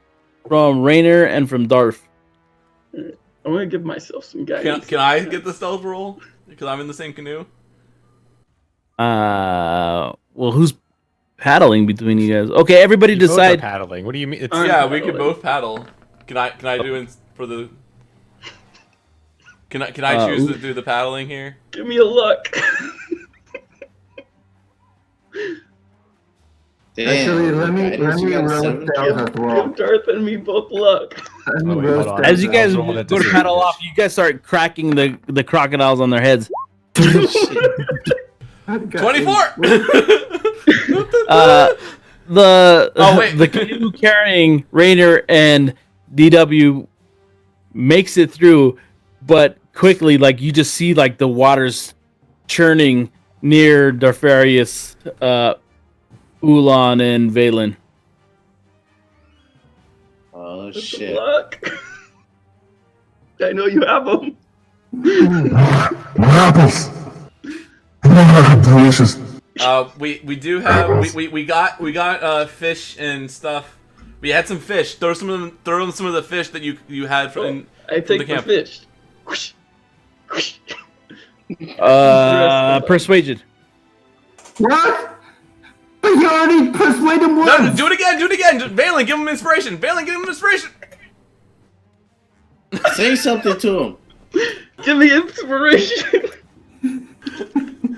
from Rainer, and from Darth. I'm gonna give myself some guidance. Can I get the stealth roll? Because I'm in the same canoe. Well, who's paddling between you guys. Okay, everybody You both are decide. paddling. What do you mean? It's, Yeah, we could both paddle. Can I do it for the? Can I choose to do the paddling here? Give me a luck. Damn, Actually, let me guidance, you got a roll 7? stealth as well. Give Darth and me both luck. Let me Oh, wait, roll hold on. stealth As you guys Roll go at to paddle disadvantage. off, you guys start cracking the crocodiles on their heads. 24. The wait. the canoe carrying Rainer and DW makes it through, but quickly, like you just see like the waters churning near Darfarius, Ulan, and Valen. Oh Good shit. luck. I know you have them. My apples. Oh, delicious. We do have we got fish and stuff. We had some fish. Throw them some of the fish that you had from I take the camp. fish. Persuasion. What? But you already persuaded him No, once. do it again. Valen, give him inspiration. Valen, give him inspiration. Say something to him. Give me inspiration.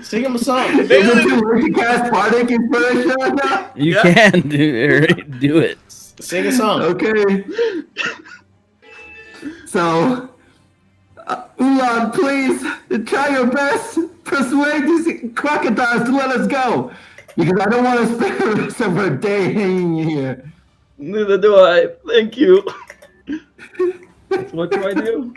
Sing him a song. Is it too late to cast Bardic Inspiration now? You Yeah. can do it. Sing a song. Okay. So, Ulan, please try your best. Persuade these crocodiles to let us go. Because I don't want to spend the rest of our day hanging here. Neither do I. Thank you. What do I do?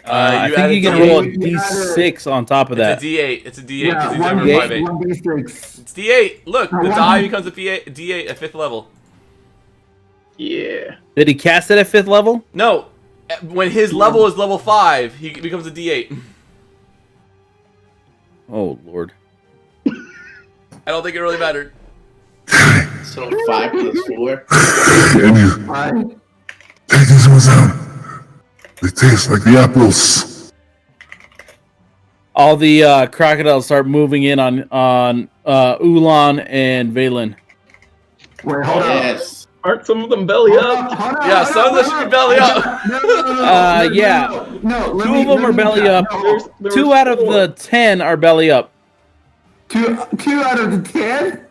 I You think added you can D8. roll a d6 on top of It's that. a D8. It's a D8 Yeah, because he's one over d8, 5'8". one d6. It's D8. Look, the one- die becomes a D8 at 5th level. Yeah. Did he cast it at 5th level? No, when his level is level 5, he becomes a D8. Oh lord. I don't think it really mattered. So 5 plus 4. Can you Right? take these ones out? They taste like the apples. All the crocodiles start moving in on Ulan and Valen. Wait, hold on. Yes. Aren't some of them belly up? Hold on, Yeah, hold some of on, them hold should on. be belly up. No, yeah. No, let Two me- of them let are me belly count. up. No, There Two was out of 4. the 10 are belly up. two out of the 10?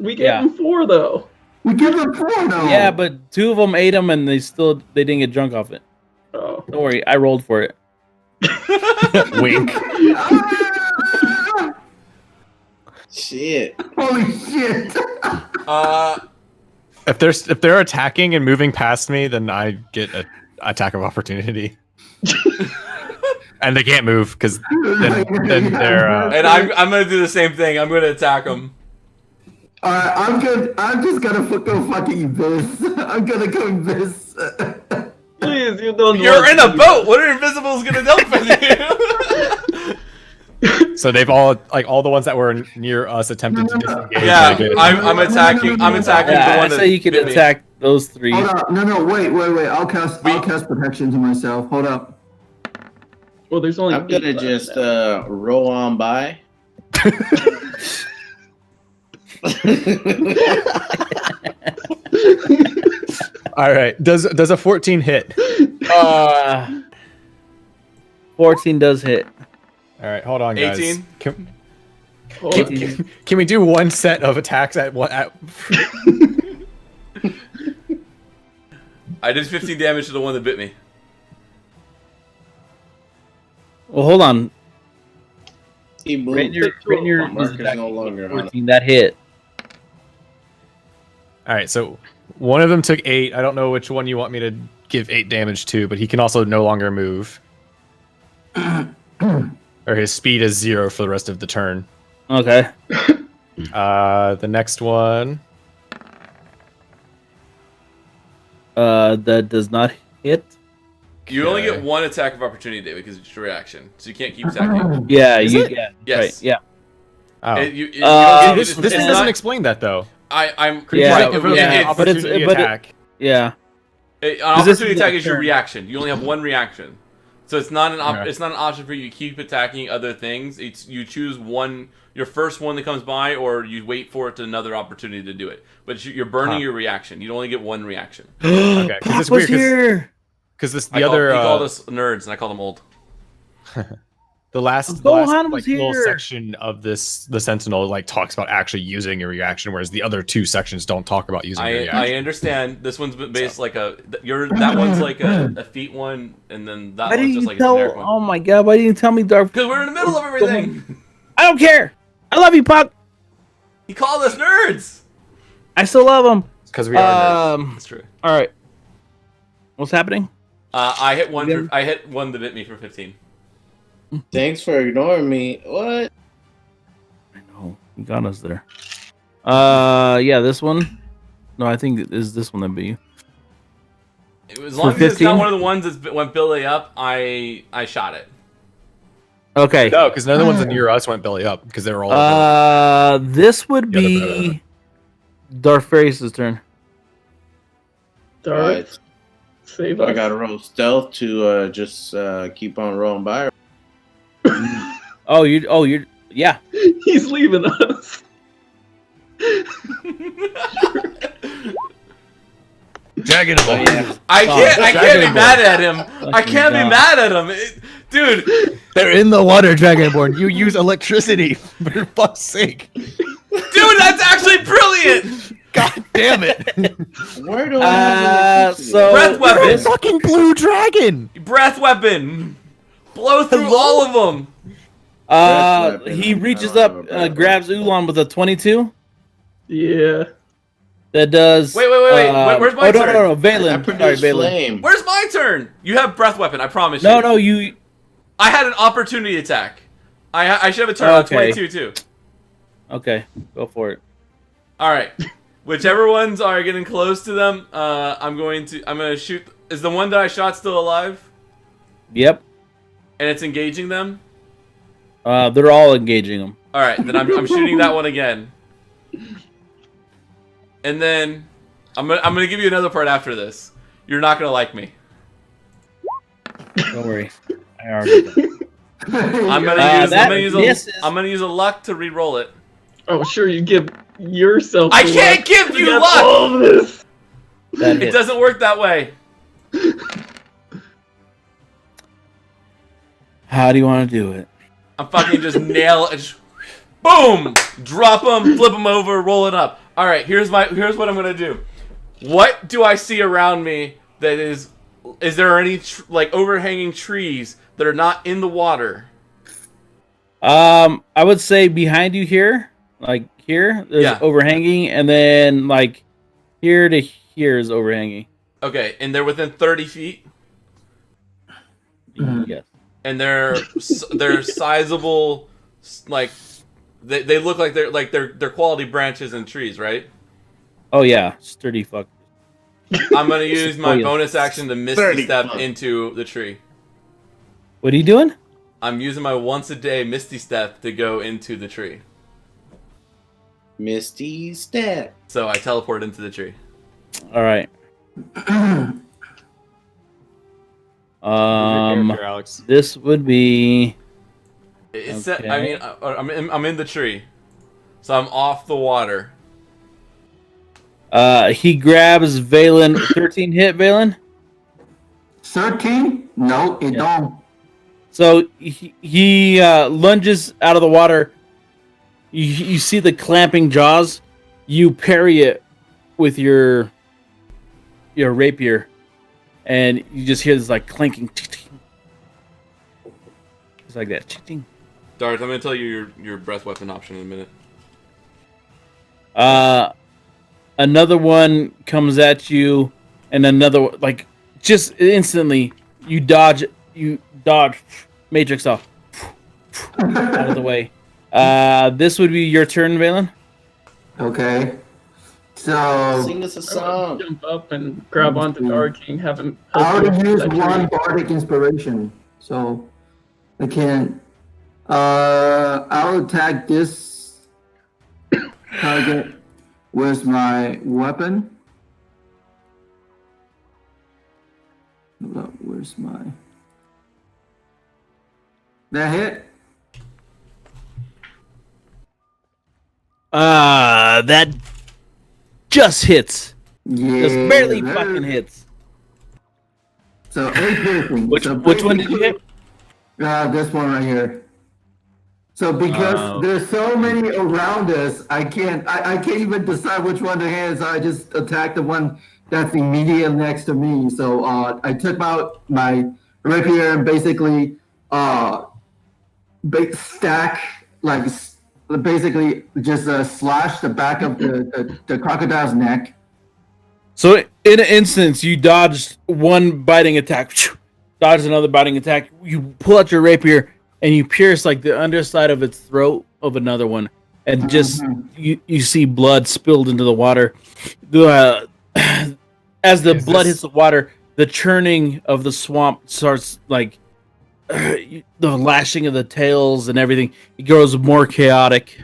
We gave Yeah. him 4 though. We give them 4 now. Yeah, but 2 of them ate them and they didn't get drunk off it. Oh. Don't worry, I rolled for it. Wink. Ah! Shit. Holy shit. If they're attacking and moving past me, then I get an attack of opportunity. And they can't move because then they're. And I'm gonna do the same thing. I'm gonna attack him. Alright, I'm good. I'm just gonna go fucking this. I'm gonna go this. Please, you don't. You're want in to a do boat. What are invisibles gonna help with you? So they've all all the ones that were near us attempted to disengage. Yeah, They get- I'm attacking. I'm attacking the Yeah, I one that say you could bit me. attack those 3. Hold up. No, wait. I'll cast protection to myself. Hold up. Well, there's only. I'm gonna 8 left just now. roll on by. All right. Does a 14 hit? 14 does hit. All right. Hold on, guys. 18. Hold on. Can we do one set of attacks at one? I did 15 damage to the one that bit me. Well, hold on. He moved. Rainier Mark is is no longer on. 14. That hit. All right. So one of them took 8. I don't know which one you want me to give 8 damage to, but he can also no longer move. Or his speed is 0 for the rest of the turn. Okay. The next one. That does not hit. You only Okay. get one attack of opportunity, David, because it's your reaction. So you can't keep attacking. Yeah, Is you it? yeah. Yes. Right, yeah. Oh. You Uh, don't get- this it's doesn't not- explain that though. I'm Yeah, right. If it was yeah, an it's- but opportunity but it- attack. Yeah. An Because this opportunity is attack your is your turn. reaction. You only have one reaction. So it's not an Okay. it's not an option for you to keep attacking other things. It's you choose one, your first one that comes by, or you wait for it to another opportunity to do it. But you're burning your reaction. You only get one reaction. Okay, 'cause Pop it's was weird, 'cause- here. Because this He called us nerds, and I called them old. the last Gohan was like little here. section of the Sentinel like talks about actually using your reaction, whereas the other two sections don't talk about using your I reaction. understand. This one's based like that one's like a feat one, and then that Why one's didn't just you like a tell? generic one. Oh my god! Why didn't you tell me, Darth? Because we're in the middle of everything. I don't care. I love you, Puck. He called us nerds. I still love him. Because we are nerds. That's true. All right. What's happening? I hit one. Again? I hit one that bit me for 15. Thanks for ignoring me. What? I know. You got us there. Yeah, this one. No, I think it is this one that beat you. As long as For it's not 15? one of the ones that went belly up, I shot it. Okay. No, because none of the ones near us went belly up because they were all. This would The other be Darth Farius' turn. Darth, Alright. save I us. gotta roll stealth to just keep on rolling by. You're yeah. He's leaving us. Dragonable. Yeah. I can't be mad at him. I Fucking can't be God. mad at him, dude. They're in the water, Dragonborn. You use electricity, for fuck's sake. Dude, that's actually brilliant. God damn it. Where do I have electricity? So Breath weapon. this- fucking blue dragon. Breath weapon. Blow through all of them. Breath weapon. he reaches I don't have a up, breath grabs Ulan with a 22. Yeah. That does. Wait. Where's my turn? No, I Valen. Sorry, produce Valen. flame. Where's my turn? You have breath weapon. I promise you. No, you. I had an opportunity attack. I should have a turn Okay. on 22 too. Okay, go for it. All right. Whichever ones are getting close to them, I'm gonna shoot. Is the one that I shot still alive? Yep. And it's engaging them? They're all engaging him. All right, then I'm shooting that one again. And then I'm gonna give you another part after this. You're not gonna like me. Don't worry. I already did. I'm gonna use a luck to re-roll it. Oh, sure, you give yourself. I the can't luck give to you get luck! all of this. That It hit. doesn't work that way. How do you want to do it? I'm fucking just nail it. Just, boom! Drop them, flip them over, roll it up. All right, here's what I'm gonna do. What do I see around me that is there any like overhanging trees that are not in the water? I would say behind you here, like here, there's Yeah. overhanging, and then like here to here is overhanging. Okay, and they're within 30 feet, Yes. and they're sizable, like they look like they're quality branches and trees, right? Oh yeah, sturdy fuck. I'm gonna use my yes. bonus action to misty 30 step fuck. into the tree. What are you doing? I'm using my once a day misty step to go into the tree. Misty step. So I teleport into the tree. All right. Alex. This would be. It's Okay. I mean, I'm in the tree, so I'm off the water. He grabs Valen. 13 hit Valen. 13? No, it don't. So he lunges out of the water. You see the clamping jaws. You parry it with your rapier, and you just hear this like clanking. It's like that. Darth, I'm gonna tell you your breath weapon option in a minute. Another one comes at you, and another like just instantly you dodge. Matrix off out of the way. This would be your turn, Valen. Okay. So Sing us a I would song. jump up and grab onto Dark King, have him. I help already you used with that one tree. bardic inspiration, so I can't. I'll attack this target with my weapon. Hold up, where's my? That hit? That just hits. Yeah. Just barely there. fucking hits. So 8 piercing. Which so one did you basically- hit? This one right here. So because there's so many around us, I can't even decide which one to hit. So I just attacked the one that's immediate next to me. So I took out my rapier and basically stack basically just slash the back of the crocodile's neck. So in an instance, you dodged one biting attack, dodged another biting attack. You pull out your rapier and you pierce like the underside of its throat of another one, and just you see blood spilled into the water. As the blood hits the water, the churning of the swamp starts like the lashing of the tails and everything. It grows more chaotic.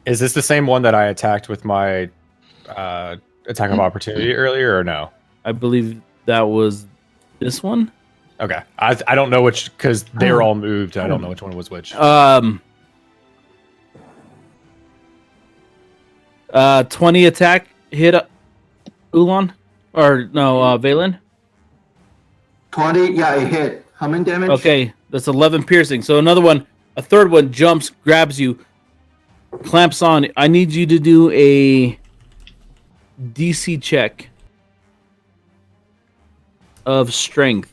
Is this the same one that I attacked with my attack of opportunity earlier, or no? I believe that was this one. Okay, I don't know which, because they were all moved. I don't know which one was which. 20 attack hit Ulan, or no, Valen. 20, yeah, it hit. How many damage? Okay, that's 11 piercing. So another one, a third one jumps, grabs you, clamps on. I need you to do a DC check of strength.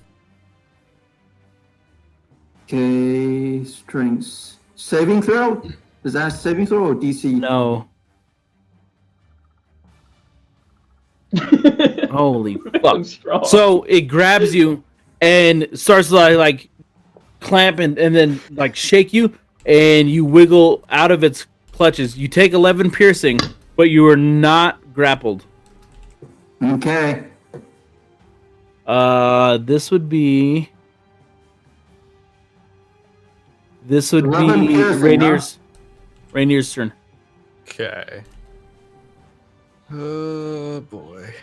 Okay, strengths. Saving throw? Is that a saving throw or DC? No. Holy fuck. Strong. So it grabs you and starts like clamp and then like shake you, and you wiggle out of its clutches. You take 11 piercing, but you are not grappled. Okay. This would be 11 be piercing, Rainier's turn. Okay. Oh boy.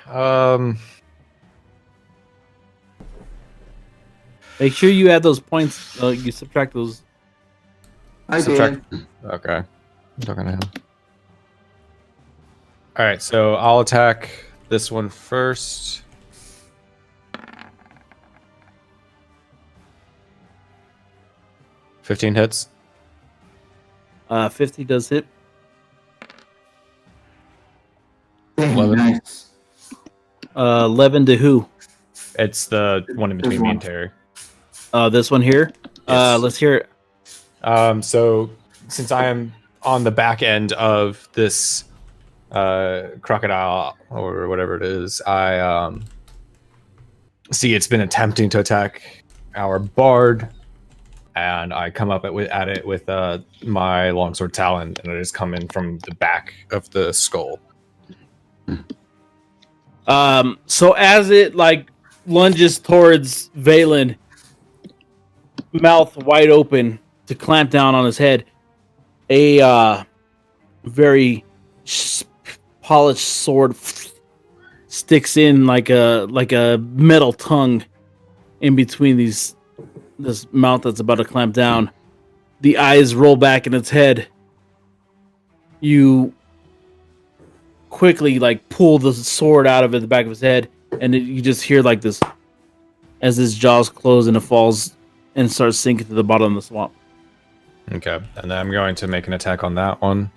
Make sure you add those points. You subtract those. I Subtract- did. Okay. I'm talking to him. All right, so I'll attack this one first. $15 hits. 50 does hit. Damn, 11. nice. 11 to who? It's the one in between me and Terry. This one here. Yes. Let's hear it. So since I am on the back end of this crocodile or whatever it is, I see it's been attempting to attack our bard, and I come up at it with my longsword talon, and I just come in from the back of the skull. So as it like lunges towards Valen, mouth wide open to clamp down on his head, a very polished sword sticks in like a metal tongue in between this mouth that's about to clamp down. The eyes roll back in its head. You quickly like pull the sword out of the back of his head, and you just hear like this as his jaws close and it falls and starts sinking to the bottom of the swamp. Okay, and then I'm going to make an attack on that one.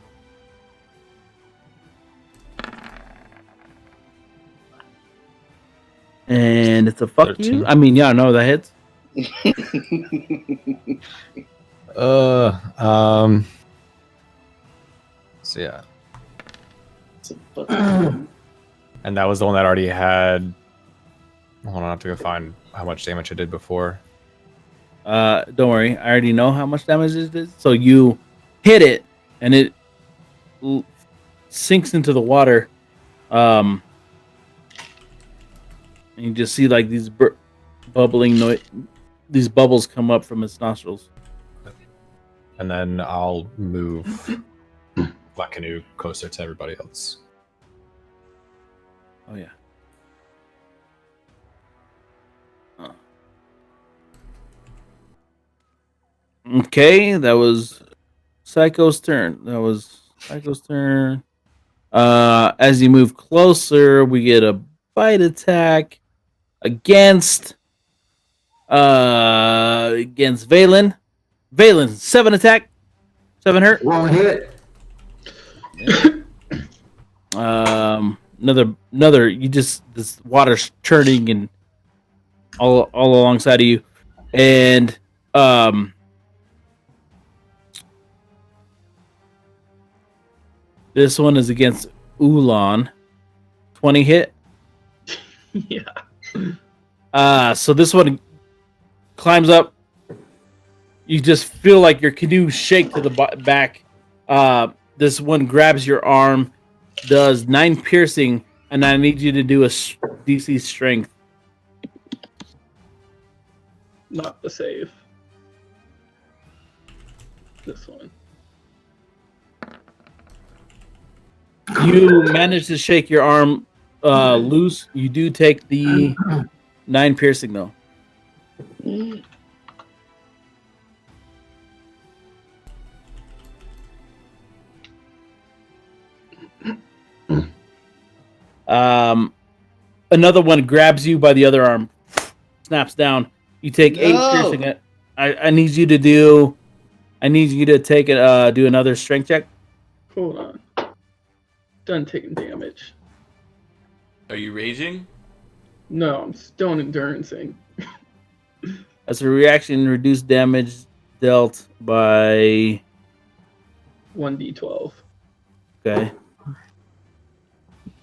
And it's a fuck 13. you. I mean, yeah, no, that hits. So yeah, It's a fucking- and that was the one that already had. Hold on, I have to go find how much damage I did before. Don't worry, I already know how much damage it is. So you hit it, and it sinks into the water. And you just see like these bubbling noise, these bubbles come up from its nostrils. And then I'll move my canoe closer to everybody else. Oh yeah. Okay, that was Psycho's turn. As you move closer, we get a bite attack against Valen. Valen, 7 attack, 7 hurt. One hit. Another. This water's churning and all alongside of you, and this one is against Ulan. 20 hit. Yeah. So this one climbs up. You just feel like your canoe shake to the back. This one grabs your arm, does 9 piercing, and I need you to do a DC strength. Not the save. This one. You manage to shake your arm loose. You do take the 9 piercing though. Another one grabs you by the other arm, snaps down. You take 8 piercing. It. I need you to do. I need you to take it. Do another strength check. Hold on. Done taking damage. Are you raging? No, I'm stone endurancing. As a reaction, reduce damage dealt by 1d12. Okay.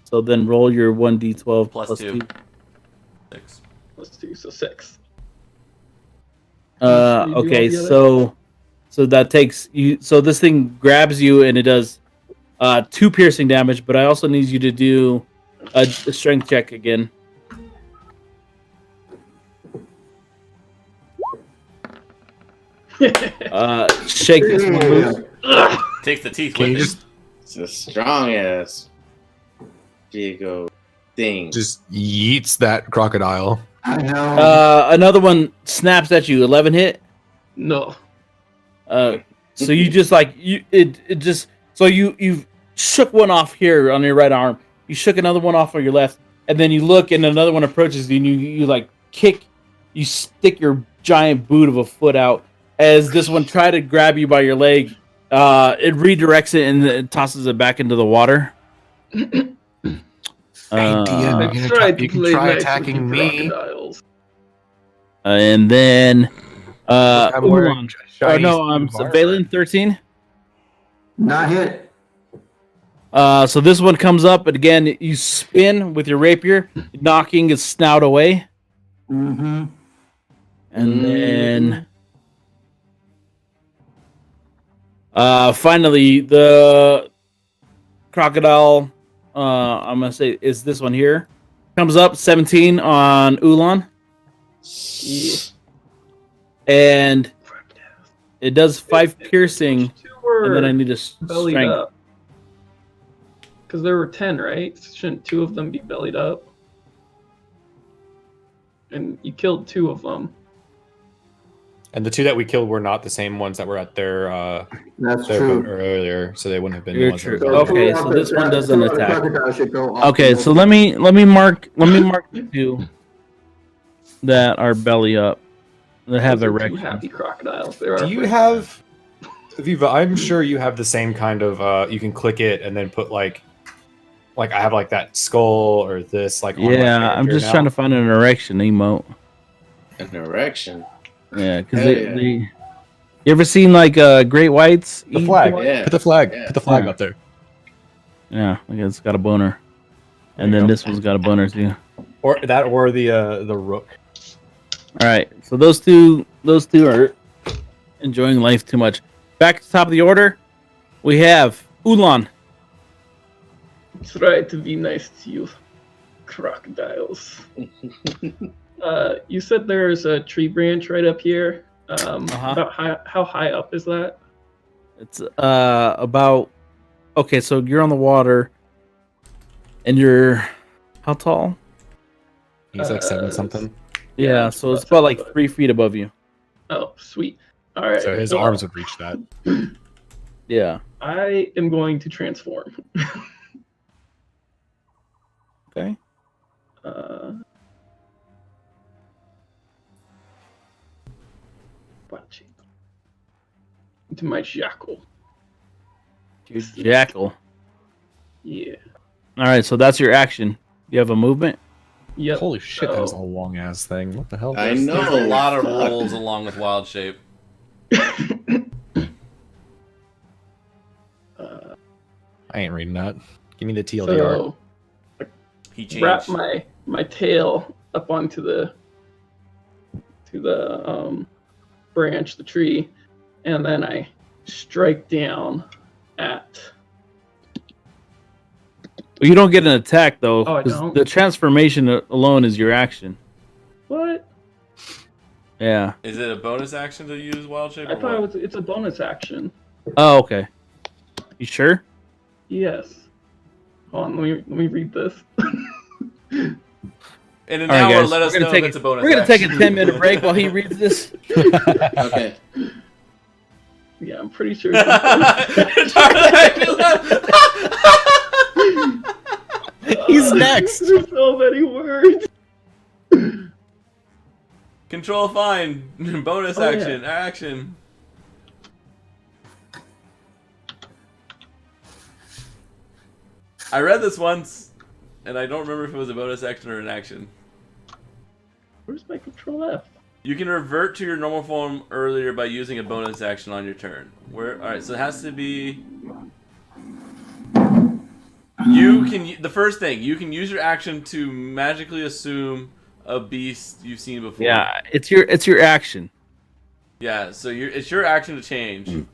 So then roll your 1d12 Plus 2. 6. Plus 2, so 6. Okay, so that takes you. So this thing grabs you and it does 2 piercing damage, but I also need you to do a strength check again. Shake this one loose. Takes the teeth Can with you it. just It's a strong ass Diego thing. just yeets that crocodile? I know. Another one snaps at you. 11 hit. No. So you just like it just so you've shook one off here on your right arm. You shook another one off on your left, and then you look and another one approaches you and you like kick. You stick your giant boot of a foot out as this one tried to grab you by your leg. It redirects it and it tosses it back into the water. DM, I you tried can to play try nice with attacking you me. crocodiles. And then I'm wearing Ulan. shiny I'm armor. Valen 13. Not hit. So this one comes up, and again, you spin with your rapier, knocking its snout away. Mm-hmm. And then finally, the crocodile, I'm going to say, is this one here. Comes up, 17 on Ulan. Yeah. And it does 5 piercing, and then I need a bellied strength. up. Because there were 10, right? Shouldn't 2 of them be bellied up? And you killed 2 of them. And the 2 that we killed were not the same ones that were at their That's their true. boat earlier, so they wouldn't have been You're the ones true. that were Okay, bellied. so this one doesn't attack. Crocodile should go off Okay, the so boat. let me mark the 2 that are belly up, that have Those are 2 erection. happy crocodiles. There Do you have, Viva? I'm sure you have the same kind of. You can click it and then put like I have like that skull or this like. On my Yeah, I'm character just now. trying to find an erection emote. An erection. Yeah, because Hell they, yeah. you ever seen like great whites? The eat flag. pork? Yeah. Put the flag. Yeah. Put the flag Yeah. up there. Yeah, like it's got a boner, and There then you go. this one's got a boner too. Or that, or the rook. All right, so those two are enjoying life too much. Back to the top of the order, we have Ulan. Try to be nice to you, crocodiles. You said there's a tree branch right up here. About how high up is that? It's about okay. So you're on the water, and you're how tall? He's like 7 something. Yeah, so it's about like 3 feet above you. Oh, sweet. All right. So his well, arms would reach that. Yeah. I am going to transform. Okay. Watching into my jackal. Your jackal. Yeah. All right, so that's your action. You have a movement. Yep. Holy shit, that is a So- long ass thing. What the hell? I There's know. a lot of fuck. rolls along with wild shape. I ain't reading that. Give me the TLDR. So He changed. wrap my tail up onto the branch, the tree, and then I strike down at. You don't get an attack though, Oh, I 'cause don't? the transformation alone is your action. What? Yeah. Is it a bonus action to use wild shape? I or thought what? it's a bonus action. Oh, okay. You sure? Yes. Hold on, let me read this. In an All right, hour, guys. let us We're gonna know take if it's a bonus. We're gonna take a action. 10-minute break while he reads this. Okay. Yeah, I'm pretty sure. It's He's next. There's so many words. Control fine. Bonus Oh, yeah. action. Action. I read this once, and I don't remember if it was a bonus action or an action. Where's my control F? You can revert to your normal form earlier by using a bonus action on your turn. All right, so it has to be. The first thing, you can use your action to magically assume a beast you've seen before. Yeah, it's your action. Yeah, so it's your action to change.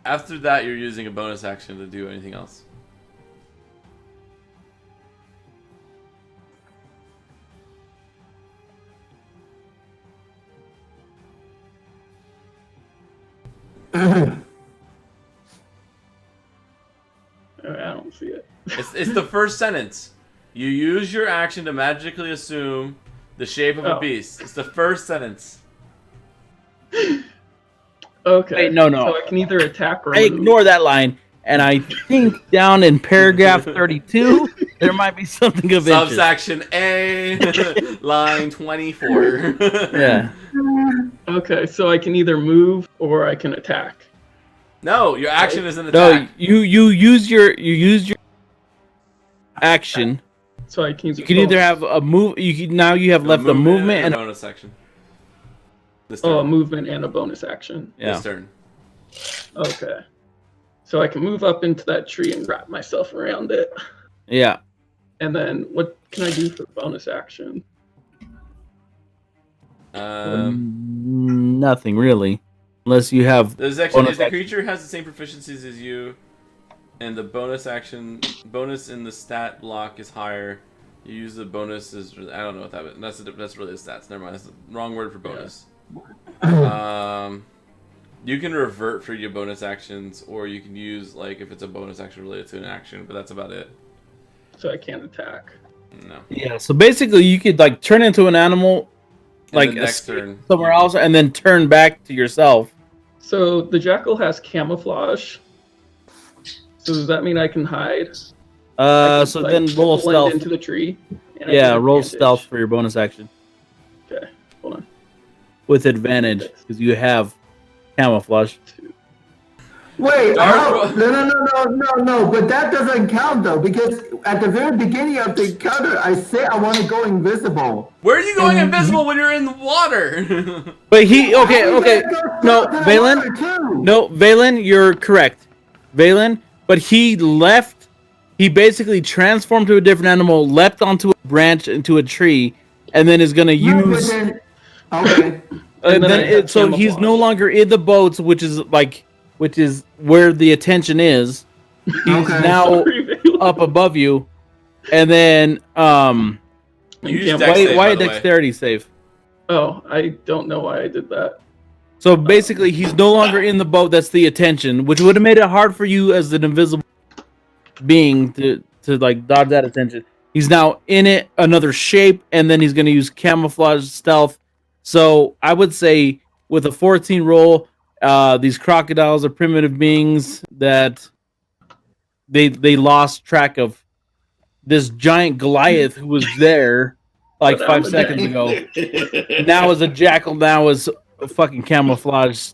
After that, you're using a bonus action to do anything else. I don't see it. It's the first sentence. You use your action to magically assume the shape of a Oh. beast. It's the first sentence. Okay. Wait, no. So I can either attack or I move. ignore that line, and I think down in paragraph 32 there might be something of interest. Subsection A, line 24. Yeah. Okay, so I can either move or I can attack. No, your action is an No, attack. you use your action. So I can use. You can either have a move. Now you have left a movement and a bonus action. This a turn. movement and a bonus action. yeah. This turn. Okay. So I can move up into that tree and wrap myself around it. Yeah. And then what can I do for bonus action? Nothing really, unless you have. There's actually, bonus if the action. creature has the same proficiencies as you, and the bonus in the stat block is higher, you use the bonuses. I don't know what that is. That's really the stats. Never mind. That's the wrong word for bonus. You can revert for your bonus actions, or you can use if it's a bonus action related to an action, but that's about it. So I can't attack. No. Yeah. So basically, you could turn into an animal, And the next escape turn somewhere else, and then turn back to yourself. So the jackal has camouflage. So does that mean I can hide? So then roll blend stealth. into the tree. and I Yeah, get roll advantage. stealth for your bonus action Okay, hold on. with advantage because you have camouflage. Wait, Darth- no, but that doesn't count though, because at the very beginning of the encounter, I said I want to go invisible. Where are you going invisible when you're in the water? But okay. No, Then I Valen. wanted to. No, Valen, you're correct. Valen, but he left. He basically transformed to a different animal, leapt onto a branch into a tree, and then is gonna No, but use. then, okay. And then I then have so he's no camouflage. longer in the boats, which is where the attention is. He's Okay. now Sorry, Valen. up above you, and then You use Yeah, dex save, why by a the way. dexterity save? Oh, I don't know why I did that. So basically, he's no longer in the boat. That's the attention, which would have made it hard for you as an invisible being to dodge that attention. He's now in it, another shape, and then he's going to use camouflage stealth. So I would say with a 14 roll, these crocodiles are primitive beings that they lost track of this giant Goliath who was there like But 5 I'm a seconds jackal. ago. Now is a jackal. Now is a fucking camouflage.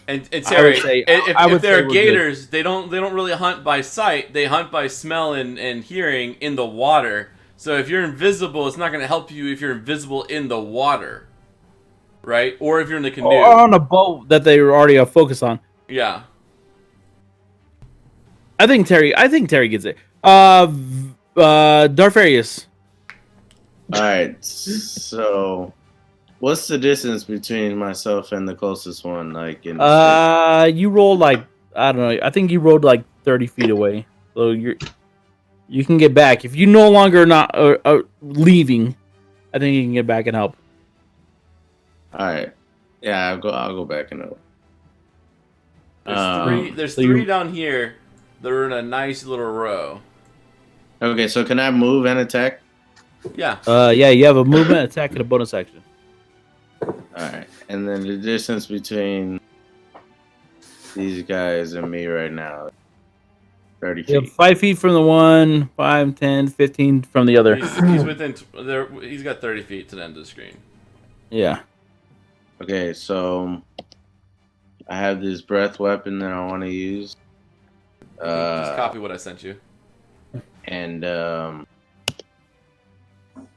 And I Terry, would say- if, I if would say they're we're good. gators, they don't really hunt by sight. They hunt by smell and hearing in the water. So if you're invisible, it's not going to help you if you're invisible in the water, right? Or if you're in the canoe. Or on a boat that they were already focused on. Yeah. I think Terry gets it. Darfarius. All right. So, what's the distance between myself and the closest one? Like in You rolled like, I don't know. I think you rolled like 30 feet away. So you can get back if you no longer not leaving. I think you can get back and help. All right. Yeah, I'll go back and help. There's so three you- down here. They're in a nice little row. Okay, so can I move and attack? Yeah. Yeah, you have a movement, attack, and a bonus action. All right, and then the distance between these guys and me right now, 30 You feet. have 5 feet from the one, 5, 10, 15 from the other. He's within. He's got 30 feet to the end of the screen. Yeah. Okay, so I have this breath weapon that I want to use. Just copy what I sent you. And I'm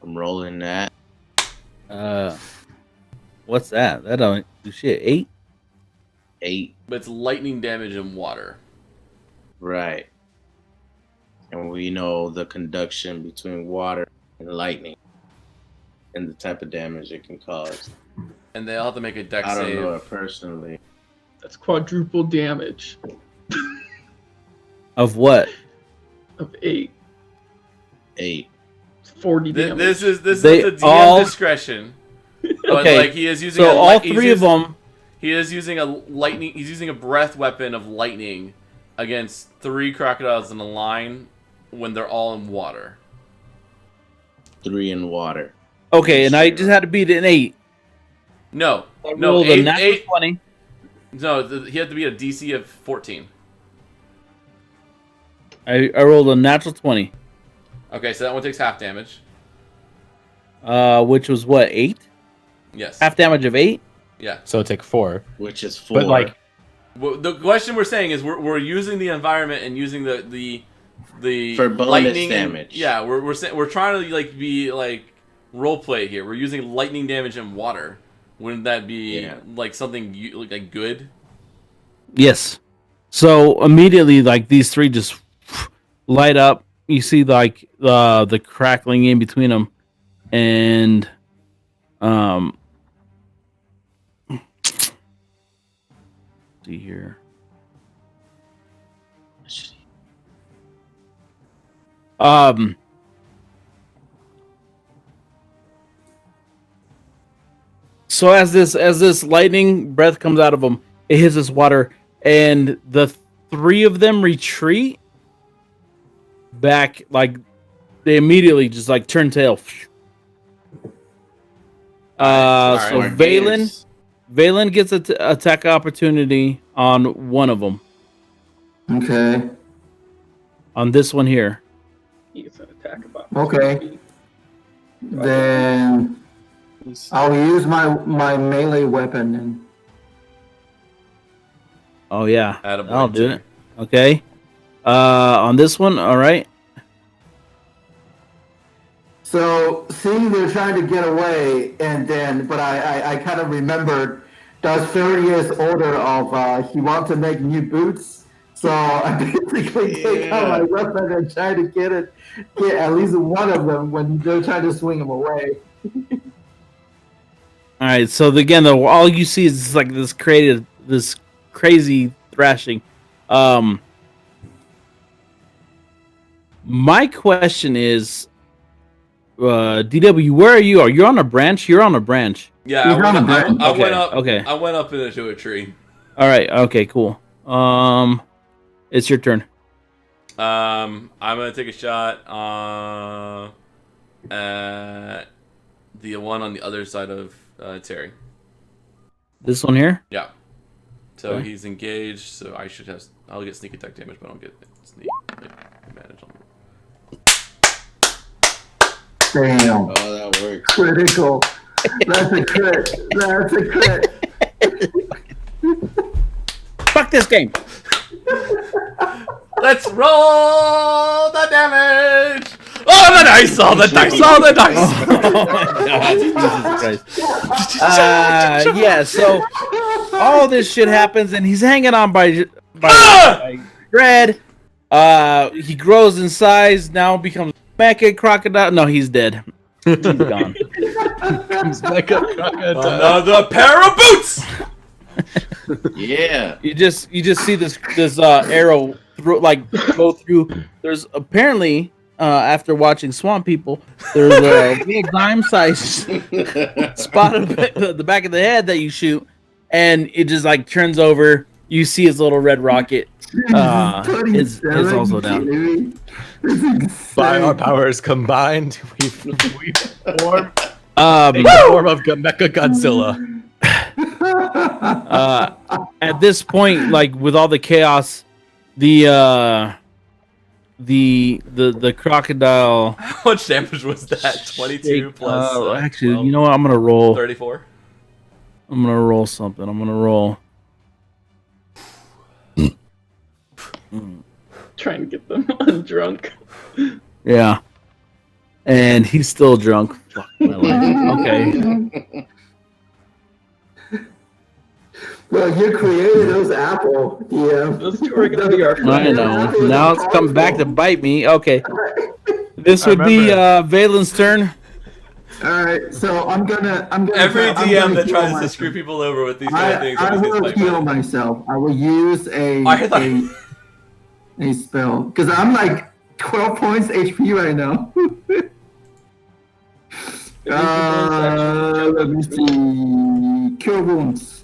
rolling that. What's that? That don't do shit. 8? 8. But it's lightning damage in water. Right. And we know the conduction between water and lightning and the type of damage it can cause. And they all have to make a dex I don't save. know it personally. That's quadruple damage Of what? of 8. 8. 40 damage. This is the They DM all- discretion. But Okay, like he is using So all 3 of them. He is using a lightning. He's using a breath weapon of lightning against 3 crocodiles in a line when they're all in water. 3 in water. Okay, and I just had to beat an 8. No, I no, rolled a 8, natural 8. 20. No, he had to be a DC of 14. I rolled a natural 20. Okay, so that one takes half damage. Which was what, 8? Yes. Half damage of 8? Yeah. So take 4. Which is 4. But like, Well, the question we're saying is we're using the environment and using the For bonus lightning damage. Yeah, we're trying to like be like role play here. We're using lightning damage in water. Wouldn't that be like something like good? Yes. So immediately, like these 3 just light up. You see like the crackling in between them, and see here. So as this lightning breath comes out of them, it hits this water, and the 3 of them retreat back. Like they immediately just like turn tail. Alright. So Valen gets an attack opportunity on one of them. Okay. On this one here. He gets an attack about Okay. Then I'll use my melee weapon and Oh yeah, Attaboy, I'll do Jay. it. Okay. On this one, all right. so seeing they're trying to get away, and then but I kind of remembered Darfarius' order of he wants to make new boots. So I basically take out my weapon and try to get at least one of them when they're trying to swing him away. All right. So again, though, all you see is like this crazy thrashing. My question is, DW, where are you? Are you on a branch? You're on a branch. Yeah, He's on a branch. I went up. Okay. I went up into a tree. All right. Okay. Cool. It's your turn. I'm gonna take a shot at the one on the other side of Terry. This one here. Yeah. So Okay. he's engaged. So I should have. I'll get sneak attack damage, but I don't get sneak advantage on. Damn. Oh, that works. Critical. That's a crit. That's a crit. Fuck this game. Let's roll the damage. Oh, the dice! Oh, the dice! Oh, the dice! Oh my god, Jesus Christ. Yeah, so all this shit happens, and he's hanging on by Red. He grows in size, now becomes mecha crocodile. No, he's dead. He's gone. Mecha crocodile. Another pair of boots. Yeah. You just see this arrow go through. There's apparently after watching Swamp People, there's a little dime-sized spot at the back of the head that you shoot, and it just like turns over. You see his little red rocket. Is also down. By our powers combined, we form a form of Mecha Godzilla. At this point, like with all the chaos, the crocodile. How much damage was that? 22 plus. Actually, 12, you know what? I'm gonna roll. 34. I'm gonna roll something. I'm gonna roll. Trying to get them undrunk. Yeah, and he's still drunk. Fuck my life. Okay. Well, you created those apple. Yeah. Those two are gonna be our I friends. know. Now it's come back to bite me. Okay. This would be Valen's turn. All right, so I'm gonna. Every I'm DM gonna that heal tries to myself. screw people over with these kind of things. I always gets will bite heal back. myself. I will use I thought- a spell because I'm like 12 points HP right now. Let me see. Cure wounds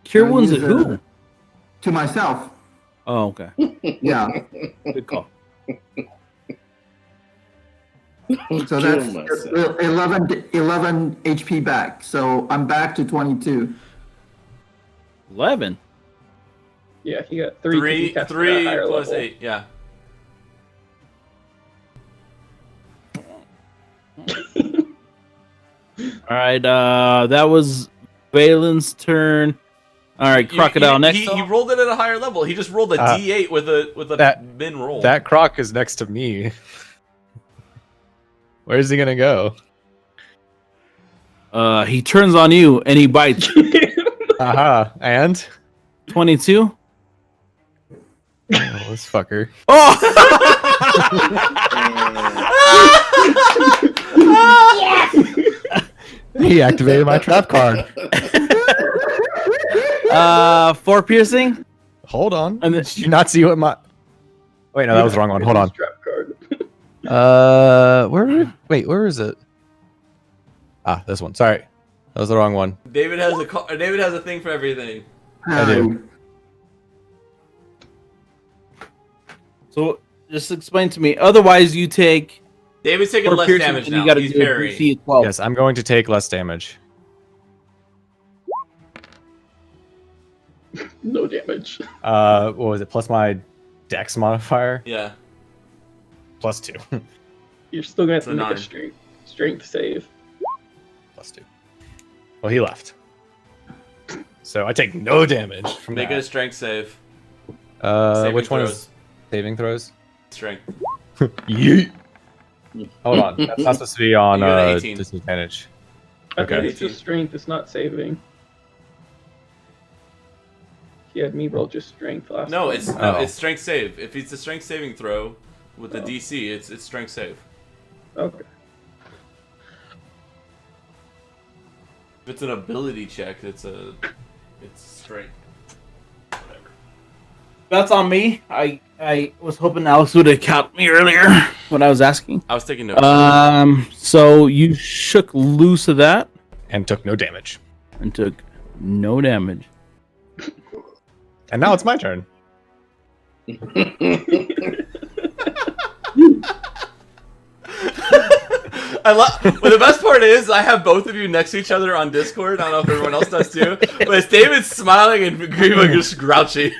Cure wounds at who? to myself. Oh, okay. Yeah. Good call. So Kill that's myself. 11 HP back. So I'm back to 22. 11. Yeah, he got three. 'cause he cast it at a 3 higher plus level. 8. Yeah. All right. That was Valen's turn. All right, crocodile next. He rolled it at a higher level. He just rolled a D8 with a that- min roll. That croc is next to me. Where's he gonna go? He turns on you and he bites. Aha. And? 22. Oh, this fucker. Oh! He activated my trap card. 4 piercing. Hold on. And then Did you not see what my... Wait, no, that was the wrong one. Hold on. Trap card. Where is it? Ah, this one. Sorry. That was the wrong one. David has a thing for everything. I do. So just explain to me. Otherwise, you take David's taking 4 less piercing damage and now. you gotta He's do a parrying. DC 12. Yes, I'm going to take less damage. No damage. What was it? Plus my dex modifier? Yeah. Plus 2. You're still gonna have So to make 9. a strength save. Plus 2. Well, he left. So I take no damage from Make a that. strength save. Which one throws. is saving throws? Strength. Yeet. Hold on. That's not supposed to be on You got an 18. disadvantage. I Okay. think it's just strength. It's not saving. He had me roll just strength last. No, time. it's strength save. If it's a strength saving throw with the DC, it's strength save. Okay. If it's an ability check, it's strength. Whatever. That's on me. I was hoping Alex would have caught me earlier when I was asking. I was taking notes. So you shook loose of that And took no damage. and took no damage. And now it's my turn. I love. Well, the best part is I have both of you next to each other on Discord. I don't know if everyone else does too, but it's David smiling and Grima just grouchy.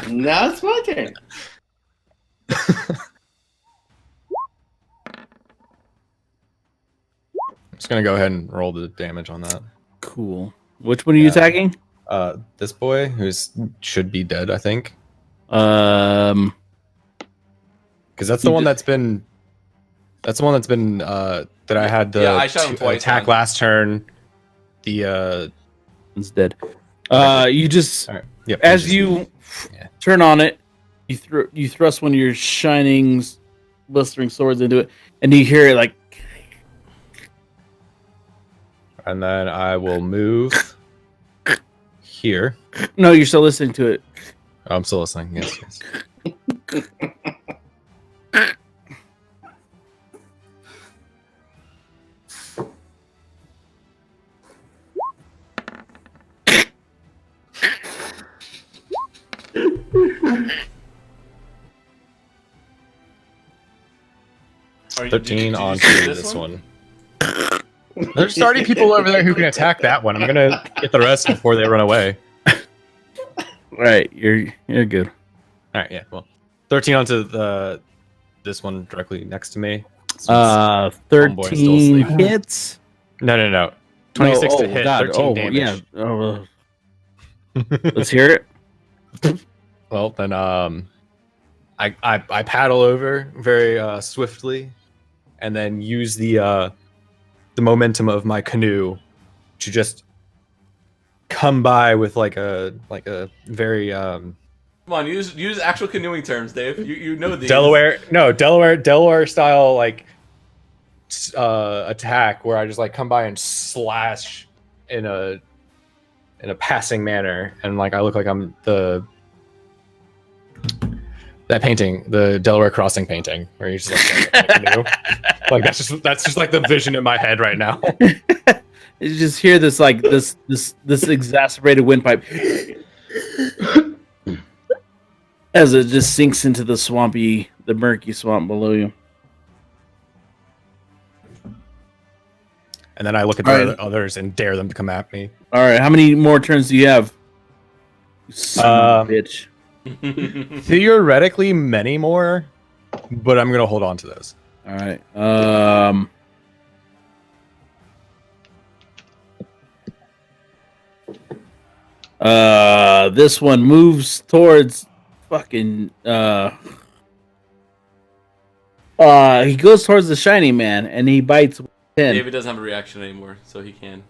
Now it's my turn. I'm just gonna go ahead and roll the damage on that. Cool. Which one are you attacking? This boy who's should be dead, I think, Um, because that's the one that's been. That's the one that's been that I had the I shot him twice, attack man. last turn. The it's dead. You just all right. Yep. as you turn on it, you thrust one of your shining, blistering swords into it, and you hear it like. And then I will move here. No, you're still listening to it. Oh, I'm still listening. Yes. Did you 13 see onto this this one. There's already people over there who can attack that one. I'm gonna get the rest before they run away. Right, you're good. All right, yeah. Well, 13 onto this one directly next to me. 13 hits. No. 26 to hit. God. 13 damage. Yeah. Let's hear it. Well, then I paddle over very swiftly, and then use the momentum of my canoe to just come by with like a very Come on, use actual canoeing terms, Dave. You know these. Delaware style like attack where I just like come by and slash in a passing manner, and like I look like I'm that painting, the Delaware Crossing painting, where you just like canoe. Like that's just like the vision in my head right now. You just hear this like this exacerbated windpipe as it just sinks into the murky swamp below you. And then I look at the others and dare them to come at me. All right, how many more turns do you have? You son of a bitch. Theoretically, many more, but I'm gonna hold on to those. All right. This one moves towards fucking. He goes towards the shiny man and he bites 10. David doesn't have a reaction anymore, so he can.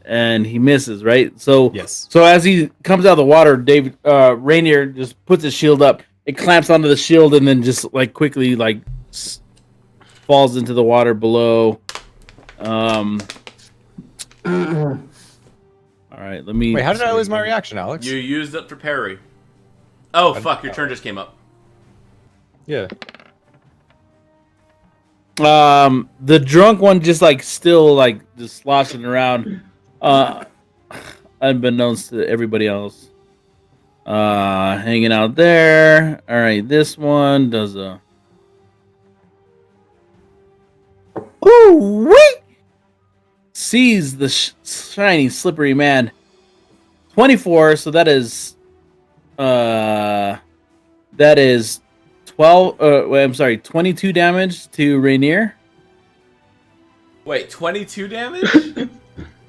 And he misses, right? So yes. So as he comes out of the water, Rainier just puts his shield up. It clamps onto the shield and then just like quickly like falls into the water below. All right, let me. Wait, how did I lose my reaction, Alex? You used it for parry. Oh fuck! Your turn just came up. Yeah. The drunk one just like still like just sloshing around, unbeknownst to everybody else. Hanging out there. All right, this one does a. Ooh, wait! Sees the shiny, slippery man. 24. So that is 12. I'm sorry, 22 damage to Rainier. Wait, 22 damage?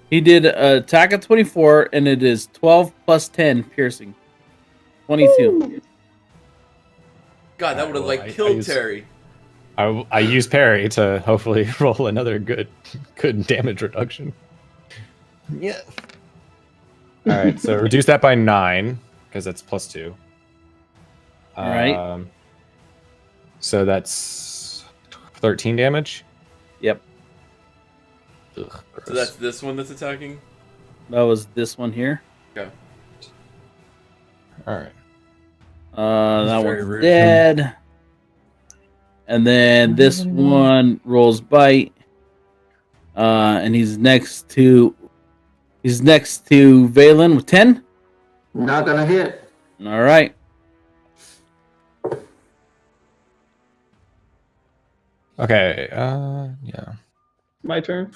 He did an attack at 24, and it is 12 plus 10 piercing. 22. Ooh. God, that would have like killed Terry. I use parry to hopefully roll another good damage reduction. Yeah. All right, so reduce that by 9 because that's plus 2. All right. So that's 13 damage. Yep. Ugh, so that's this one that's attacking? That was this one here. Okay. All right. That one's dead. And then this one rolls bite. And he's next to Valen with 10. Not gonna hit. All right. Okay. Yeah. My turn.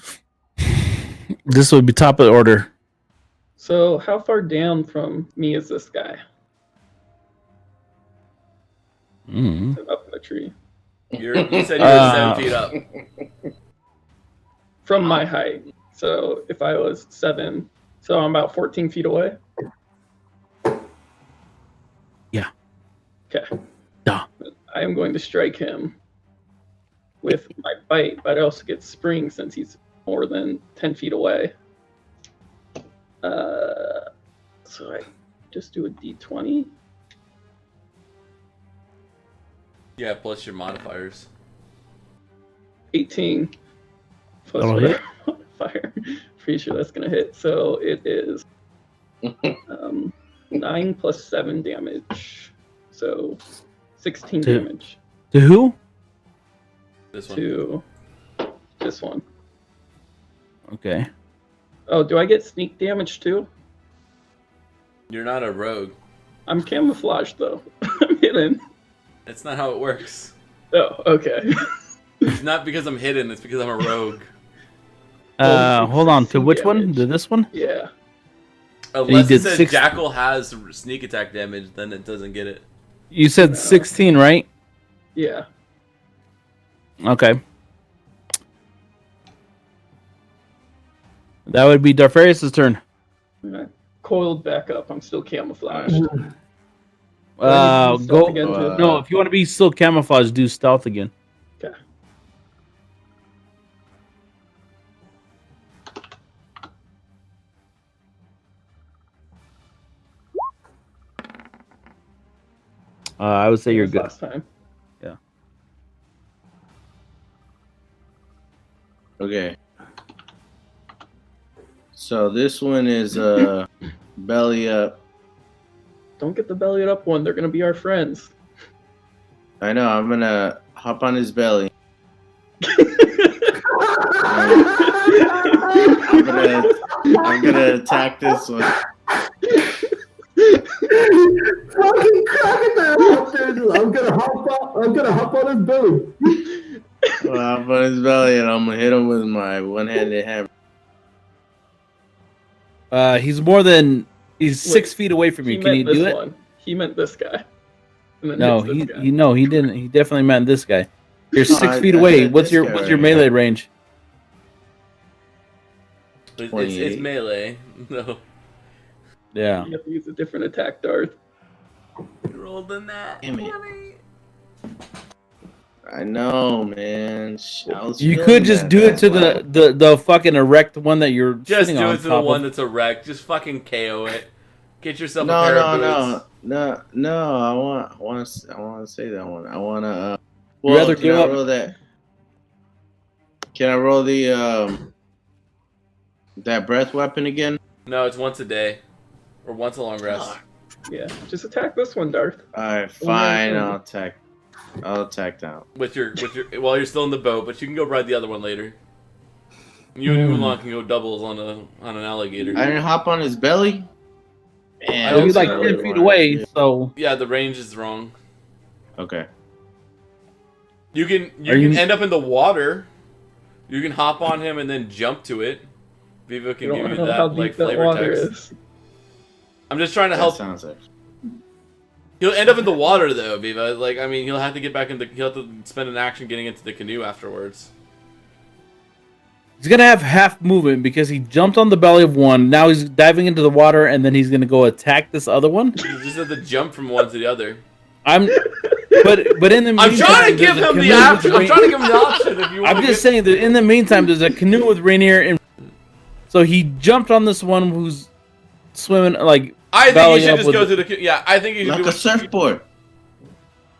This would be top of the order. So how far down from me is this guy? Mm. Up in the tree. You said you were 7 feet up. From my height. So if I was 7, so I'm about 14 feet away. Yeah. Okay. Yeah. I am going to strike him with my bite, but I also get spring since he's more than 10 feet away. So I just do a d20. Yeah, plus your modifiers. 18 plus That'll whatever modifier. Pretty sure that's gonna hit. So it is 9 plus 7 damage. So 16 To- damage To who? This one. to this one. Okay. Oh, do I get sneak damage too? You're not a rogue. I'm camouflaged though. I'm hidden. That's not how it works. Oh, okay. It's not because I'm hidden, it's because I'm a rogue. Hold on. To 16 which one? damage. To this one? Yeah. Unless did it says 6 Jackal has sneak attack damage, then it doesn't get it. You said 16, right? Yeah. Okay. That would be Darfarius' turn. I coiled back up. I'm still camouflaged. Go. Stealth again, too? No, if you want to be still camouflaged, do stealth again. Okay. I would say you're As good. last time. Okay. So this one is belly up. Don't get the belly up one. They're gonna be our friends. I know. I'm gonna hop on his belly. I'm gonna attack this one. Fucking crocodile out there. I'm gonna hop on his belly. I'll hop on his belly and I'm gonna hit him with my one-handed hammer. He's more than Wait, 6 feet away from you. Can you do it? One. He meant this guy. And then No, hits this guy. he didn't. He definitely meant this guy. You're No, 6 I- feet I away. said What's this your guy what's your right melee here. range? It's 28. melee. No. Yeah. You have to use a different attack, Darth. You rolled in that. Damn it. I know, man. I was You feeling could just that, do it that's to why. the fucking erect one that you're Just sitting do on it to the top one of. that's a wreck. Just fucking KO it. Get yourself a pair of boots. No. I want to say that one. I want to. You rather can give I up? roll that? Can I roll the that breath weapon again? No, it's once a day. Or once a long rest. Yeah. Just attack this one, Darth. All right, What are fine. you doing? I'll attack that. With your while you're still in the boat, but you can go ride the other one later. You and Oolong can go doubles on an alligator. I didn't hop on his belly. Man, He's He's like not 10 feet away, so Yeah, the range is wrong. Okay. You can Are you- end up in the water. You can hop on him and then jump to it. Viva can You give don't you know that how like deep that flavor water text. is. I'm just trying to That help. sounds like. He'll end up in the water though, Viva. Like I mean, he'll have to get back into. He'll have to spend an action getting into the canoe afterwards. he's gonna have half movement because he jumped on the belly of one. Now he's diving into the water, and then he's gonna go attack this other one. You just have to jump from one to the other. But in the meantime, I'm trying to give there's a him the canoe option. with I'm Rain- trying to give him the option. If you want I'm just saying that in the meantime, there's a canoe with Rainier, and so he jumped on this one who's swimming like. I think belly you should up just with go it. through the. Yeah, I think you should Like do a what surfboard.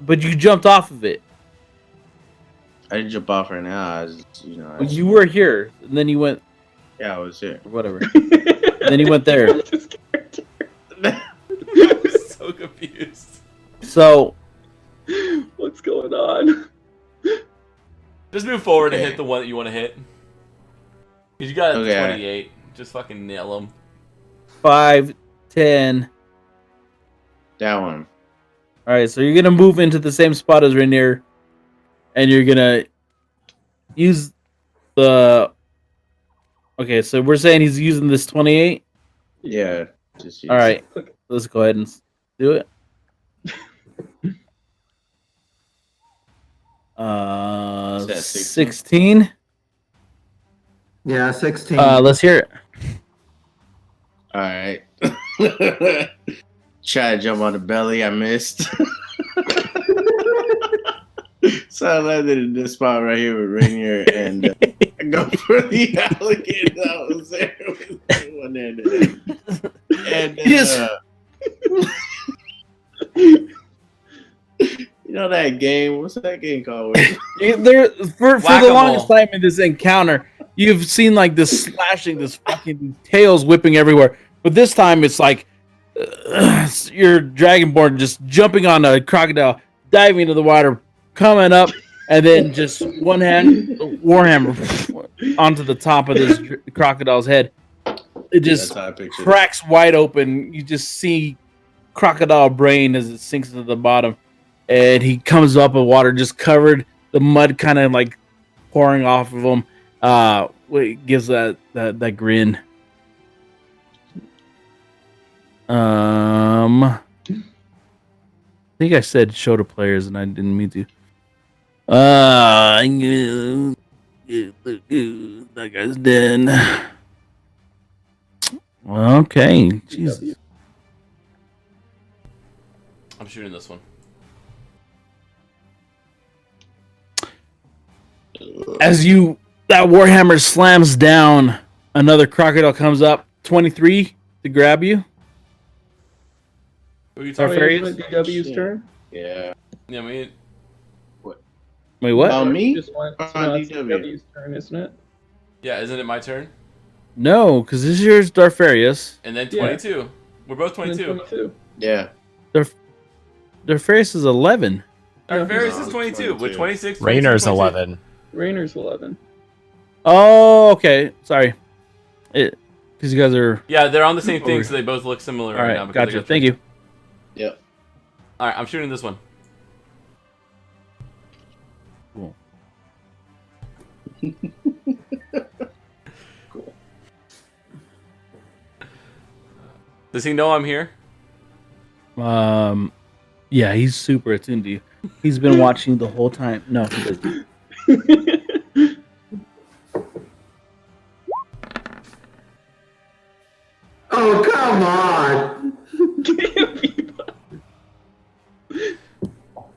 But you jumped off of it. I didn't jump off right now. I was, I was- You were here, and then you went Yeah, I was here. or whatever. Then he went there. I'm so confused. So What's going on? Just move forward and Okay. hit the one that you want to hit. Cause you got it at Okay. 28. Just fucking nail him. 5, 10, That one. All right, so you're gonna move into the same spot as Rainier, and you're gonna use the. Okay, so we're saying he's using this 28. Yeah. Just use All right, Okay. let's go ahead and do it. 16. Yeah, 16. Let's hear it. All right. Try to jump on the belly. I missed. So I landed in this spot right here with Rainier and I go for the alligator that was there with one hand. And you know that game? What's that game called? There for the Whack-a-mole. longest time in this encounter, you've seen like this slashing, this fucking tails whipping everywhere. But this time, it's like your dragonborn just jumping on a crocodile, diving into the water, coming up, and then just one hand warhammer onto the top of this crocodile's head. It just That's how I pictured it. cracks wide open. You just see crocodile brain as it sinks to the bottom, and he comes up with water just covered, the mud kind of like pouring off of him. It gives that grin. I think I said show to players, and I didn't mean to. That guy's dead. Okay, Jesus. I'm shooting this one. As that warhammer slams down, another crocodile comes up. 23 to grab you. Who are you Our talking fairy- Wait, DW's turn. Yeah. Yeah, I mean, Wait, what? Me? Just went, It's so on now it's DW. DW's turn, isn't it? yeah, isn't it my turn? No, because this year's Darfarius. And then Yeah. 22. We're both And then 22. 22. Yeah. Darfarius is 11. Our Yeah, Ferris no, is 22. 22. With 26. Rainer's 22. 11. Rainer's 11. Oh, okay. Sorry. Because you guys are. Yeah, they're on the same thing, so they both look similar All right, right, now. because they gotcha. got Thank you. Yep. All right, I'm shooting this one. Cool. Cool. Does he know I'm here? Yeah, he's super attuned to you. He's been watching the whole time. No, he doesn't. Oh, come on.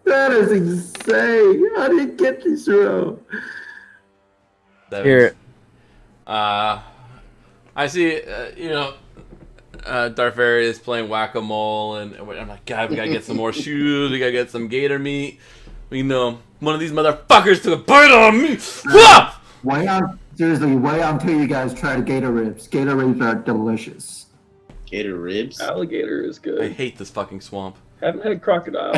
That is insane. How did you get this row? Here. I see, Darfari is playing whack-a-mole, and I'm like, God, we gotta get some more shoes, we gotta get some gator meat. One of these motherfuckers took a bite on me! Wait until you guys try the gator ribs. Gator ribs are delicious. Gator ribs. Alligator is I good. hate this fucking swamp. Haven't had crocodile.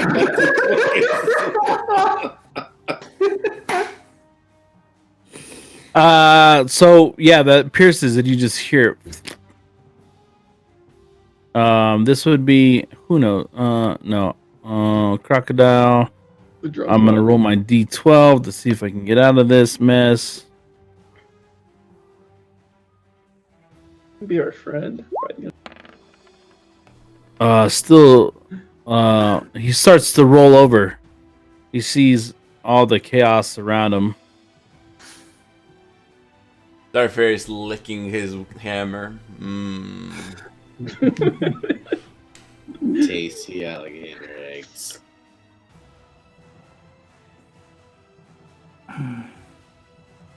So yeah, that pierces and you just hear it. This would be who knows? No. Crocodile. I'm gonna roll my D12 to see if I can get out of this mess. Be our friend. He starts to roll over. He sees all the chaos around him. Darfari's licking his hammer. Tasty alligator eggs.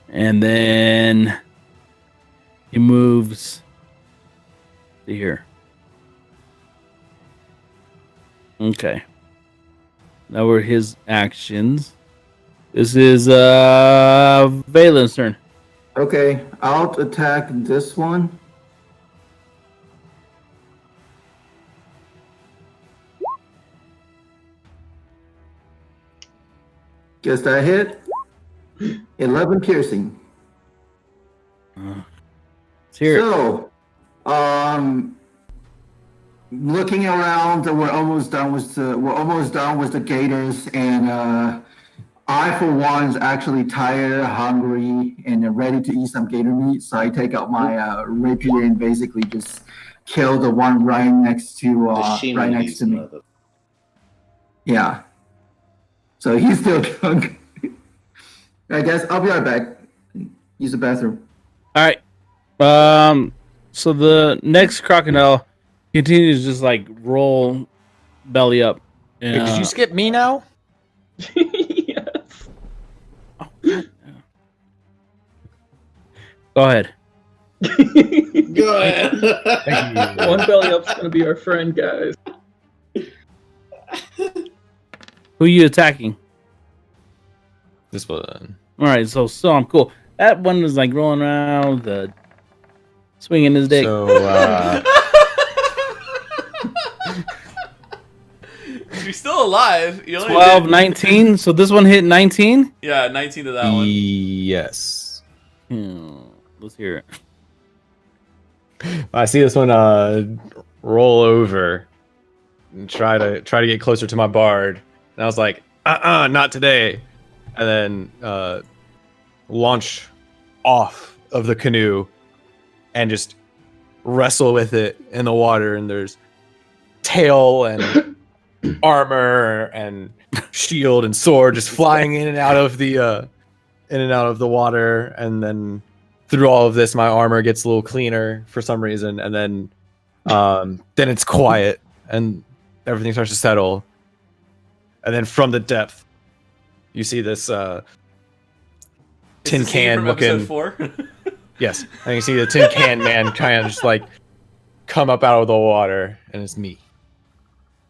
And then he moves to here. Okay. Now we're his actions. This is Valen's turn. Okay, I'll attack this one. Guess that hit. 11 piercing. Let's hear it. So, looking around, we're almost done with the gators, and I for one is actually tired, hungry, and ready to eat some gator meat. So I take out my rapier and basically just kill the one right next to me. Mother. Yeah. So he's still drunk. I guess I'll be right back. Use the bathroom. All right. So the next crocodile continues to just like roll belly up. Wait, did you skip me now? Yes. Go ahead. Go ahead. Thank you. One belly up's gonna be our friend, guys. Who are you attacking? This one. All right, so I'm cool. That one was like rolling around, the swinging his dick. So, You're still alive. You only 12, did- 19. So this one hit 19. Yeah, 19 to that one. yes. Let's hear it. I see this one roll over and try to get closer to my bard. And I was like, not today. And then launch off of the canoe and just wrestle with it in the water. And there's tail and armor and shield and sword just flying in and out of the water. And then through all of this, my armor gets a little cleaner for some reason. And then it's quiet and everything starts to settle. And then from the depth, you see this tin can looking. Episode 4? Yes, and you see the tin can man kind of just like come up out of the water, and it's me,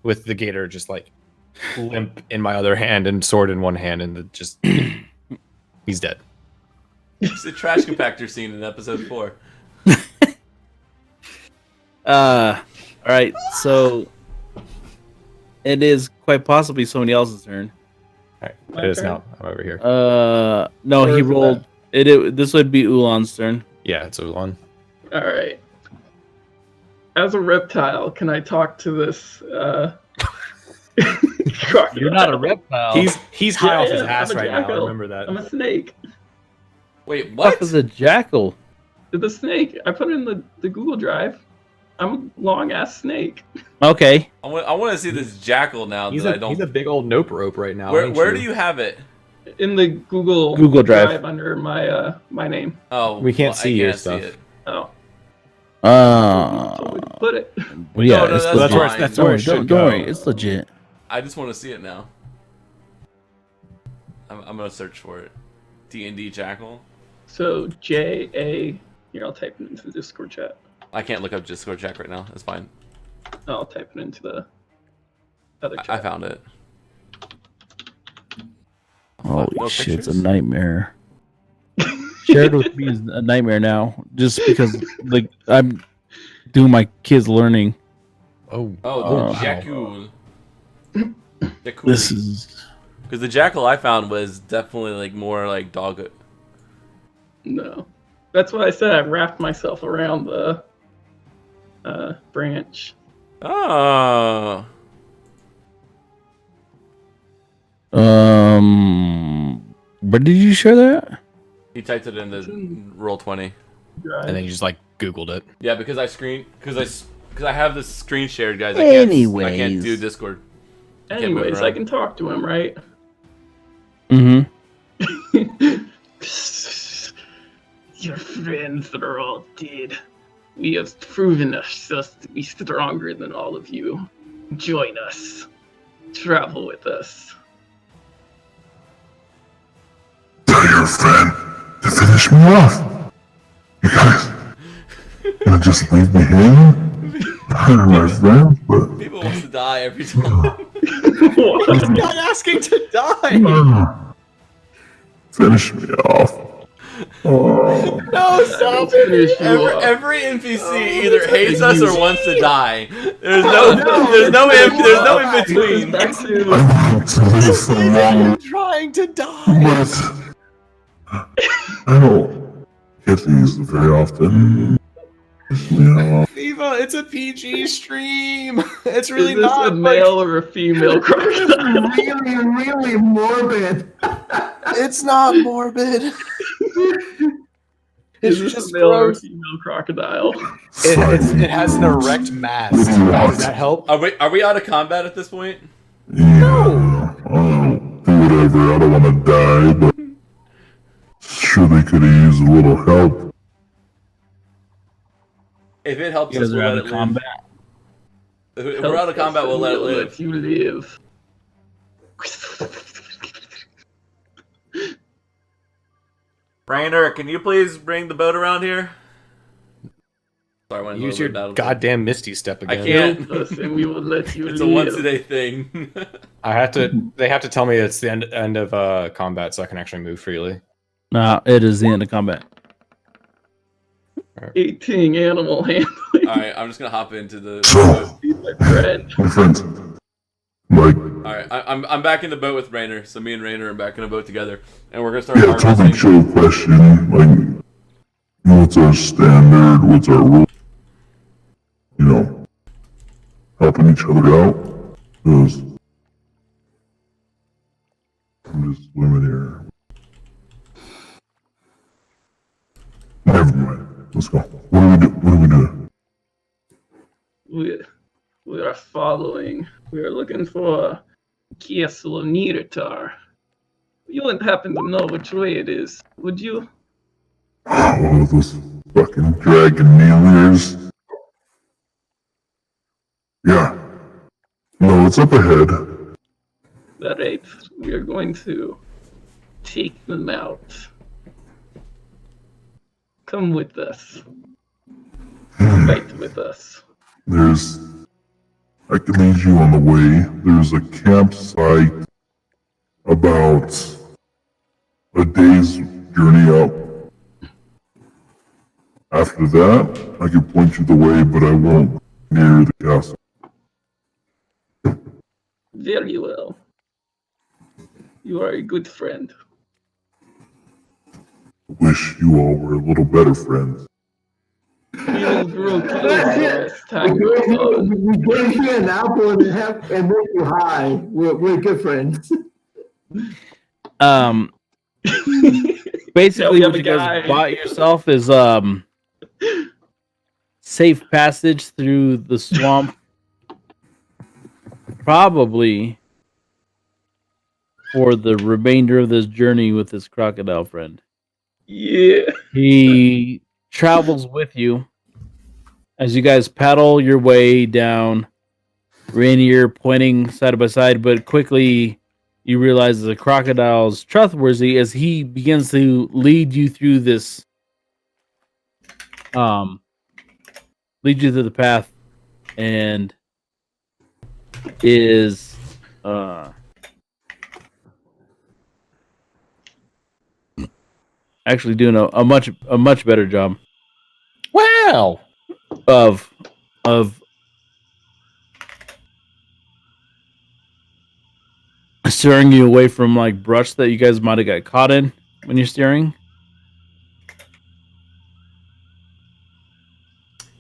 with the gator just like limp in my other hand and sword in one hand, and just he's dead. It's a trash compactor scene in episode 4. All right, so it is quite possibly somebody else's turn. All right, it is now. I'm over here. No, Where he is it rolled. This would be Ulan's turn. Yeah, it's a one. All right. As a reptile, can I talk to this? You're not a reptile. He's high off his I'm ass a right now. I jackal. remember that. I'm a snake. Wait, What what? is a jackal? The snake. I put it in the Google Drive. I'm a long ass snake. Okay. I want to see this jackal now. He's that I a, don't. he's a big old nope rope right now. Where do you have it? In the Google Drive. under my name. Oh, We can't see I your can't stuff. See it. Oh, Uh, so we put it. well, yeah, No, no, it's that's legit. fine. That's Don't where worry, it should don't go. worry, it's legit. I just want to see it now. I'm gonna search for it. D&D jackal. So JA. Here, I'll type it into the Discord chat. I can't look up Discord chat right now. That's fine. I'll type it into the other chat. I found it. Holy No shit, it's a pictures? nightmare. Shared with me is a nightmare now, just because like I'm doing my kids' learning. Oh, Oh, the wow. jackal. This is Because the jackal I found was definitely like more like dog. No, that's why I said I wrapped myself around the branch. Oh. where did you share that? He typed it in the roll 20. Drive. and then you just like Googled it. Yeah, because I have this screen shared, guys. I can't Anyways. do Discord. Can't move Anyways, I around. can talk to him, right? Mm-hmm. Your friends are all dead. We have proven ourselves to be stronger than all of you. Join us. Travel with us. Tell your friend to finish me off. You guys gonna just leave me here? I'm my friend, but People wants to die every time. What? Not asking to die. finish me off. Oh, No, stop Finish you off. Every NPC either hates us or wants to die. There's no in between. Back to I want to live for long, Trying to die. but I don't get these very often. Yeah. Viva, it's a PG stream. It's Is really this a not. male or a female This is crocodile? really, really morbid. It's not morbid. Is It's this just a male or a gross. female crocodile? It has an erect mask. Does that help? Are we out of combat at this point? Yeah. I'll do whatever. I don't want to die, but sure they could have used a little help. If it helps You us, guys we'll are let out it of live. combat. If we're out of combat, we'll let it live. Let you live. Rainer, can you please bring the boat around here? Sorry, I went Use a your little bit out of goddamn Misty Step I again. can't. Help us and we will let you It's live. a once a day thing. I have to. They have to tell me it's the end of combat, so I can actually move freely. No, it is the end of combat. 18 animal handling. Alright, I'm just gonna hop into the So, boat. Be my friend. my friends, like, Alright, I'm back in the boat with Rainer, so me and Rainer are back in a boat together. And we're gonna start yeah, tell me harvesting. chill question. Like, what's our standard? What's our rule? You know, helping each other out. Because I'm just swimming here. Never mind. Let's go. What do we do? What do we do? We are following. We are looking for Castle of Nidatar. You wouldn't happen to know which way it is, would you? Oh, those fucking dragon Yeah. No, it's up ahead. Alright, we are going to take them out. Come with us. Fight with us. I can lead you on the way. There's a campsite about a day's journey up. After that, I can point you the way, but I won't near the castle. Very well. You are a good friend. Wish you all were a little better friends. We will grow closer as time goes on. We gave you an apple and make you high. We're good friends. Basically, Yeah, what the you guys guy. bought yourself is safe passage through the swamp, probably for the remainder of this journey with this crocodile friend. Yeah. He travels with you as you guys paddle your way down. Rainier pointing side by side, but quickly you realize the crocodile's trustworthy as he begins to lead you through this, lead you through the path, and is actually doing a much better job Wow. of steering you away from like brush that you guys might have got caught in when you're steering.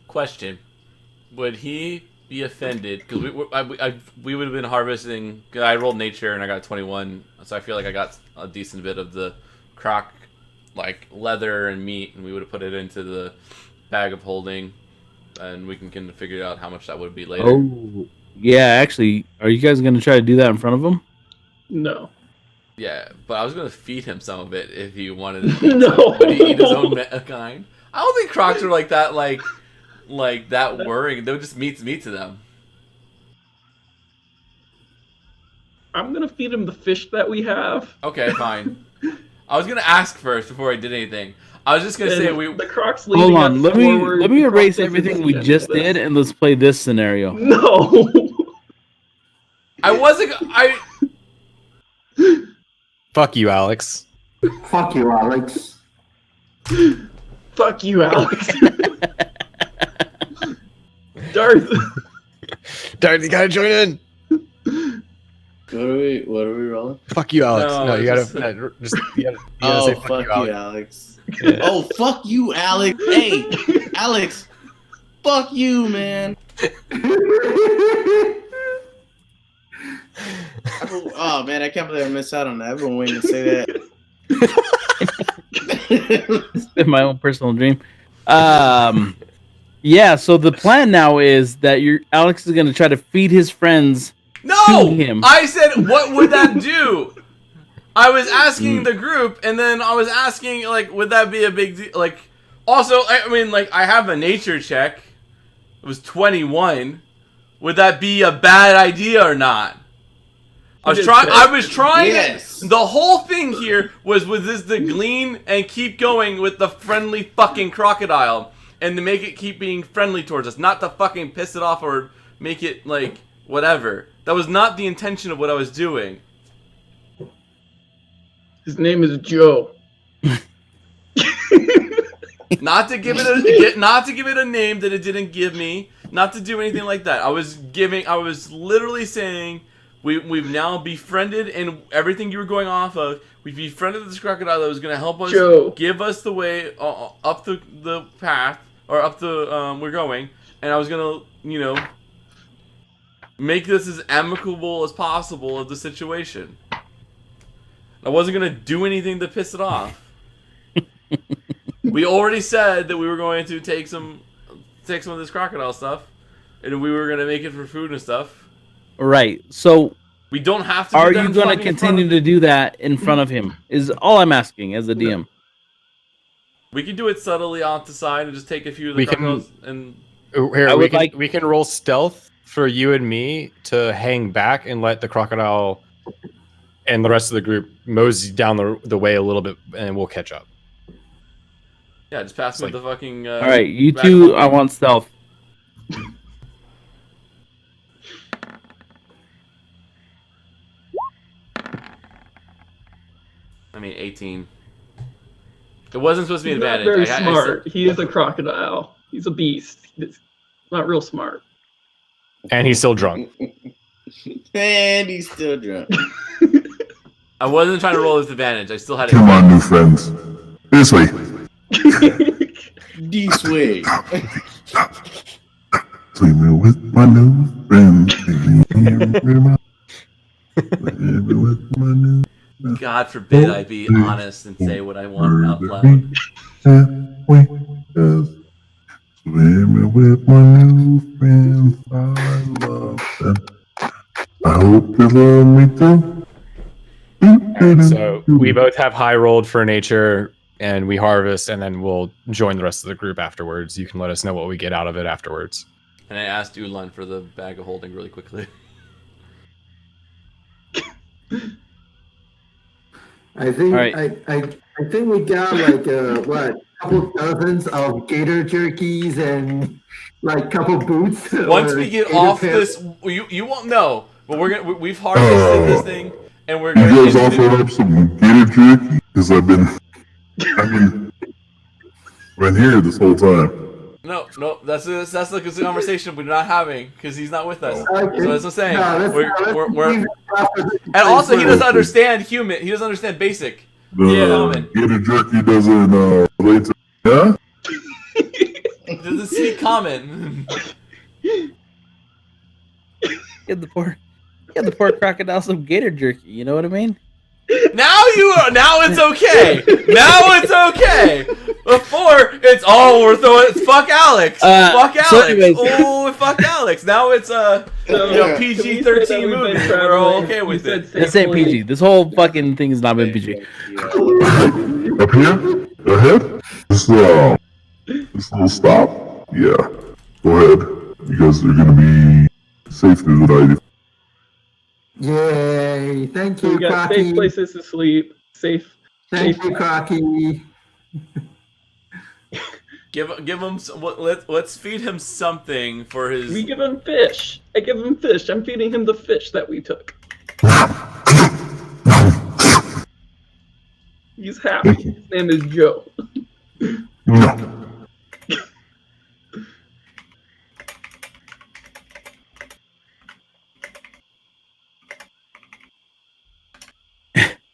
Question: would he be offended? Because we would have been harvesting. 'Cause I rolled nature and I got 21, so I feel like I got a decent bit of the croc, like leather and meat, and we would have put it into the bag of holding, and we can figure out how much that would be later. Oh, yeah. Actually, are you guys going to try to do that in front of him? No. Yeah, but I was gonna feed him some of it if he wanted to. No. Would he eat his own kind? I don't think crocs are like that. Like that worrying. They're just meat to them. I'm gonna feed him the fish that we have. Okay, fine. I was gonna ask first before I did anything. I was just gonna say The Crocs leading Hold on. us Let me forward. let me The erase Crocs everything isn't we any of just this. did and let's play this scenario. No. I wasn't. I Fuck you, Alex. Fuck you, Alex. Fuck you, Alex. Darth. Darth, you gotta join in. What are we rolling? Fuck you, Alex. No, No, you gotta just- you gotta Oh, say fuck you, Alex. Yeah. Oh, fuck you, Alex. Hey, Alex. Fuck you, man. Oh man, I can't believe I missed out on that. I've been waiting to say that. It's been my own personal dream. Yeah. So the plan now is that Alex is going to try to feed his friends to No! him. I said, what would that do? I was asking the group, and then I was asking, like, would that be a big deal? Like, also, I mean, like, I have a nature check. It was 21. Would that be a bad idea or not? I was trying. Yes. The whole thing here was this to glean and keep going with the friendly fucking crocodile, and to make it keep being friendly towards us, not to fucking piss it off or make it like whatever. That was not the intention of what I was doing. His name is Joe. Not to give it a name that it didn't give me. Not to do anything like that. I was literally saying we've now befriended, and everything you were going off of, we befriended this crocodile that was going to help us, Joe. give us the way up the path, or up the we're going, and I was going to, make this as amicable as possible of the situation. I wasn't going to do anything to piss it off. We already said that we were going to take some of this crocodile stuff, and we were going to make it for food and stuff. Right. So We don't have to. are you going to continue to do that in front of him? Is all I'm asking as a DM. We can do it subtly off the side and just take a few of the We can- crocodiles and. Here, would like- we can roll stealth for you and me to hang back and let the crocodile and the rest of the group mosey down the way a little bit, and we'll catch up. Yeah, just pass me Like- the fucking. All right, you back two. home. I want stealth. I mean, 18. It wasn't supposed to be an He's not advantage. very smart. He is a crocodile. He's a beast. He's not real smart. And he's still drunk. And he's still drunk. I wasn't trying to roll with advantage. I still had it. Come on, new friends. This way. This way. Swimming with my new friends. Swimming with my new God forbid I be honest and say what I want out loud. halfway just swimming with my new friends. I love them. I hope they love me too. And so we both have high rolled for nature, and we harvest, and then we'll join the rest of the group afterwards. You can let us know what we get out of it afterwards. And I asked Ulan for the bag of holding really quickly. I think All right. I think we got like what, couple dozens of gator jerkies and like couple boots. Once or we get gator off pants. this, you won't know. But we've harvested this thing, and we're You going guys offered up some gator jerky? Because I've been here this whole time. No, that's like a conversation we're not having because he's not with us. Okay. So that's what I'm saying. No, let's- We're leave it after this and also he place doesn't first. understand human. He doesn't understand basic. The Yeah. gator jerky doesn't relate to. Yeah? He doesn't speak common. Get the poor crocodile some gator jerky. You know what I mean? Now it's okay. Now it's okay. Before it's we're throwing fuck Alex. Fuck Alex. So anyways- Fuck Alex. Now it's PG-13 movie. We're all okay with it. This ain't PG. This whole fucking thing has not been PG. Up here? Ahead? This little stop? Yeah. Go ahead. You guys are gonna be safe through the night. Yay! Thank So you, we got Crocky. safe places to sleep. Safe. Thank you, Crocky. Give him. Let's feed him something for his. We give him fish. I give him fish. I'm feeding him the fish that we took. He's happy. His name is Joe. No.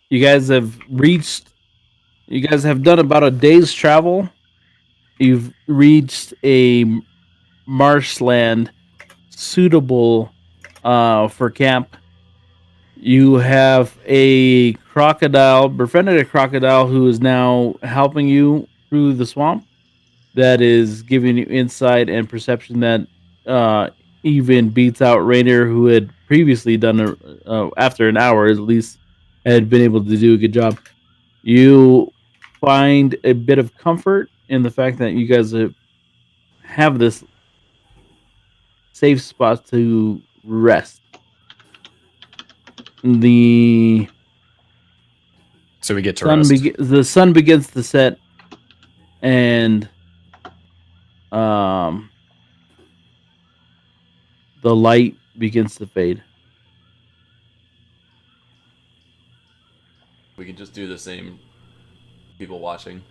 You guys have done about a day's travel. You've reached a marshland suitable for camp. You have a crocodile, befriended a crocodile who is now helping you through the swamp. That is giving you insight and perception that uh, even beats out Rainier, who had previously done after an hour at least had been able to do a good job. You find a bit of comfort in the fact that you guys have this safe spot to rest. The So we get to rest. the sun begins to set, and um, the light begins to fade. We can just do the same. People watching.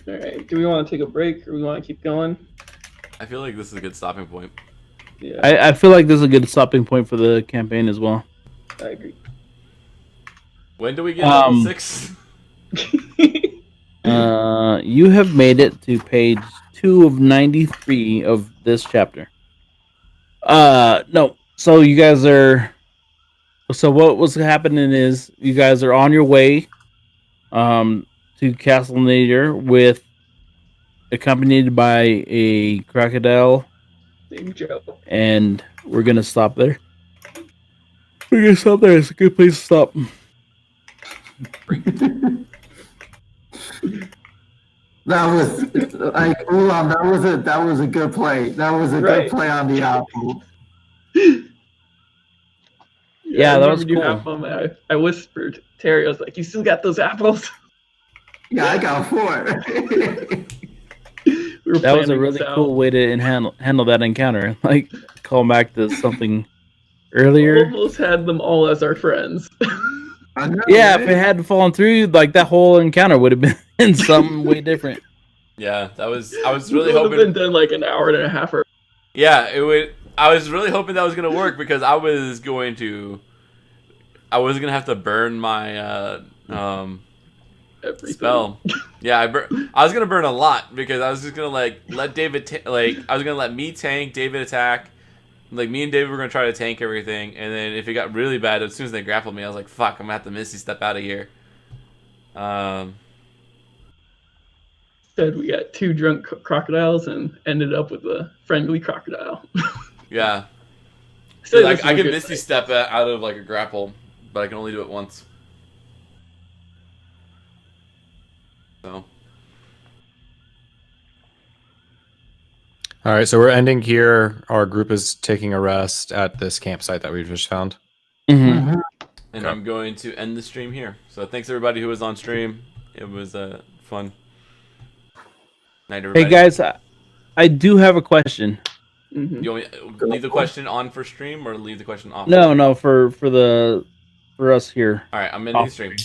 All right. Do we want to take a break or we want to keep going? I feel like this is a good stopping point. Yeah, I feel like this is a good stopping point for the campaign as well. I agree. When do we get level 6? You have made it to page 2 of 93 of this chapter. No. So you guys are. So what was happening is you guys are on your way, to Castle Nadir with accompanied by a crocodile, Big Joe. and we're gonna stop there. We're gonna stop there. It's a good place to stop. That was like Ulan. That was a good play. That was a Right. good play on the apple. Yeah, I that was remembered you cool. have them. I whispered Terry. I was like, "You still got those apples?" Yeah, I got 4. We were That was a planning really this out. cool way to handle that encounter. Like call back to something earlier. Almost had them all as our friends. I know, Yeah, right? if it hadn't fallen through, like that whole encounter would have been in some way different. Yeah, that was. I was We really would have hoping. been done like an hour and a half. Or Yeah, it would. I was really hoping that was gonna work because I was going to. I was gonna have to burn my everything. spell. Yeah, I was gonna burn a lot because I was just gonna like let David I was gonna let me tank, David attack. Like me and David were gonna try to tank everything, and then if it got really bad, as soon as they grappled me, I was like, "Fuck, I'm gonna have to Misty step out of here." Said we got 2 drunk crocodiles and ended up with a friendly crocodile. Yeah, So I this is a can good Misty fight. step out of like a grapple, but I can only do it once. So All right, so we're ending here. Our group is taking a rest at this campsite that we've just found. Mm-hmm. and Okay. I'm going to end the stream here. So thanks everybody who was on stream. It was fun. Night, everybody. Hey guys, I do have a question. Mhm. You want me to leave the question on for stream or leave the question off? No, for us here. All right, I'm ending the Off stream.